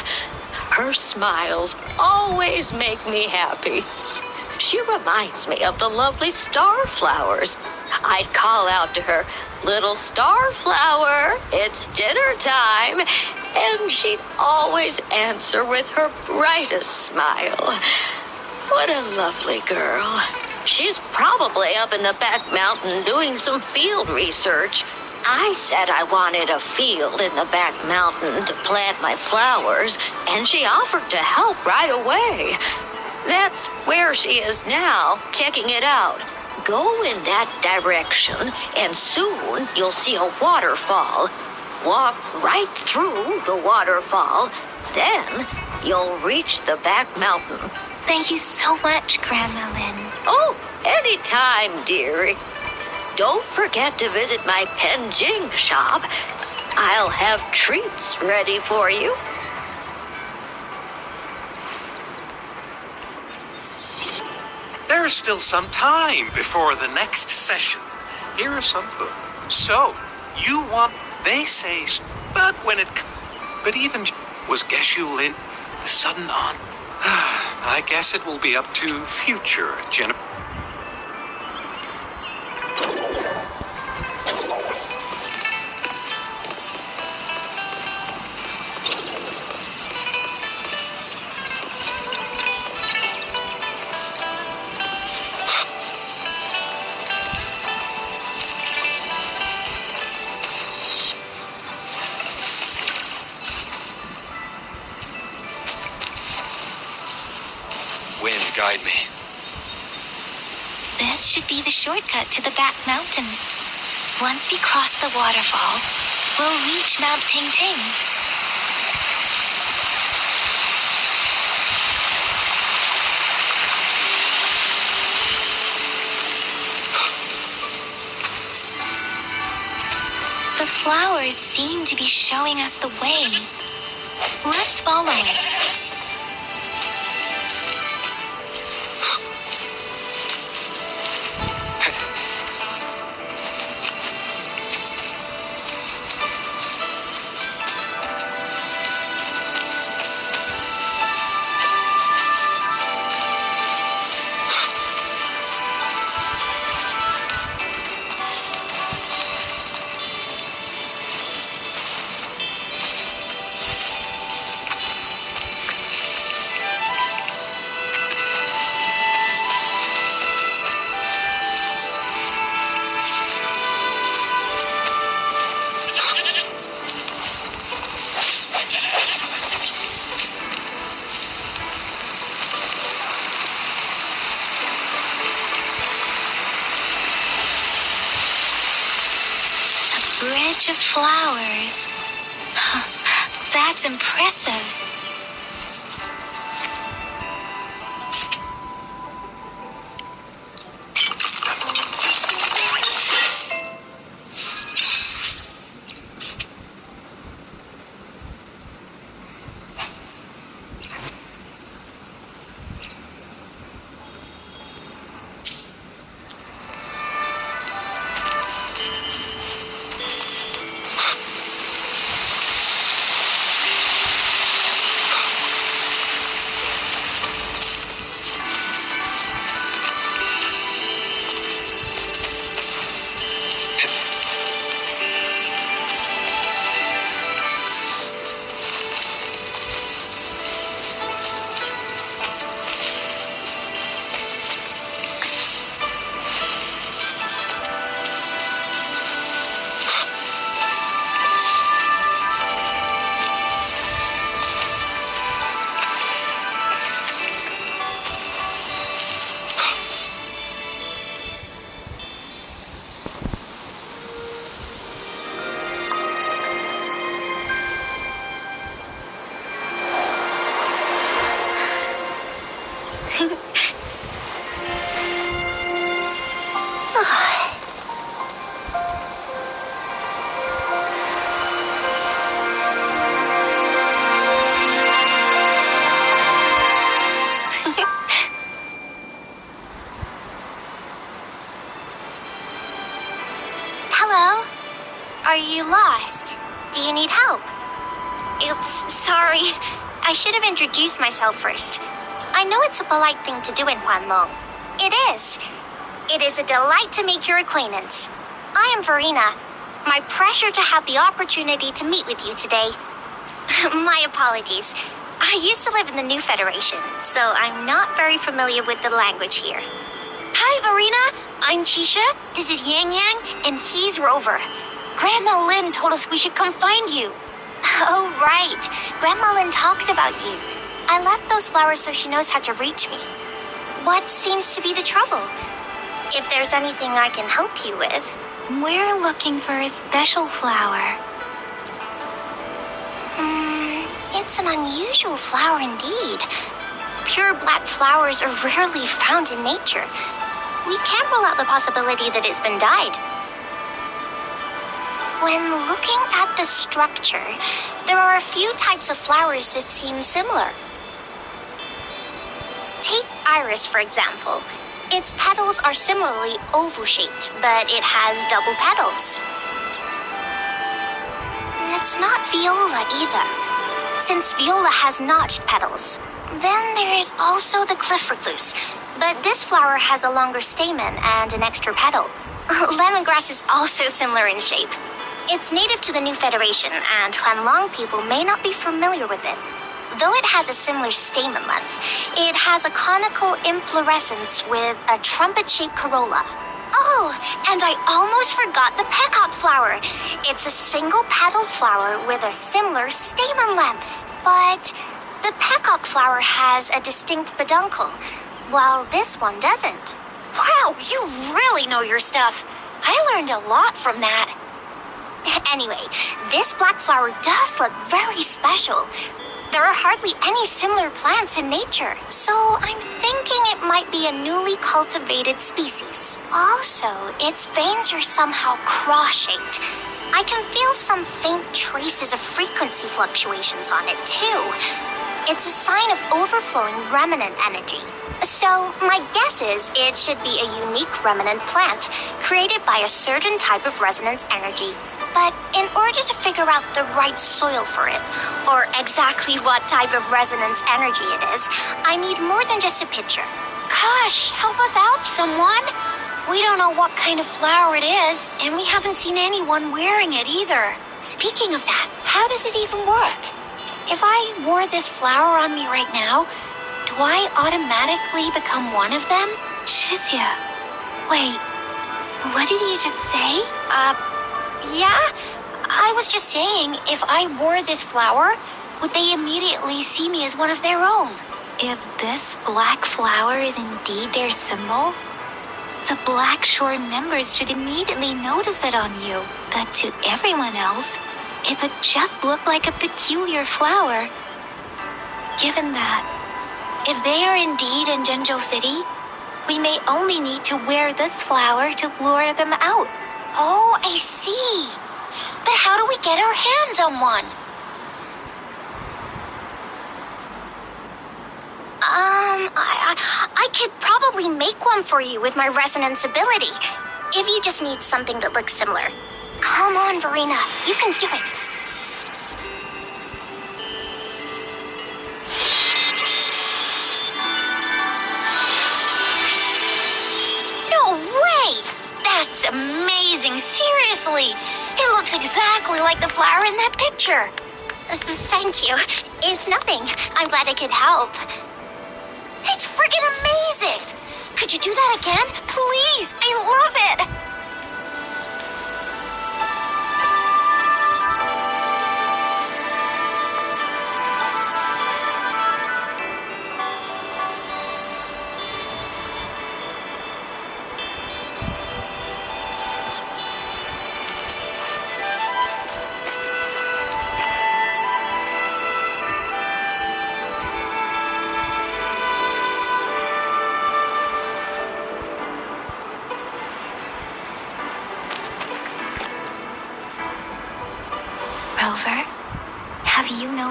Her smiles always make me happy. She reminds me of the lovely starflowers. I'd call out to her, "Little starflower, it's dinner time," and she'd always answer with her brightest smile. What a lovely girl. She's probably up in the back mountain doing some field research. I said I wanted a field in the back mountain to plant my flowers, and she offered to help right away. That's where she is now, checking it out. Go in that direction, and soon you'll see a waterfall. Walk right through the waterfall, then you'll reach the back mountain. Thank you so much, Grandma Lynn. Oh, anytime, dearie. Don't forget to visit my Penjing shop. I'll have treats ready for you. There's still some time before the next session. Here are some books. So, you want, they say, but when it, but even was Geshu Lin the sudden on? I guess it will be up to future generations. Wind, guide me. This should be the shortcut to the back mountain. Once we cross the waterfall, we'll reach Mount Pingting. The flowers seem to be showing us the way. Let's follow it. Bridge of flowers. That's impressive. Hello? Are you lost? Do you need help? Oops, sorry. I should have introduced myself first. I know it's a polite thing to do in Huanlong. It is. It is a delight to make your acquaintance. I am Verena. My pleasure to have the opportunity to meet with you today. My apologies. I used to live in the New Federation, so I'm not very familiar with the language here. Hi, Verena. I'm Chisha. This is Yang Yang, and he's Rover. Grandma Lynn told us we should come find you. Oh, right. Grandma Lynn talked about you. I left those flowers so she knows how to reach me. What seems to be the trouble? If there's anything I can help you with. We're looking for a special flower. It's an unusual flower indeed. Pure black flowers are rarely found in nature. We can't rule out the possibility that it's been dyed. When looking at the structure, there are a few types of flowers that seem similar. Take iris, for example. Its petals are similarly oval-shaped, but it has double petals. It's not viola either, since viola has notched petals. Then there is also the cliff recluse, but this flower has a longer stamen and an extra petal. Lemongrass is also similar in shape. It's native to the New Federation, and Huanlong people may not be familiar with it. Though it has a similar stamen length, it has a conical inflorescence with a trumpet-shaped corolla. Oh, and I almost forgot the peacock flower. It's a single-petaled flower with a similar stamen length. But the peacock flower has a distinct peduncle, while this one doesn't. Wow, you really know your stuff. I learned a lot from that. Anyway, this black flower does look very special. There are hardly any similar plants in nature, so I'm thinking it might be a newly cultivated species. Also, its veins are somehow cross-shaped. I can feel some faint traces of frequency fluctuations on it, too. It's a sign of overflowing remnant energy. So, my guess is it should be a unique remnant plant, created by a certain type of resonance energy. But in order to figure out the right soil for it, or exactly what type of resonance energy it is, I need more than just a picture. Gosh, help us out, someone! We don't know what kind of flower it is, and we haven't seen anyone wearing it either. Speaking of that, how does it even work? If I wore this flower on me right now, do I automatically become one of them? Shizia, wait, what did you just say? Yeah? I was just saying, if I wore this flower, would they immediately see me as one of their own? If this black flower is indeed their symbol, the Black Shore members should immediately notice it on you. But to everyone else, it would just look like a peculiar flower. Given that, if they are indeed in Jinzhou City, we may only need to wear this flower to lure them out. Oh, I see. But how do we get our hands on one? I could probably make one for you with my resonance ability. If you just need something that looks similar. Come on, Verena. You can do it. No way! That's amazing, seriously. It looks exactly like the flower in that picture. Thank you. It's nothing. I'm glad I could help. It's friggin' amazing! Could you do that again? Please! I love it!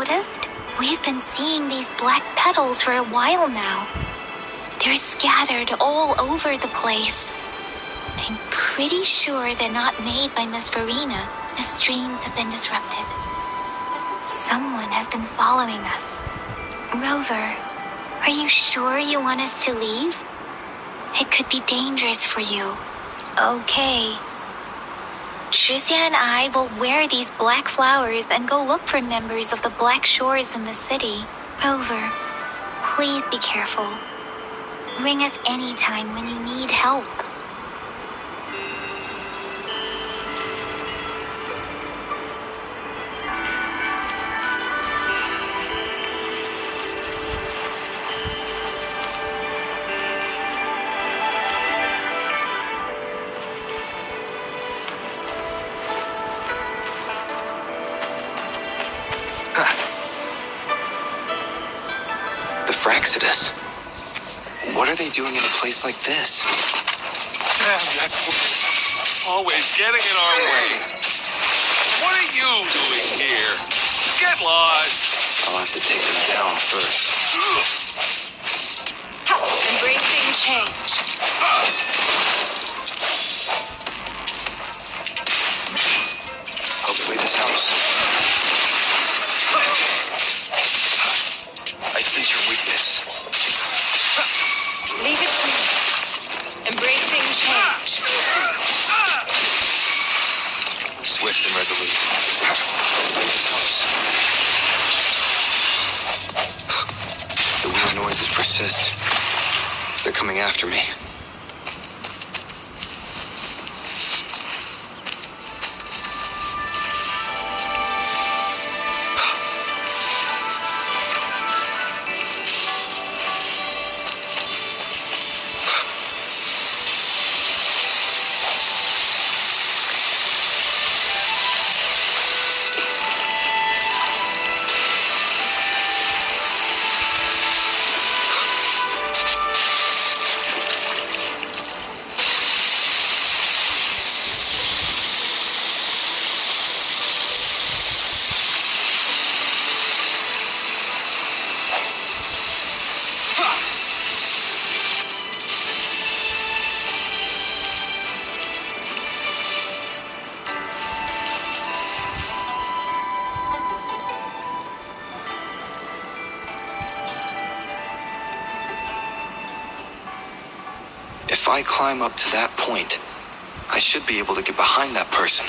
noticed? We've been seeing these black petals for a while now. They're scattered all over the place. I'm pretty sure they're not made by Miss Verena. The streams have been disrupted. Someone has been following us. Rover, are you sure you want us to leave? It could be dangerous for you. Okay. Shizia and I will wear these black flowers and go look for members of the Black Shores in the city. Rover, please be careful. Ring us anytime when you need help. The Fraxidus. What are they doing in a place like this? Damn that always getting in our way. What are you doing here? Get lost. I'll have to take them down first. Embracing change. Hopefully this helps. I sense your weakness. Leave it to me. Embracing change. Swift and resolute. Hopefully this helps. The weird noises persist. They're coming after me. If I climb up to that point, I should be able to get behind that person.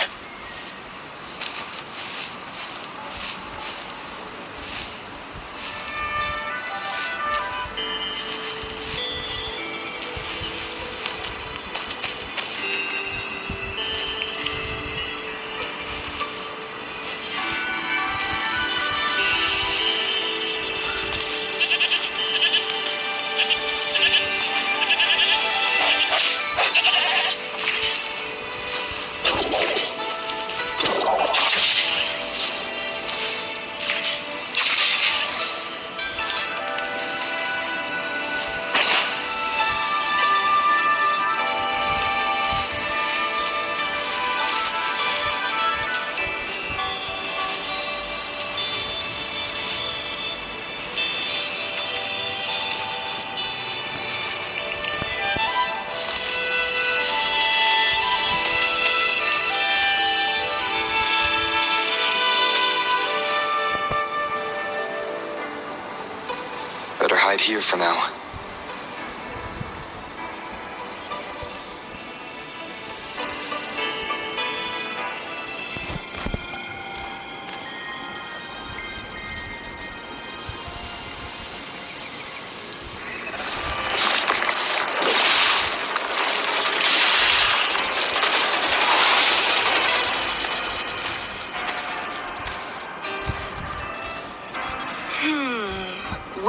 Better hide here for now.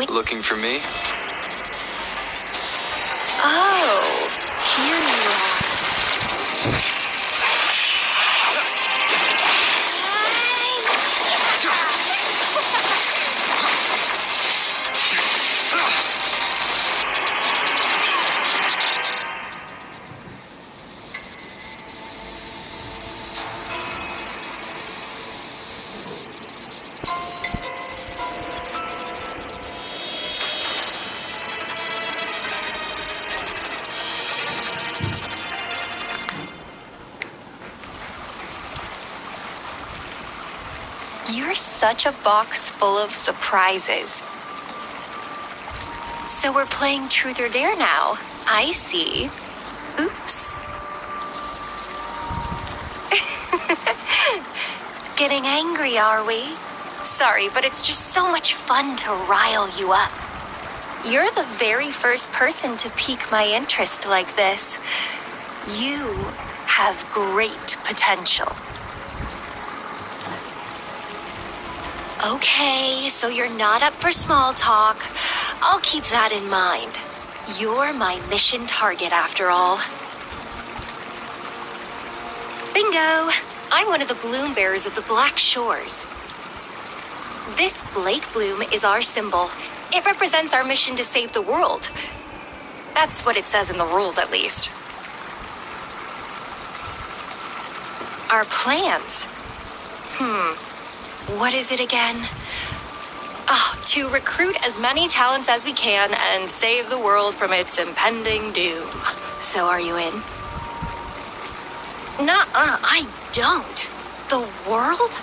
Looking for me? Oh, here you are. such a box full of surprises. So we're playing Truth or Dare now. I see. Oops. Getting angry, are we? Sorry, but it's just so much fun to rile you up. You're the very first person to pique my interest like this. You have great potential. Okay, so you're not up for small talk. I'll keep that in mind. You're my mission target after all. Bingo! I'm one of the bloom bearers of the Black Shores. This Blake bloom is our symbol. It represents our mission to save the world. That's what it says in the rules, at least. Our plans? What is it again? To recruit as many talents as we can and save the world from its impending doom. So are you in? Nuh-uh, I don't. The world?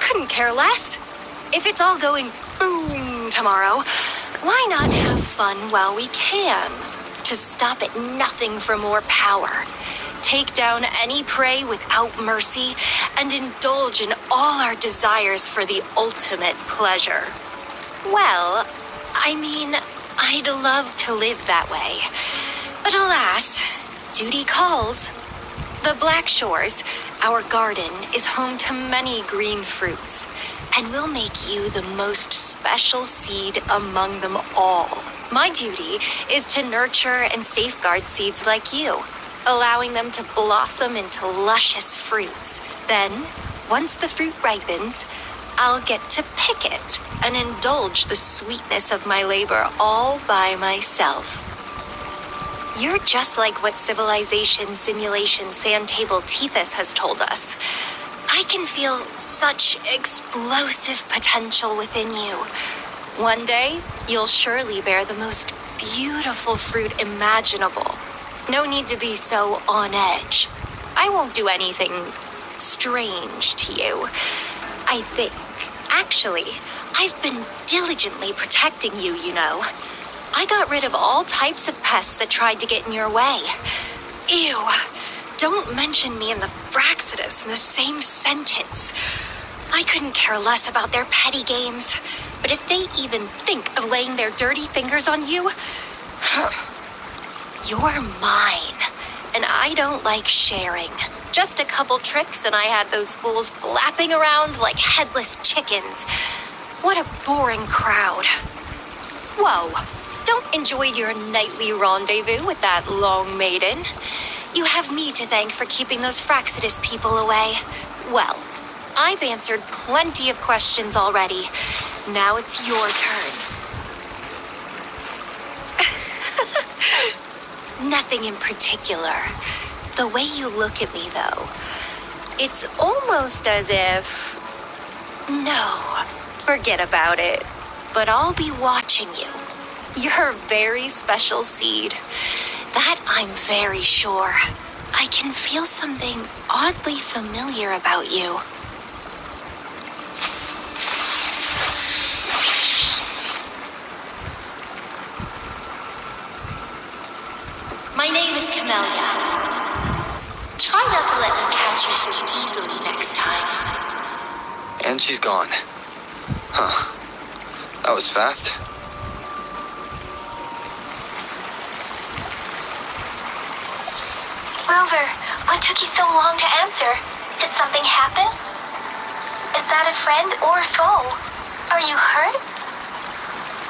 Couldn't care less. If it's all going boom tomorrow, why not have fun while we can? To stop at nothing for more power. Take down any prey without mercy, and indulge in all our desires for the ultimate pleasure. Well, I mean, I'd love to live that way. But alas, duty calls. The Black Shores, our garden, is home to many green fruits, and we'll make you the most special seed among them all. My duty is to nurture and safeguard seeds like you, allowing them to blossom into luscious fruits. Then, once the fruit ripens, I'll get to pick it and indulge the sweetness of my labor all by myself. You're just like what Civilization Simulation Sandtable Tethys has told us. I can feel such explosive potential within you. One day, you'll surely bear the most beautiful fruit imaginable. No need to be so on edge. I won't do anything strange to you. I think, actually, I've been diligently protecting you, you know. I got rid of all types of pests that tried to get in your way. Ew, don't mention me and the Fraxidus in the same sentence. I couldn't care less about their petty games, but if they even think of laying their dirty fingers on you, you're mine, and I don't like sharing. Just a couple tricks and I had those fools flapping around like headless chickens. What a boring crowd. Whoa. Don't enjoy your nightly rendezvous with that long maiden. You have me to thank for keeping those Fraxidus people away. Well, I've answered plenty of questions already. Now it's your turn. Nothing in particular. The way you look at me, though, it's almost as if... No, forget about it. But I'll be watching you. You're a very special seed. That I'm very sure. I can feel something oddly familiar about you. My name is Camellia. Try not to let me catch you so easily next time. And she's gone. Huh. That was fast. Wilbur, what took you so long to answer? Did something happen? Is that a friend or a foe? Are you hurt?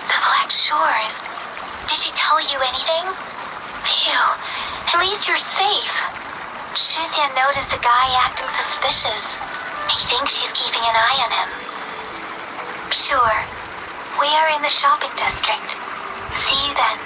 The Black Shores. Did she tell you anything? Phew, at least you're safe. Shuxian noticed a guy acting suspicious. I think she's keeping an eye on him. Sure, we are in the shopping district. See you then.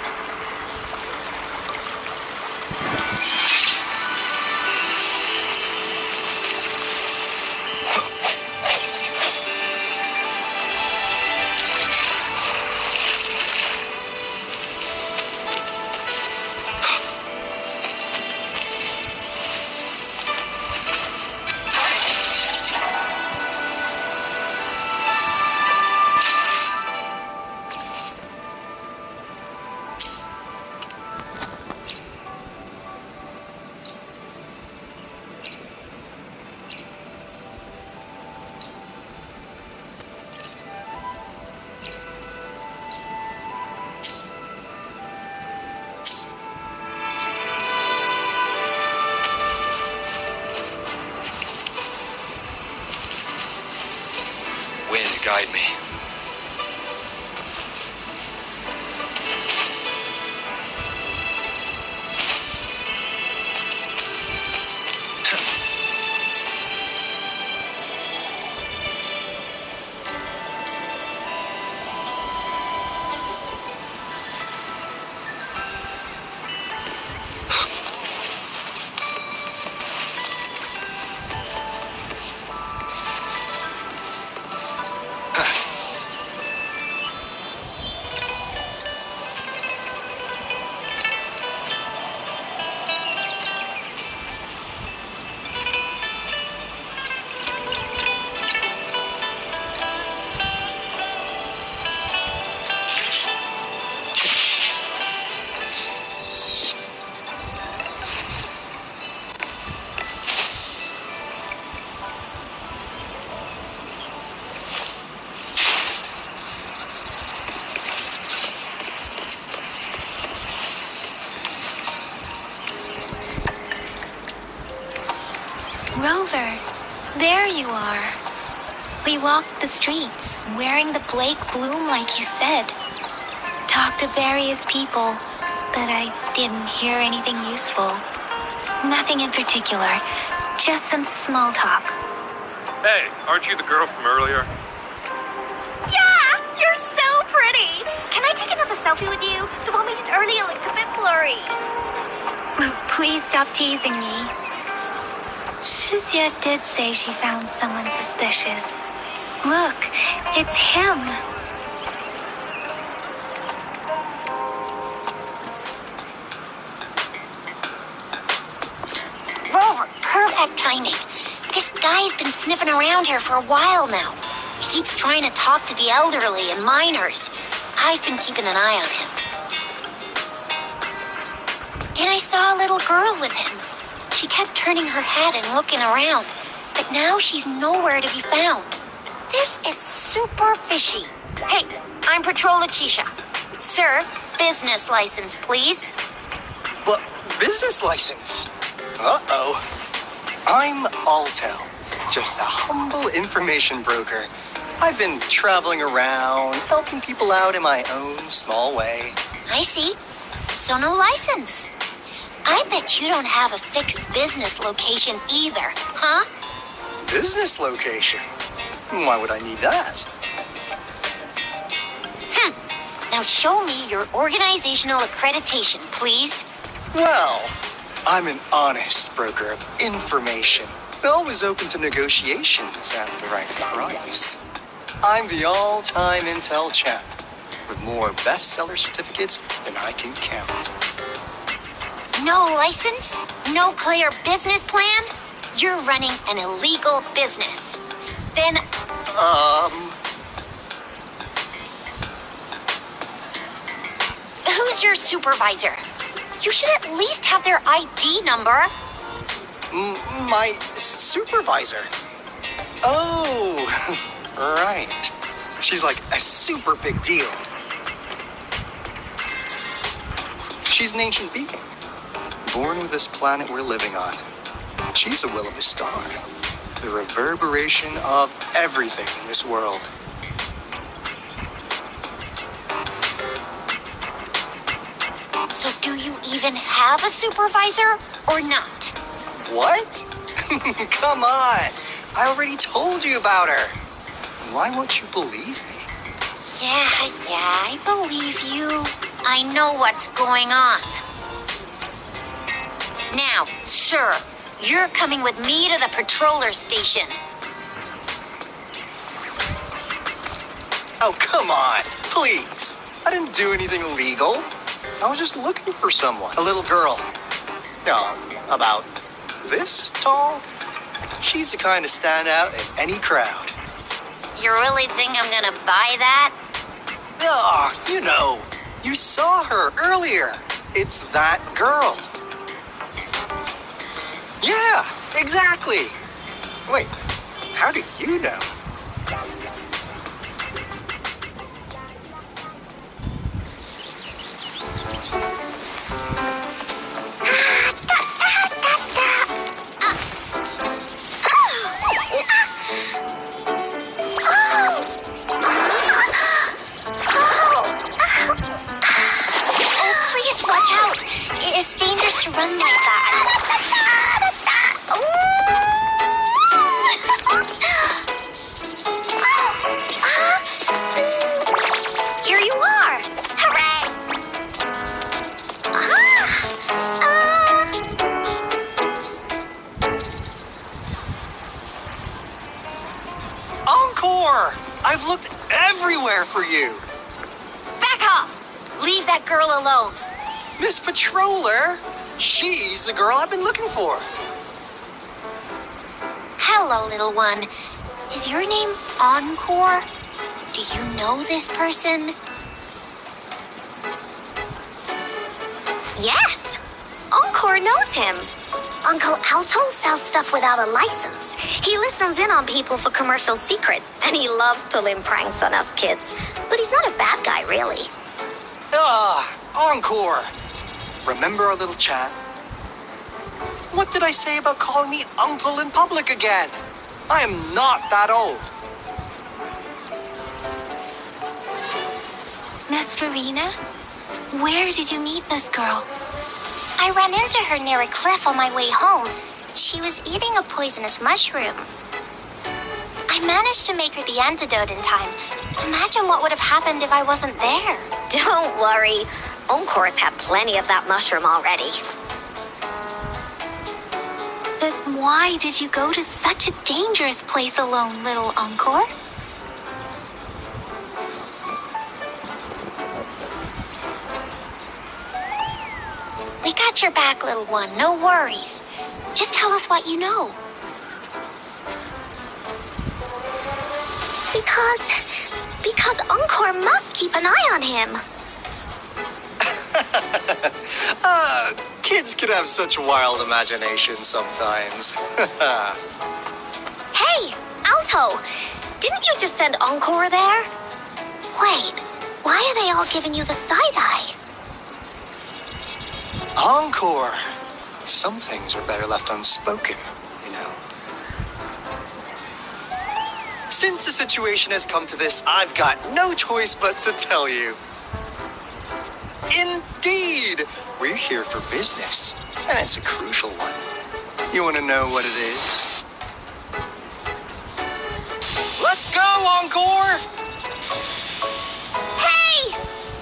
Rover, there you are. We walked the streets, wearing the Blake bloom like you said. Talked to various people, but I didn't hear anything useful. Nothing in particular, just some small talk. Hey, aren't you the girl from earlier? Yeah, you're so pretty. Can I take another selfie with you? The one we did earlier looked a bit blurry. Please stop teasing me. Shizia did say she found someone suspicious. Look, it's him. Rover, perfect timing. This guy's been sniffing around here for a while now. He keeps trying to talk to the elderly and minors. I've been keeping an eye on him. And I saw a little girl with him. She kept turning her head and looking around, but now she's nowhere to be found. This is super fishy. Hey, I'm Patrol Letitia. Sir, business license, please. What? Business license? Uh-oh. I'm Alto, just a humble information broker. I've been traveling around, helping people out in my own small way. I see. So no license. I bet you don't have a fixed business location either, huh? Business location? Why would I need that? Now show me your organizational accreditation, please. Well, I'm an honest broker of information, always open to negotiations at the right price. I'm the all-time intel champ, with more bestseller certificates than I can count. No license? No clear business plan? You're running an illegal business. Then... Who's your supervisor? You should at least have their ID number. My supervisor? Oh, right. She's like a super big deal. She's an ancient being, born with this planet we're living on. She's the will of the star, the reverberation of everything in this world. So do you even have a supervisor or not? What? Come on! I already told you about her. Why won't you believe me? Yeah, I believe you. I know what's going on. Now, sir, you're coming with me to the patroller station. Oh, come on, please. I didn't do anything illegal. I was just looking for someone. A little girl. About this tall. She's the kind to stand out in any crowd. You really think I'm gonna buy that? You saw her earlier. It's that girl. Yeah, exactly. Wait, how do you know? It's dangerous to run like that. Here you are. Hooray! Encore! I've looked everywhere for you. Back off! Leave that girl alone. Miss Patroller, she's the girl I've been looking for. Hello, little one. Is your name Encore? Do you know this person? Yes, Encore knows him. Uncle Alto sells stuff without a license. He listens in on people for commercial secrets, and he loves pulling pranks on us kids. But he's not a bad guy, really. Encore! Remember our little chat? What did I say about calling me uncle in public again? I am not that old. Miss Verena? Where did you meet this girl? I ran into her near a cliff on my way home. She was eating a poisonous mushroom. I managed to make her the antidote in time. Imagine what would have happened if I wasn't there. Don't worry. Encore's had plenty of that mushroom already. But why did you go to such a dangerous place alone, little Encore? We got your back, little one. No worries. Just tell us what you know. Because Encore must keep an eye on him. Kids can have such wild imaginations sometimes. Hey, Alto! Didn't you just send Encore there? Wait, why are they all giving you the side eye? Encore. Some things are better left unspoken, you know. Since the situation has come to this, I've got no choice but to tell you. Indeed! We're here for business, and it's a crucial one. You want to know what it is? Let's go, Encore! Hey!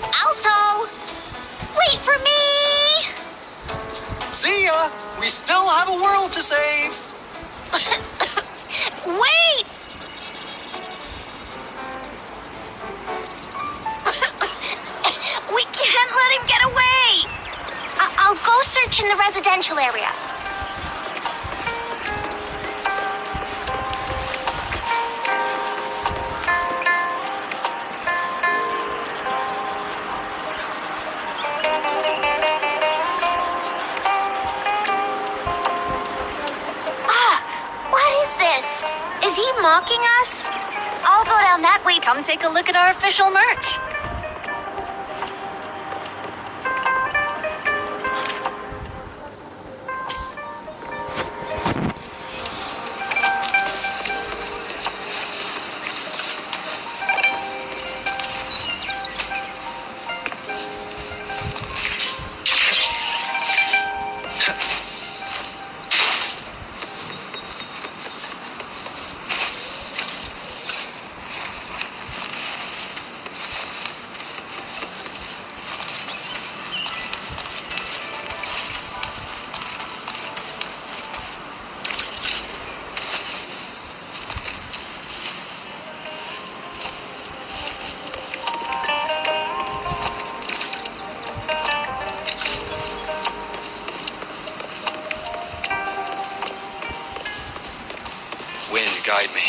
Alto! Wait for me! See ya! We still have a world to save! Wait! We can't let him get away! I'll go search in the residential area. What is this? Is he mocking us? I'll go down that way. Come take a look at our official merch. Wind, guide me.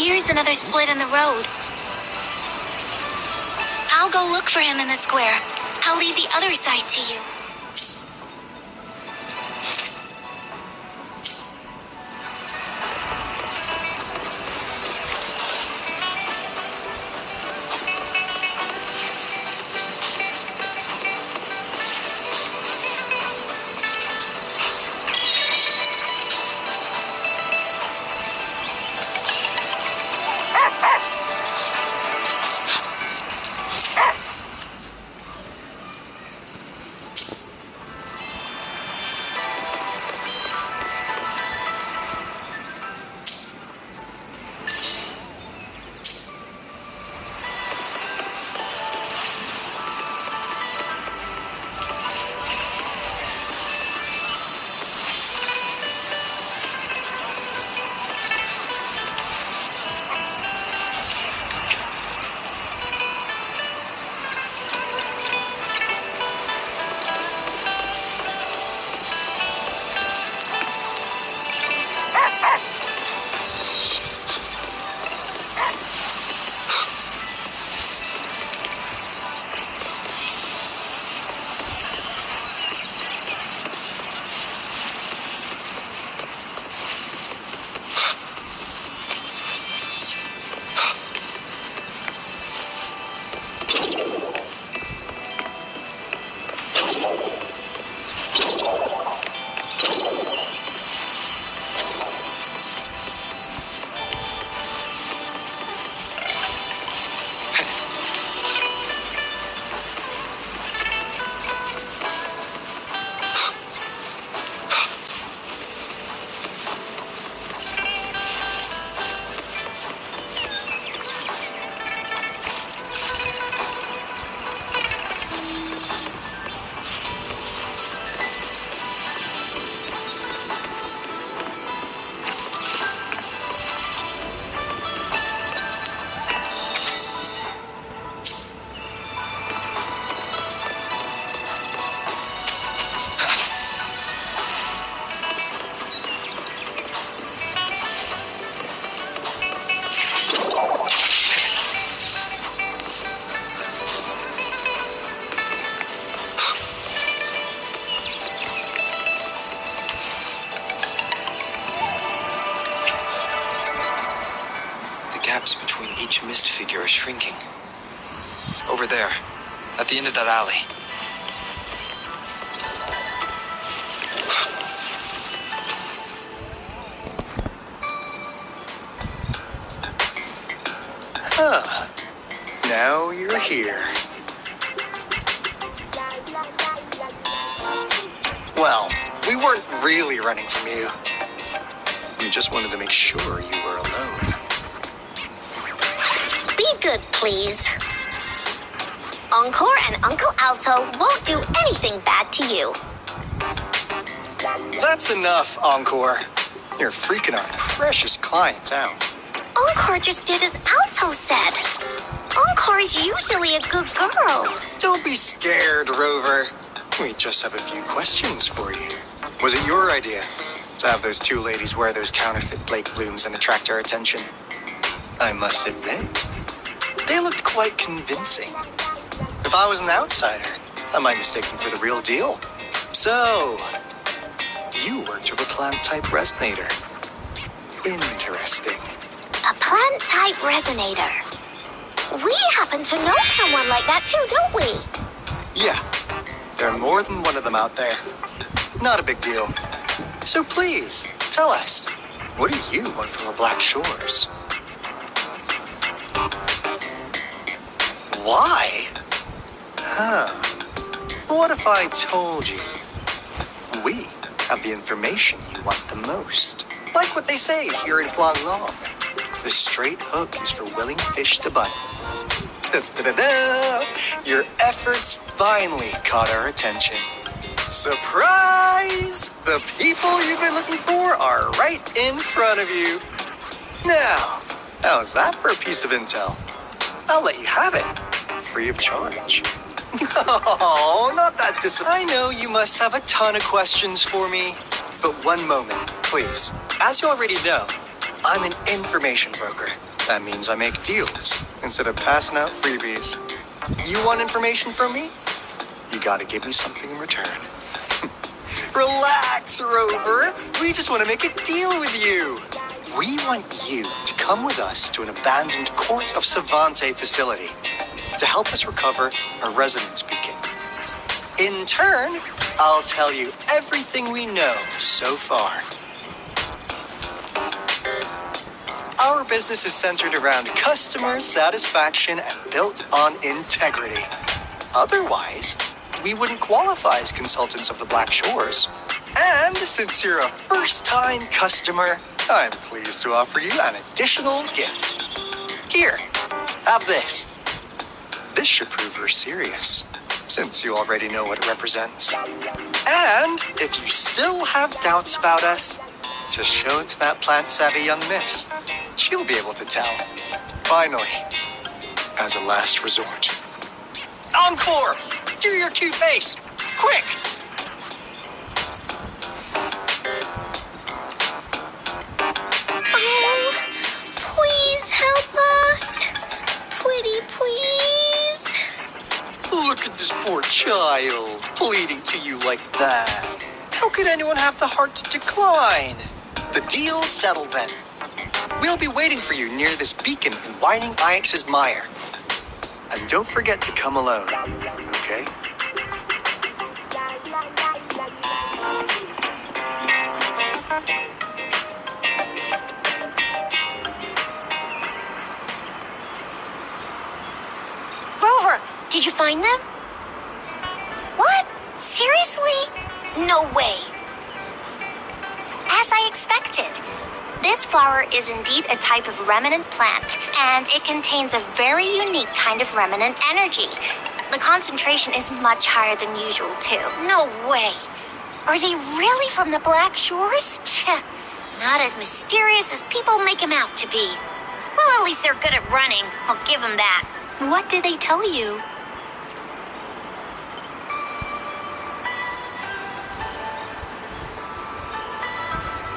Here's another split in the road. I'll go look for him in the square. I'll leave the other side to you. Gaps between each mist figure are shrinking. Over there, at the end of that alley. Huh. Now you're here. Well, we weren't really running from you. We just wanted to make sure you were alone. Be good, please. Encore and Uncle Alto won't do anything bad to you. That's enough, Encore. You're freaking our precious client out. Encore just did as Alto said. Encore is usually a good girl. Don't be scared, Rover. We just have a few questions for you. Was it your idea to have those two ladies wear those counterfeit Blake blooms and attract our attention? I must admit, they looked quite convincing. If I was an outsider, I might mistake them for the real deal. So, you worked with a plant-type resonator. Interesting. A plant-type resonator. We happen to know someone like that too, don't we? Yeah, there are more than one of them out there. Not a big deal. So please, tell us, what do you want from the Black Shores? Why? Huh. What if I told you we have the information you want the most? Like what they say here in Guanglong. The straight hook is for willing fish to bite. Da-da-da-da! Your efforts finally caught our attention. Surprise! The people you've been looking for are right in front of you. Now, how's that for a piece of intel? I'll let you have it, free of charge. Oh, not that I know you must have a ton of questions for me, but one moment, please. As you already know, I'm an information broker. That means I make deals instead of passing out freebies. You want information from me? You gotta give me something in return. Relax, Rover. We just want to make a deal with you. We want you to come with us to an abandoned Court of Savante facility to help us recover a resonance beacon. In turn, I'll tell you everything we know so far. Our business is centered around customer satisfaction and built on integrity. Otherwise, we wouldn't qualify as consultants of the Black Shores. And since you're a first-time customer, I'm pleased to offer you an additional gift. Here, have this. This should prove you're serious, since you already know what it represents. And if you still have doubts about us, just show it to that plant-savvy young miss. She'll be able to tell. Finally, as a last resort. Encore! Do your cute face! Quick! Oh, please help us. Pretty please. Look at this poor child, pleading to you like that. How could anyone have the heart to decline? The deal's settled then. We'll be waiting for you near this beacon in Whining Ix's mire. And don't forget to come alone, okay? Rover, did you find them? What? Seriously? No way. As I expected. This flower is indeed a type of remnant plant, and it contains a very unique kind of remnant energy. The concentration is much higher than usual, too. No way. Are they really from the Black Shores? Not as mysterious as people make them out to be. Well, at least they're good at running. I'll give them that. What did they tell you?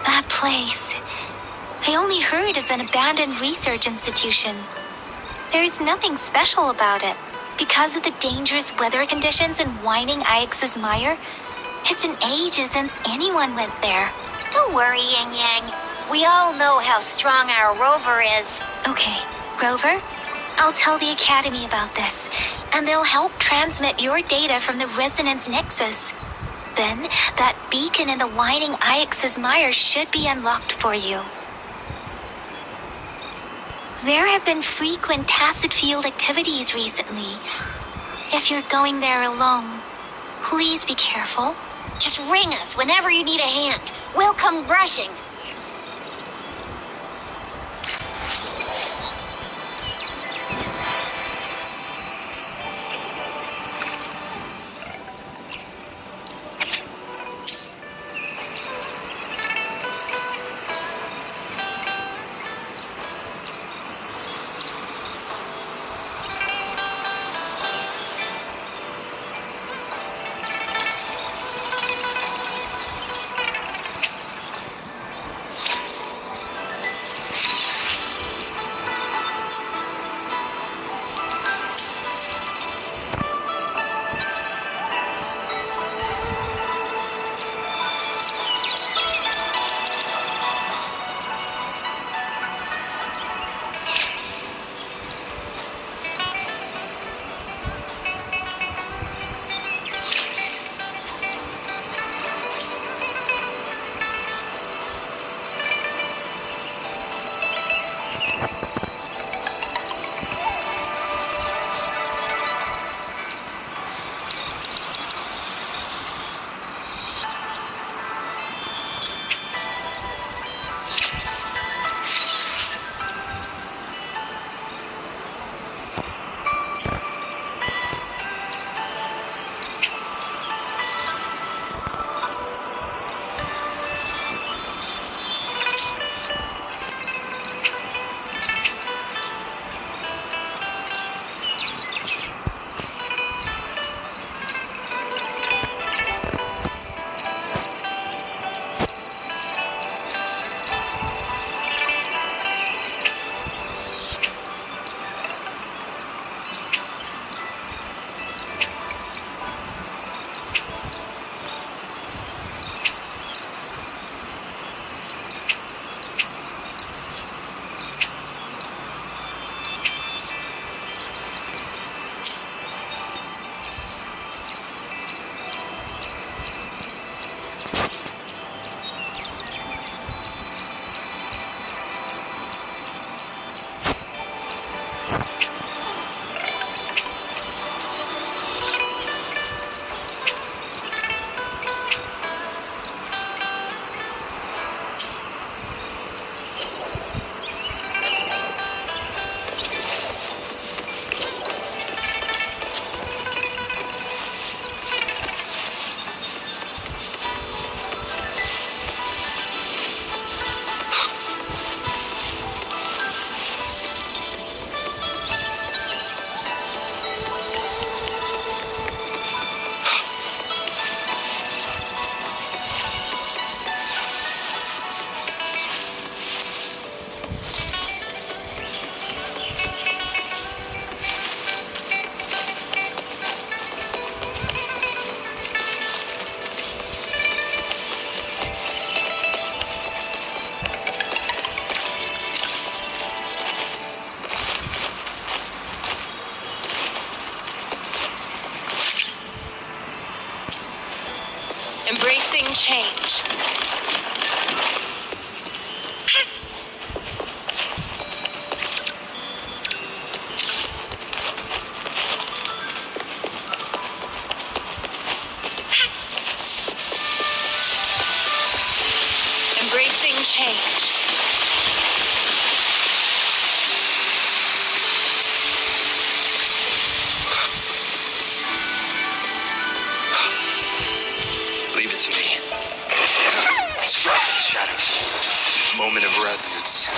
That place. I only heard it's an abandoned research institution. There's nothing special about it. Because of the dangerous weather conditions in Whining Ix's mire, it's been ages since anyone went there. Don't worry, Yang Yang. We all know how strong our Rover is. Okay, Rover, I'll tell the Academy about this, and they'll help transmit your data from the Resonance Nexus. Then, that beacon in the Whining Ix's mire should be unlocked for you. There have been frequent tacit field activities recently. If you're going there alone, please be careful. Just ring us whenever you need a hand. We'll come rushing. out. Embracing change. Leave it to me. Strike in the shadows. Moment of resonance.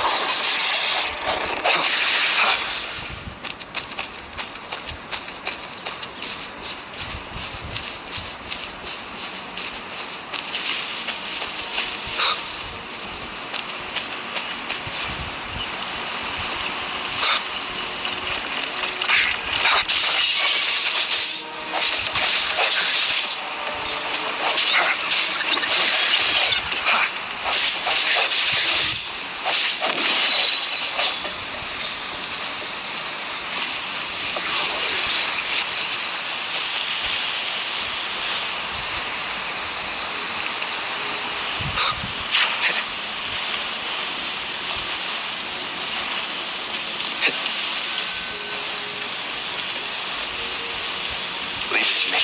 Leave it to me.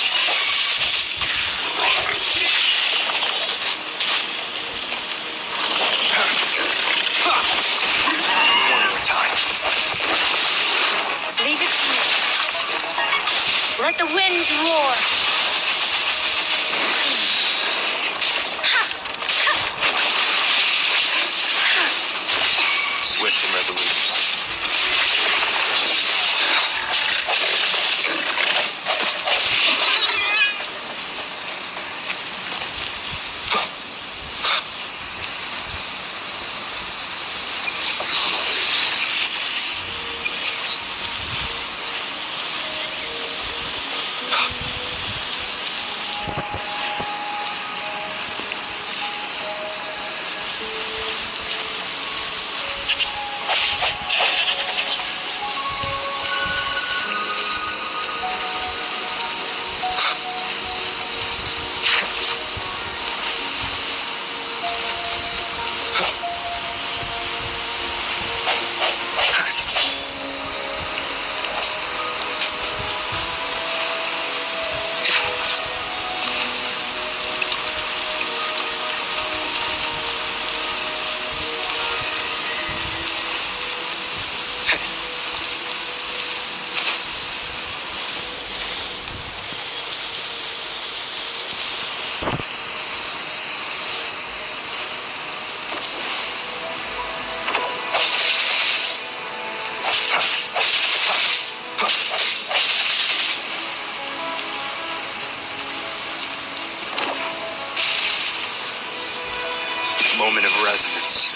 One more time. Leave it to me. Let the winds roar. Swift and resolute. Moment of resonance.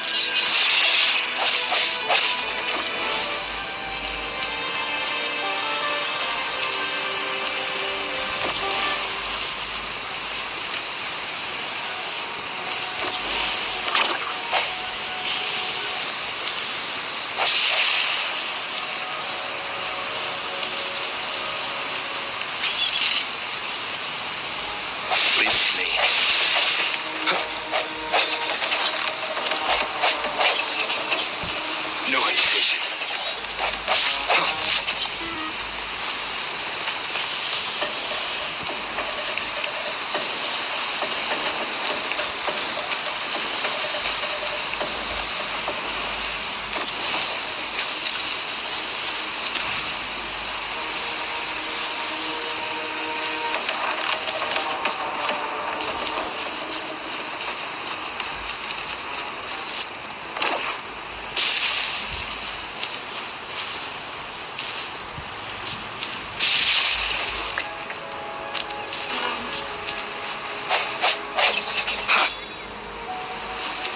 Leave it to me. No hesitation.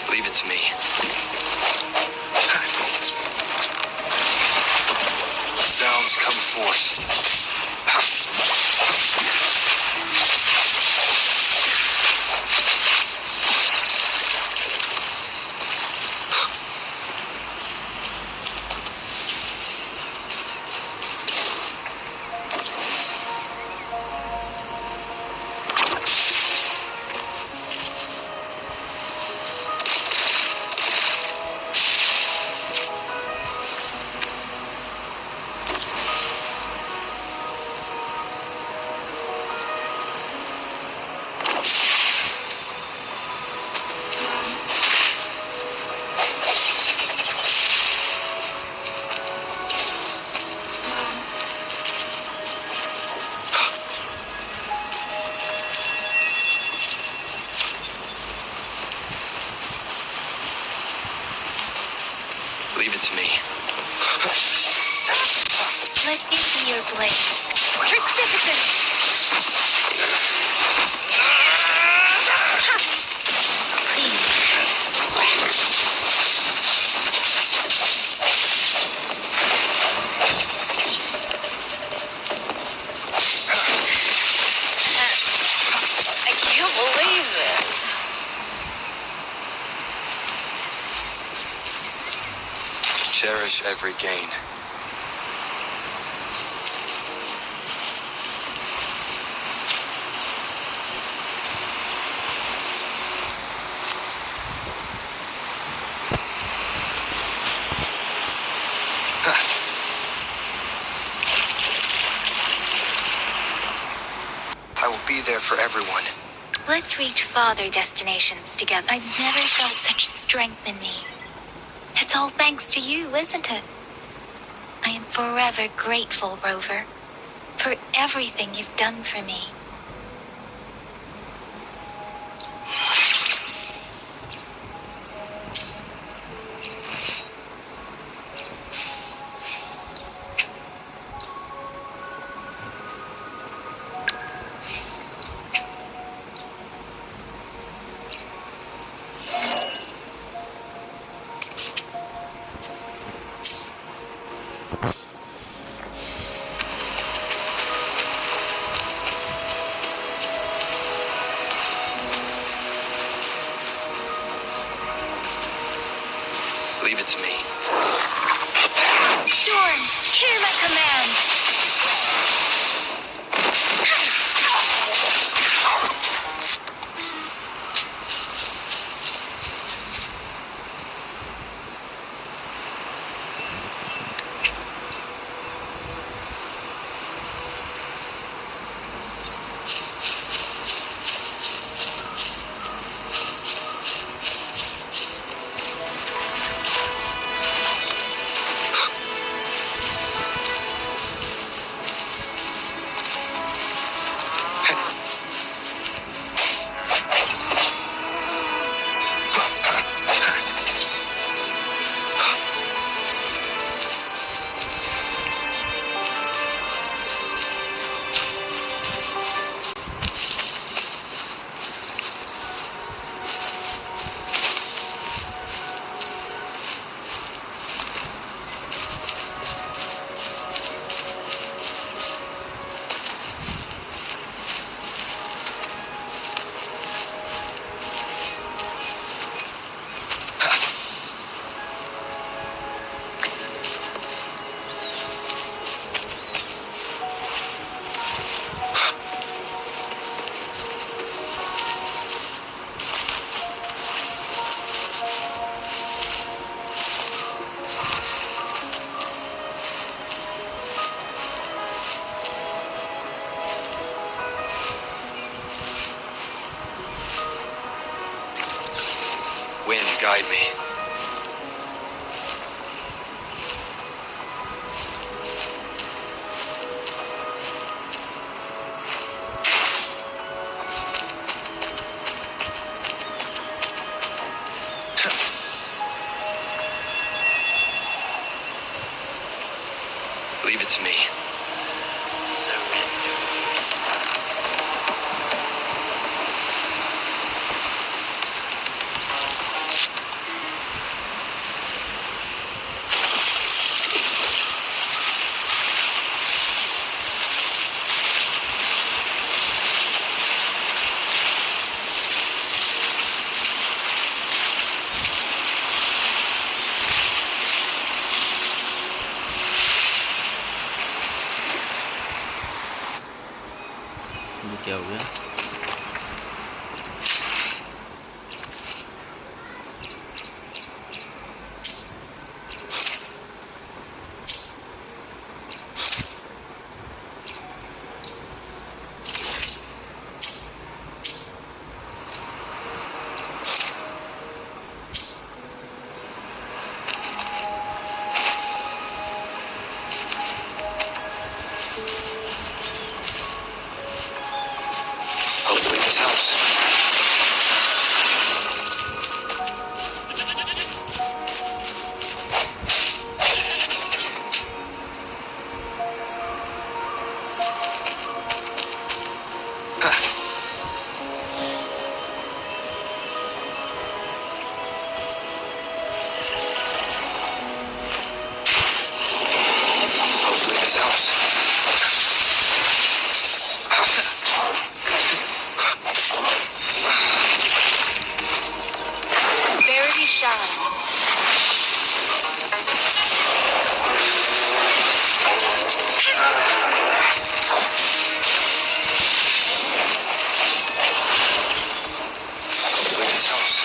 Leave it to me. Sounds come forth. Leave it to me. Let me see your blade. Precipitous! I can't believe this. Cherish every gain. I will be there for everyone. Let's reach farther destinations together. I've never felt such strength in me. It's all thanks to you, isn't it? I am forever grateful, Rover, for everything you've done for me. Leave it to me. Storm, hear my command! Wind, guide me. Leave it to me. ये क्या हो गया? shines. Hopefully this helps.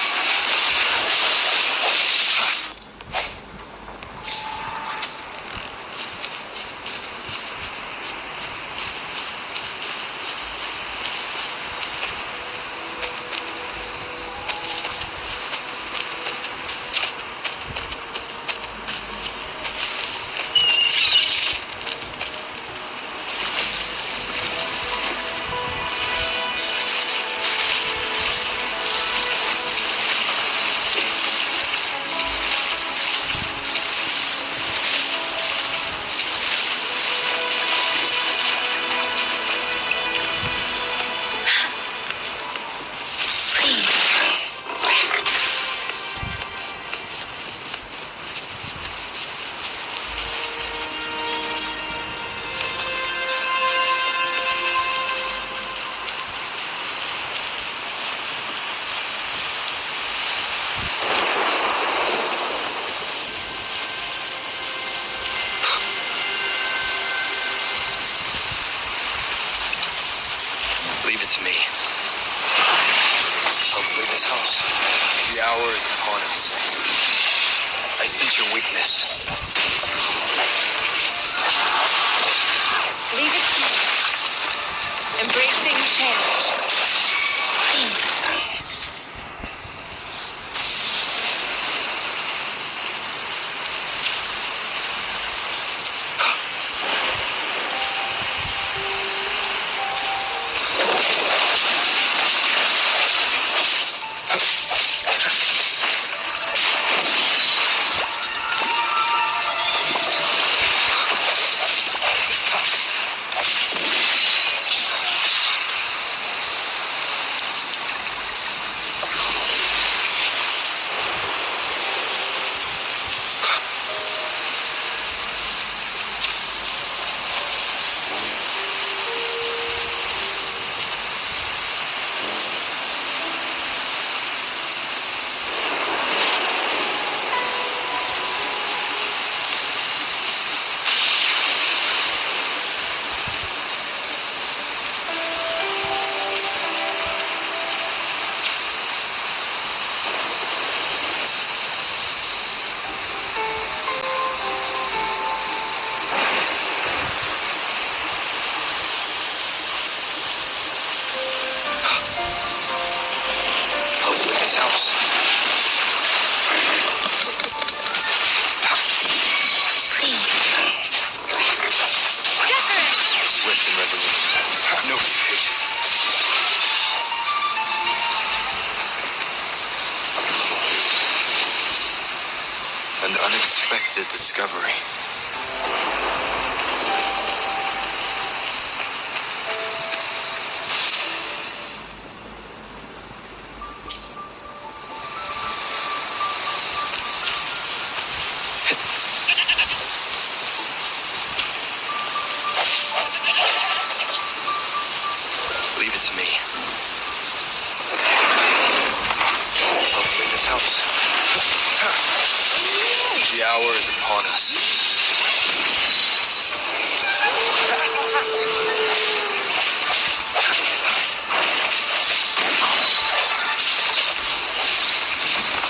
Leave it to me. Hopefully this helps. The hour is upon us. I sense your weakness. Leave it to me. Embracing change. Hopefully this helps. Swift and resolute. No hesitation. An unexpected discovery. Leave it to me. Hopefully this helps. The hour is upon us.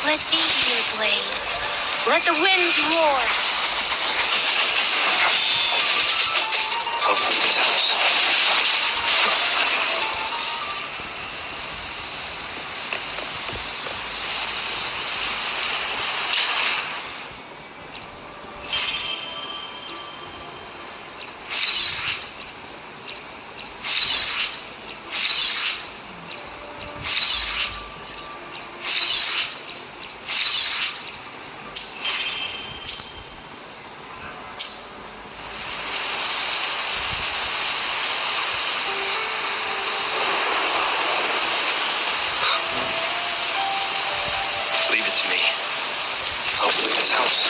Let me be your blade. Let the winds roar. Hopefully this helps. Leave it to me. Hopefully this helps.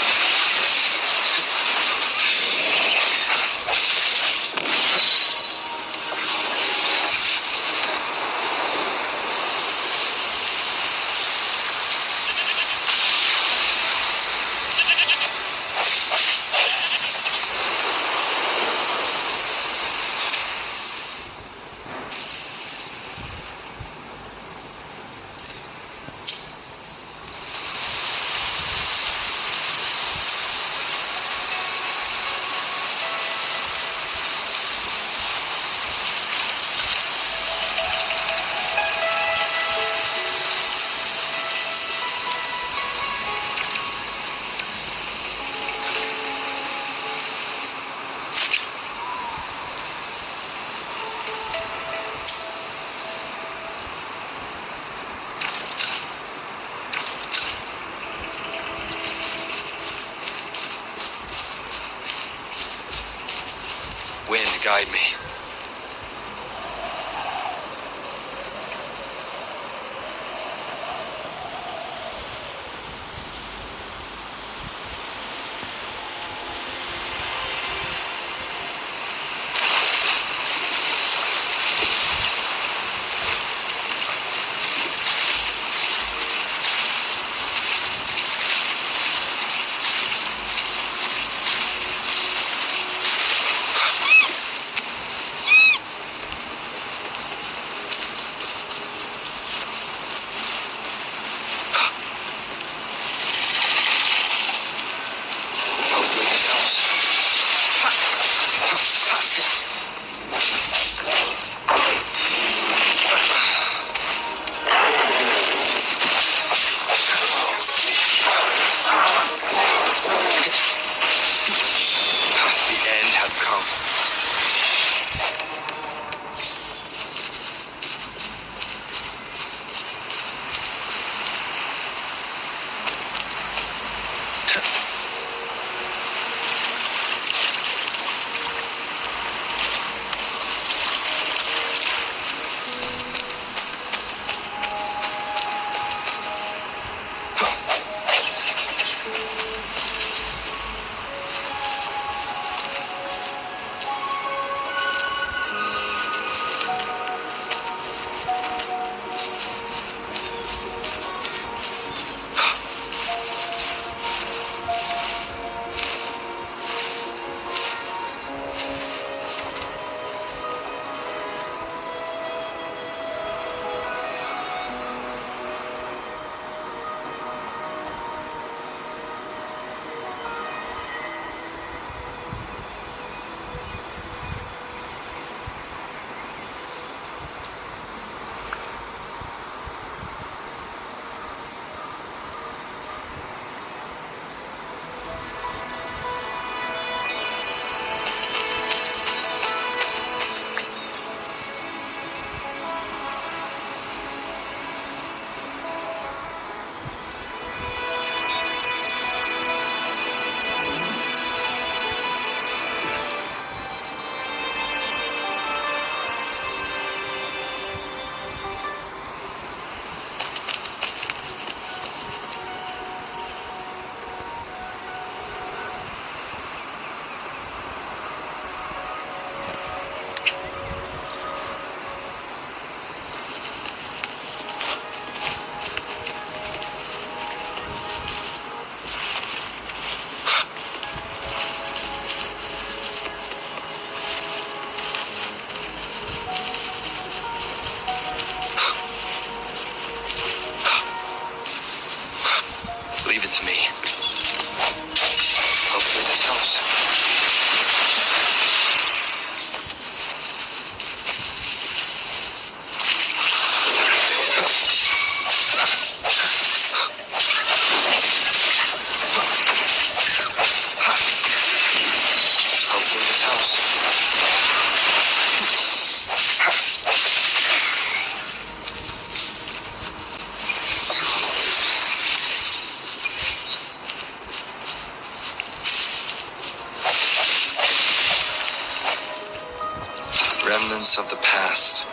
remnants of the past.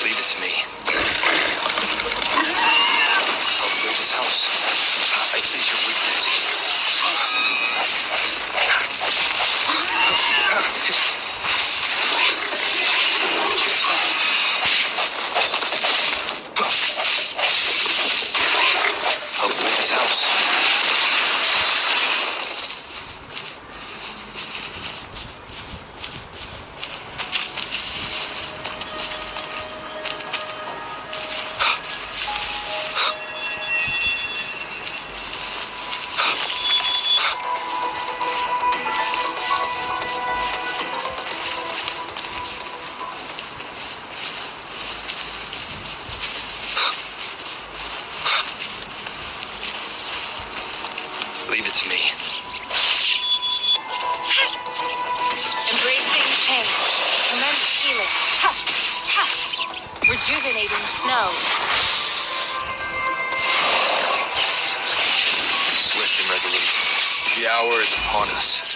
Leave it to me. Upgrade this house. I sense your weakness. Upgrade this house. Leave it to me. Embracing change. Commence healing. Ha! Ha! Rejuvenating snow. Swift and resolute. The hour is upon us.